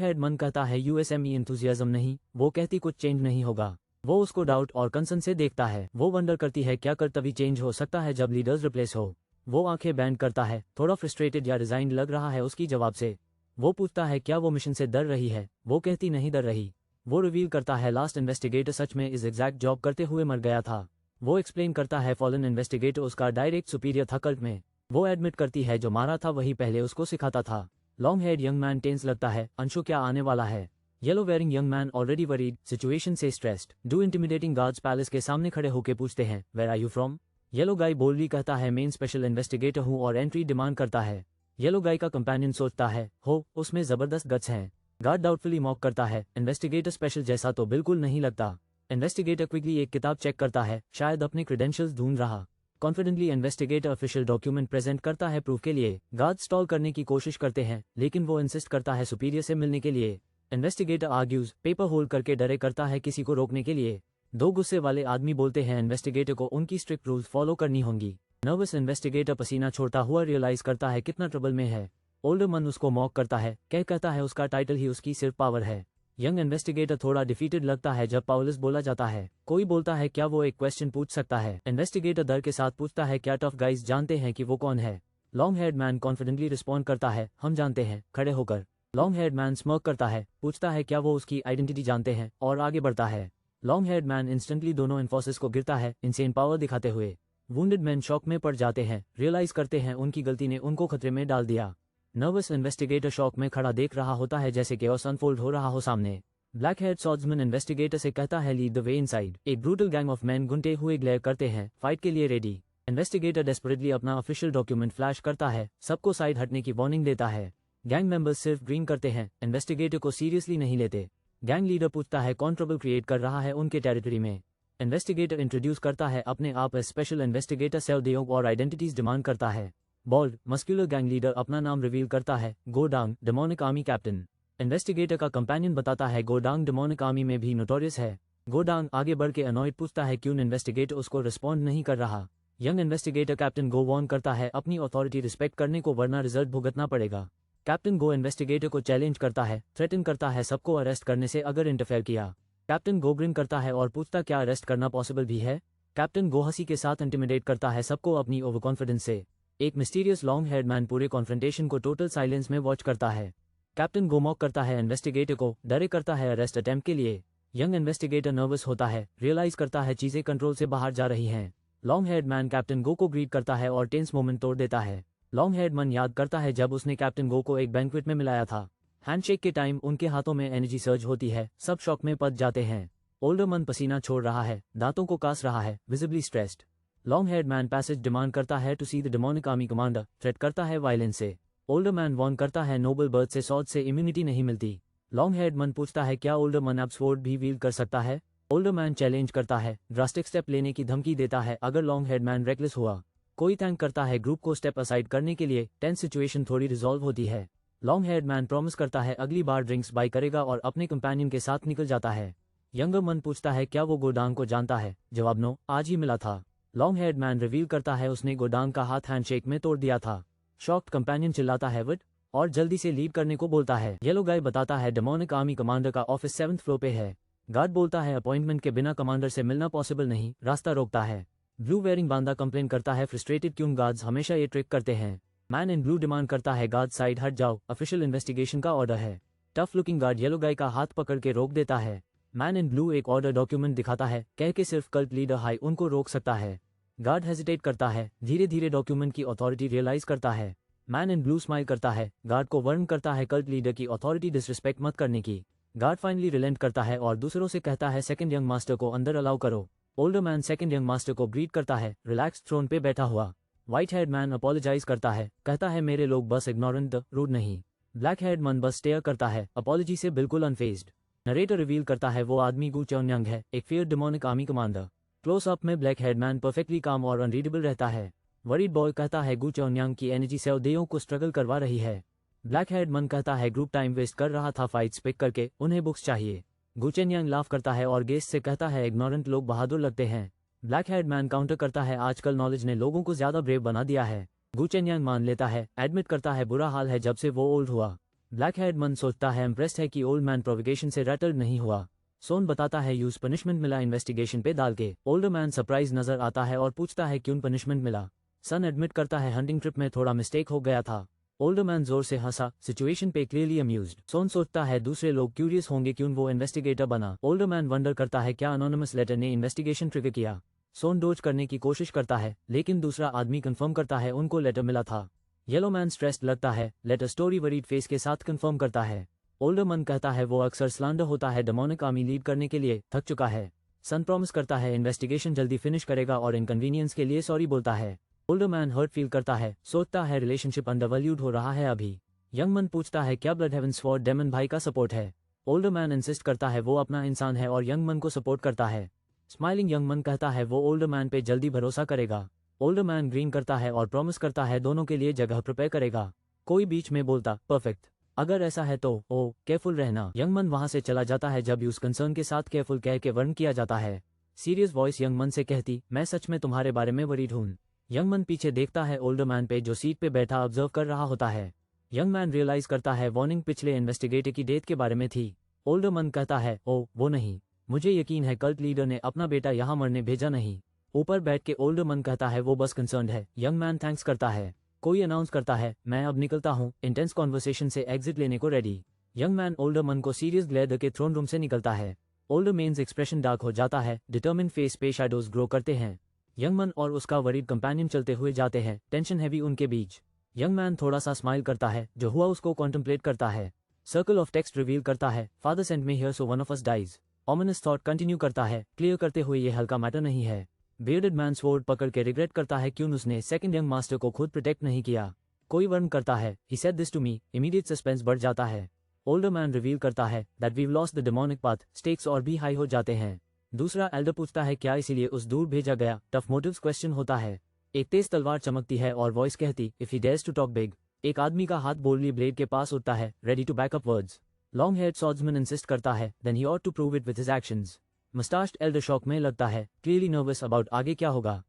हेड मन कहता है यूएसएमई एंथुसियाज्म नहीं, वो कहती कुछ चेंज नहीं होगा। वो उसको डाउट और कंसर्न से देखता है। वो वंडर करती है क्या कर तभी चेंज हो सकता है जब लीडर्स रिप्लेस हो। वो आंखें बैंड करता है, थोड़ा फ्रस्ट्रेटेड या रिजाइंड लग रहा है उसकी जवाब से। वो पूछता है क्या वो मिशन से डर रही है। वो कहती नहीं डर रही। वो रिवील करता है लास्ट इन्वेस्टिगेटर सच में इस एग्जैक्ट जॉब करते हुए मर गया था। वो एक्सप्लेन करता है फॉलन इन्वेस्टिगेटर उसका डायरेक्ट सुपीरियर था कल्ट में। वो एडमिट करती है जो मारा था वही पहले उसको सिखाता था। Long head young man tense लगता है, अंशु क्या आने वाला है। Yellow wearing young man already worried, situation से stressed, two intimidating guards palace के सामने खड़े होकर पूछते हैं where are you from. Yellow guy boldly कहता है मेन स्पेशल इन्वेस्टिगेटर हूँ और एंट्री डिमांड करता है। येलो गाय का कंपेनियन सोचता है हो उसमें जबरदस्त गट्स हैं। गार्ड डाउटफुली मॉक करता है, इन्वेस्टिगेटर स्पेशल जैसा तो बिल्कुल नहीं लगता। इन्वेस्टिगेटर क्विकली एक किताब चेक करता है, शायद अपने क्रेडेंशियल्स ढूंढ रहा। Confidently investigator official document present करता है प्रूफ के लिए। गार्ड स्टॉल करने की कोशिश करते हैं लेकिन वो इंसिस्ट करता है सुपीरियर से मिलने के लिए। इन्वेस्टिगेटर आर्ग्यूज, पेपर होल्ड करके डरे करता है किसी को रोकने के लिए। दो गुस्से वाले आदमी बोलते हैं इन्वेस्टिगेटर को उनकी स्ट्रिक्ट रूल्स फॉलो करनी होंगी। नर्वस इन्वेस्टिगेटर पसीना छोड़ता हुआ रियलाइज करता है कितना ट्रबल में है। ओल्डर मन उसको मॉक करता है, कहता है उसका टाइटल ही उसकी सिर्फ पावर है। यंग इन्वेस्टिगेटर थोड़ा डिफीटेड लगता है जब पावरलेस बोला जाता है। कोई बोलता है क्या वो एक क्वेश्चन पूछ सकता है। इन्वेस्टिगेटर डर के साथ पूछता है क्या टफ गाइज जानते हैं कि वो कौन है। Long head man confidently respond करता है हम जानते हैं, खड़े होकर। लॉन्ग हेड मैन स्मर्क करता है, पूछता है क्या वो उसकी आइडेंटिटी जानते हैं और आगे बढ़ता है। लॉन्ग हेड मैन इंस्टेंटली दोनों इन्फोसिस को गिरता है इनसेन पावर दिखाते हुए। वुंडेड मैन शॉक में पड़ जाते हैं, रियलाइज करते हैं उनकी गलती ने उनको खतरे में डाल दिया। नर्वस इन्वेस्टिगेटर शॉक में खड़ा देख रहा होता है जैसे केओस अनफोल्ड हो रहा हो सामने। ब्लैक हेड सॉर्ड्समैन इन्वेस्टिगेटर से कहता है लीड द वे इनसाइड। एक brutal gang of man Gunte हुए ग्लेयर करते हैं, फाइट के लिए रेडी। इन्वेस्टिगेटर डेस्परेटली अपना ऑफिशियल डॉक्यूमेंट फ्लैश करता है, सबको साइड हटने की वार्निंग देता है। गैंग मेंबर्स सिर्फ ग्रीन करते हैं, इन्वेस्टिगेटर को सीरियसली नहीं लेते। गैंग लीडर पूछता है कौन ट्रबल क्रिएट कर रहा है उनके टेरिटरी में। इन्वेस्टिगेटर इंट्रोड्यूस करता है अपने आप एज स्पेशल इन्वेस्टिगेटर सेव डेयोंग और आइडेंटिटीज डिमांड करता है। बॉल्ड मस्कुलर गैंग लीडर अपना नाम रिवील करता है, गोडांग, डेमोनिक आर्मी कैप्टन। इन्वेस्टिगेटर का कंपेनियन बताता है गोडांग डेमोनिक आर्मी में भी नोटोरियस है। गोडांग आगे बढ़ के अनॉयड पूछता है क्यों इन्वेस्टिगेटर उसको रिस्पॉन्ड नहीं कर रहा। यंग इन्वेस्टिगेटर कैप्टन गो वॉर्न करता है अपनी अथॉरिटी रिस्पेक्ट करने को वरना रिजल्ट भुगतना पड़ेगा। कैप्टन गो इन्वेस्टिगेटर को चैलेंज करता है, थ्रेटन करता है सबको अरेस्ट करने से अगर इंटरफेयर किया। कैप्टन गो ग्रिन करता है और पूछता क्या अरेस्ट करना पॉसिबल भी है। कैप्टन गो हंसी के साथ इंटिमिडेट करता है सबको अपनी ओवर कॉन्फिडेंस से। एक मिस्टीरियस लॉन्ग हेड मैन पूरे कॉन्फ्रंटेशन को टोटल साइलेंस में वॉच करता है। कैप्टन गो मॉक करता है इन्वेस्टिगेटर को, डरे करता है अरेस्ट अटेम्प्ट के लिए। यंग इन्वेस्टिगेटर नर्वस होता है, रियलाइज करता है चीजें कंट्रोल से बाहर जा रही हैं। लॉन्ग हेड मैन कैप्टन गो को ग्रीट करता है और टेंस मोमेंट तोड़ देता है। लॉन्ग हेड मन याद करता है जब उसने कैप्टन गो को एक बैंक्वेट में मिलाया था। हैंडशेक के टाइम उनके हाथों में एनर्जी सर्ज होती है, सब शॉक में पड़ जाते हैं। ओल्डर मन पसीना छोड़ रहा है, दांतों को कास रहा है, visibly stressed. Long head man passage demand करता है to see the demonic army commander, threat करता है वायलेंस से। ओल्डर मैन वॉर्न करता है नोबल बर्थ से सॉर्ड से इम्यूनिटी नहीं मिलती। लॉन्ग हेड मन पूछता है क्या ओल्डर मन अब स्वॉर्ड भी वील कर सकता है। ओल्डर मैन चैलेंज करता है, ड्रास्टिक स्टेप लेने की धमकी देता है अगर लॉन्ग हेड मैन रेकलेस हुआ। कोई थैंक करता है ग्रुप को स्टेप असाइड करने के लिए, टेंस सिचुएशन थोड़ी रिजॉल्व होती है। लॉन्ग हेड मैन प्रॉमिस करता है अगली बार ड्रिंक्स बाय करेगा और अपने कंपेनियन के साथ निकल जाता है। यंगर मन पूछता है क्या वो गोडांग को जानता है, जवाब नो, आज ही मिला था। लॉन्ग हेड मैन रिवील करता है उसने गोडांग का हाथ हैंडशेक में तोड़ दिया था। शॉक्ड कंपेनियन चिल्लाता है वट, और जल्दी से लीव करने को बोलता है। येलो गाय बताता है डेमोनिक आर्मी कमांडर का ऑफिस 7th फ्लोर पे है। गार्ड बोलता है अपॉइंटमेंट के बिना कमांडर से मिलना पॉसिबल नहीं, रास्ता रोकता है। ब्लू वेयरिंग बांदा कंप्लेन करता है फ्रस्ट्रेटेड क्यों गार्ड्स हमेशा ये ट्रिक करते हैं। मैन इन ब्लू डिमांड करता है गार्ड साइड हट जाओ, ऑफिशियल इन्वेस्टिगेशन का ऑर्डर है। टफ लुकिंग गार्ड येलो गाय का हाथ पकड़ के रोक देता है। मैन इन ब्लू एक ऑर्डर डॉक्यूमेंट दिखाता है, कह के सिर्फ कल्ट लीडर हाई उनको रोक सकता है। गार्ड हेजिटेट करता है, धीरे धीरे डॉक्यूमेंट की अथॉरिटी रियलाइज करता है। मैन इन ब्लू स्माइल करता है, गार्ड को वार्न करता है कल्ट लीडर की अथॉरिटी डिसरिस्पेक्ट मत करने की। गार्ड फाइनली रिलेंट करता है और दूसरों से कहता है सेकंड यंग मास्टर को अंदर अलाउ करो। Older man second young master को ग्रीट करता है, रिलैक्स थ्रोन पे बैठा हुआ। व्हाइट हेड मैन अपोलोजाइज करता है, कहता है मेरे लोग बस इग्नोरेंट रूड नहीं। ब्लैक हेड मन बस स्टेयर करता है, अपॉलॉजी से बिल्कुल अनफेज्ड। नरेटर रिवील करता है वो आदमी गू चौन्यंग है, एक fear demonic army commander. Close up में ब्लैक हेड मैन परफेक्टली काम और अनरीडेबल रहता है। वरीड बॉय कहता है गू चौन्यंग की एनर्जी सौदेयों को स्ट्रगल करवा रही है। ब्लैक हेड मन कहता है ग्रुप टाइम वेस्ट कर रहा था फाइट्स पिक करके, उन्हें बुक्स चाहिए। गू चौन्यंग लाफ करता है और गेस्ट से कहता है इग्नोरेंट लोग बहादुर लगते हैं। ब्लैक हेड मैन काउंटर करता है आजकल नॉलेज ने लोगों को ज्यादा ब्रेव बना दिया है। गू चौन्यंग मान लेता है, एडमिट करता है बुरा हाल है जब से वो ओल्ड हुआ। ब्लैक हेड मन सोचता है इम्प्रेस्ड है कि ओल्ड मैन प्रोवोकेशन से रटल्ड नहीं हुआ। सोन बताता है यूज पनिशमेंट मिला इन्वेस्टिगेशन पे डाल के। ओल्डर मैन सरप्राइज नजर आता है और पूछता है क्यों पनिशमेंट मिला। सन एडमिट करता है हंटिंग ट्रिप में थोड़ा मिस्टेक हो गया था। ओल्डर मैन जोर से हंसा, सिचुएशन पे क्लियरली अम्यूज्ड। सोन सोचता है दूसरे लोग क्यूरियस होंगे क्यों वो इन्वेस्टिगेटर बना। ओल्डर मैन वंडर करता है क्या अनोनिमस लेटर ने इन्वेस्टिगेशन ट्रिगर किया। सोन डोज करने की कोशिश करता है, लेकिन दूसरा आदमी कंफर्म करता है उनको लेटर मिला था। येलो मैन स्ट्रेस्ड लगता है, लेटर स्टोरी वरीड फेस के साथ कंफर्म करता है। ओल्डर मन कहता है वो अक्सर स्लैंडर होता है डेमोनिक आर्मी लीड करने के लिए, थक चुका है। सन प्रॉमिस करता है इन्वेस्टिगेशन जल्दी फिनिश करेगा और इनकन्वीनियंस के लिए सॉरी बोलता है। ओल्डर मैन हर्ट फील करता है, सोचता है रिलेशनशिप अंडरवैल्यूड हो रहा है अभी। यंग मन पूछता है क्या ब्लड हेवन स्वॉर्ड डेमन भाई का सपोर्ट है। ओल्डर मैन इंसिस्ट करता है वो अपना इंसान है और यंग मन को सपोर्ट करता है। स्माइलिंग यंग मन कहता है वो ओल्डर मैन पे जल्दी भरोसा करेगा। ओल्डर मैन ग्रीन करता है और प्रॉमिस करता है दोनों के लिए जगह प्रिपेयर करेगा। कोई बीच में बोलता परफेक्ट, अगर ऐसा है तो ओ केयरफुल रहना। यंग मन वहां से चला जाता है जब यूज कंसर्न के साथ केयरफुल कह के वर्ण किया जाता है। सीरियस वॉइस यंग मन से कहती मैं सच में तुम्हारे बारे में वरीड हूं। यंग मन पीछे देखता है ओल्डर मैन पे जो सीट पे बैठा ऑब्जर्व कर रहा होता है। यंग मैन रियलाइज करता है वार्निंग पिछले इन्वेस्टिगेटर की डेथ के बारे में थी। ओल्डर मन कहता है ओ वो नहीं, मुझे यकीन है कल्ट लीडर ने अपना बेटा यहाँ मरने भेजा नहीं। ऊपर बैठ के ओल्डर मन कहता है वो बस कंसर्न्ड है। यंग मैन थैंक्स करता है। कोई अनाउंस करता है मैं अब निकलता हूँ, इंटेंस कॉन्वर्सेशन से एग्जिट लेने को रेडी। यंग मैन ओल्डर मन को सीरियस ग्लेयर के थ्रोन रूम से निकलता है। ओल्डर मैन्स एक्सप्रेशन डार्क हो जाता है, डिटर्मिन फेस पे शैडोज ग्रो करते हैं। यंग मैन और उसका वरीड कंपेनियन चलते हुए जाते हैं, टेंशन हैवी उनके बीच। यंग मैन थोड़ा सा स्माइल करता है, जो हुआ उसको कॉन्टेम्पलेट करता है। सर्कल ऑफ टेक्स्ट रिवील करता है father sent me here so one of us dies. Ominous thought continue करता है, क्लियर करते हुए ये हल्का मैटर नहीं है। बियर्डेड मैन स्वॉर्ड पकड़ के रिग्रेट करता है क्यों उसने सेकंड यंग मास्टर को खुद प्रोटेक्ट नहीं किया। कोई वर्न करता है he said this to me, immediate suspense बढ़ जाता है। ओल्डर मैन रिवील करता है that we lost the demonic path, stakes और भी हाई हो जाते हैं। दूसरा एल्डर पूछता है क्या इसीलिए उस दूर भेजा गया। टफ मोटिव्स क्वेश्चन होता है। एक तेज तलवार चमकती है और वॉइस कहती if he dares to talk big. एक आदमी का हाथ बोल्डली ब्लेड के पास उठता है, ready to back up words. Long haired swordsman insist करता है then he ought to prove it with his actions. Mustached elder shock में लगता है, क्लियरली नर्वस अबाउट आगे क्या होगा।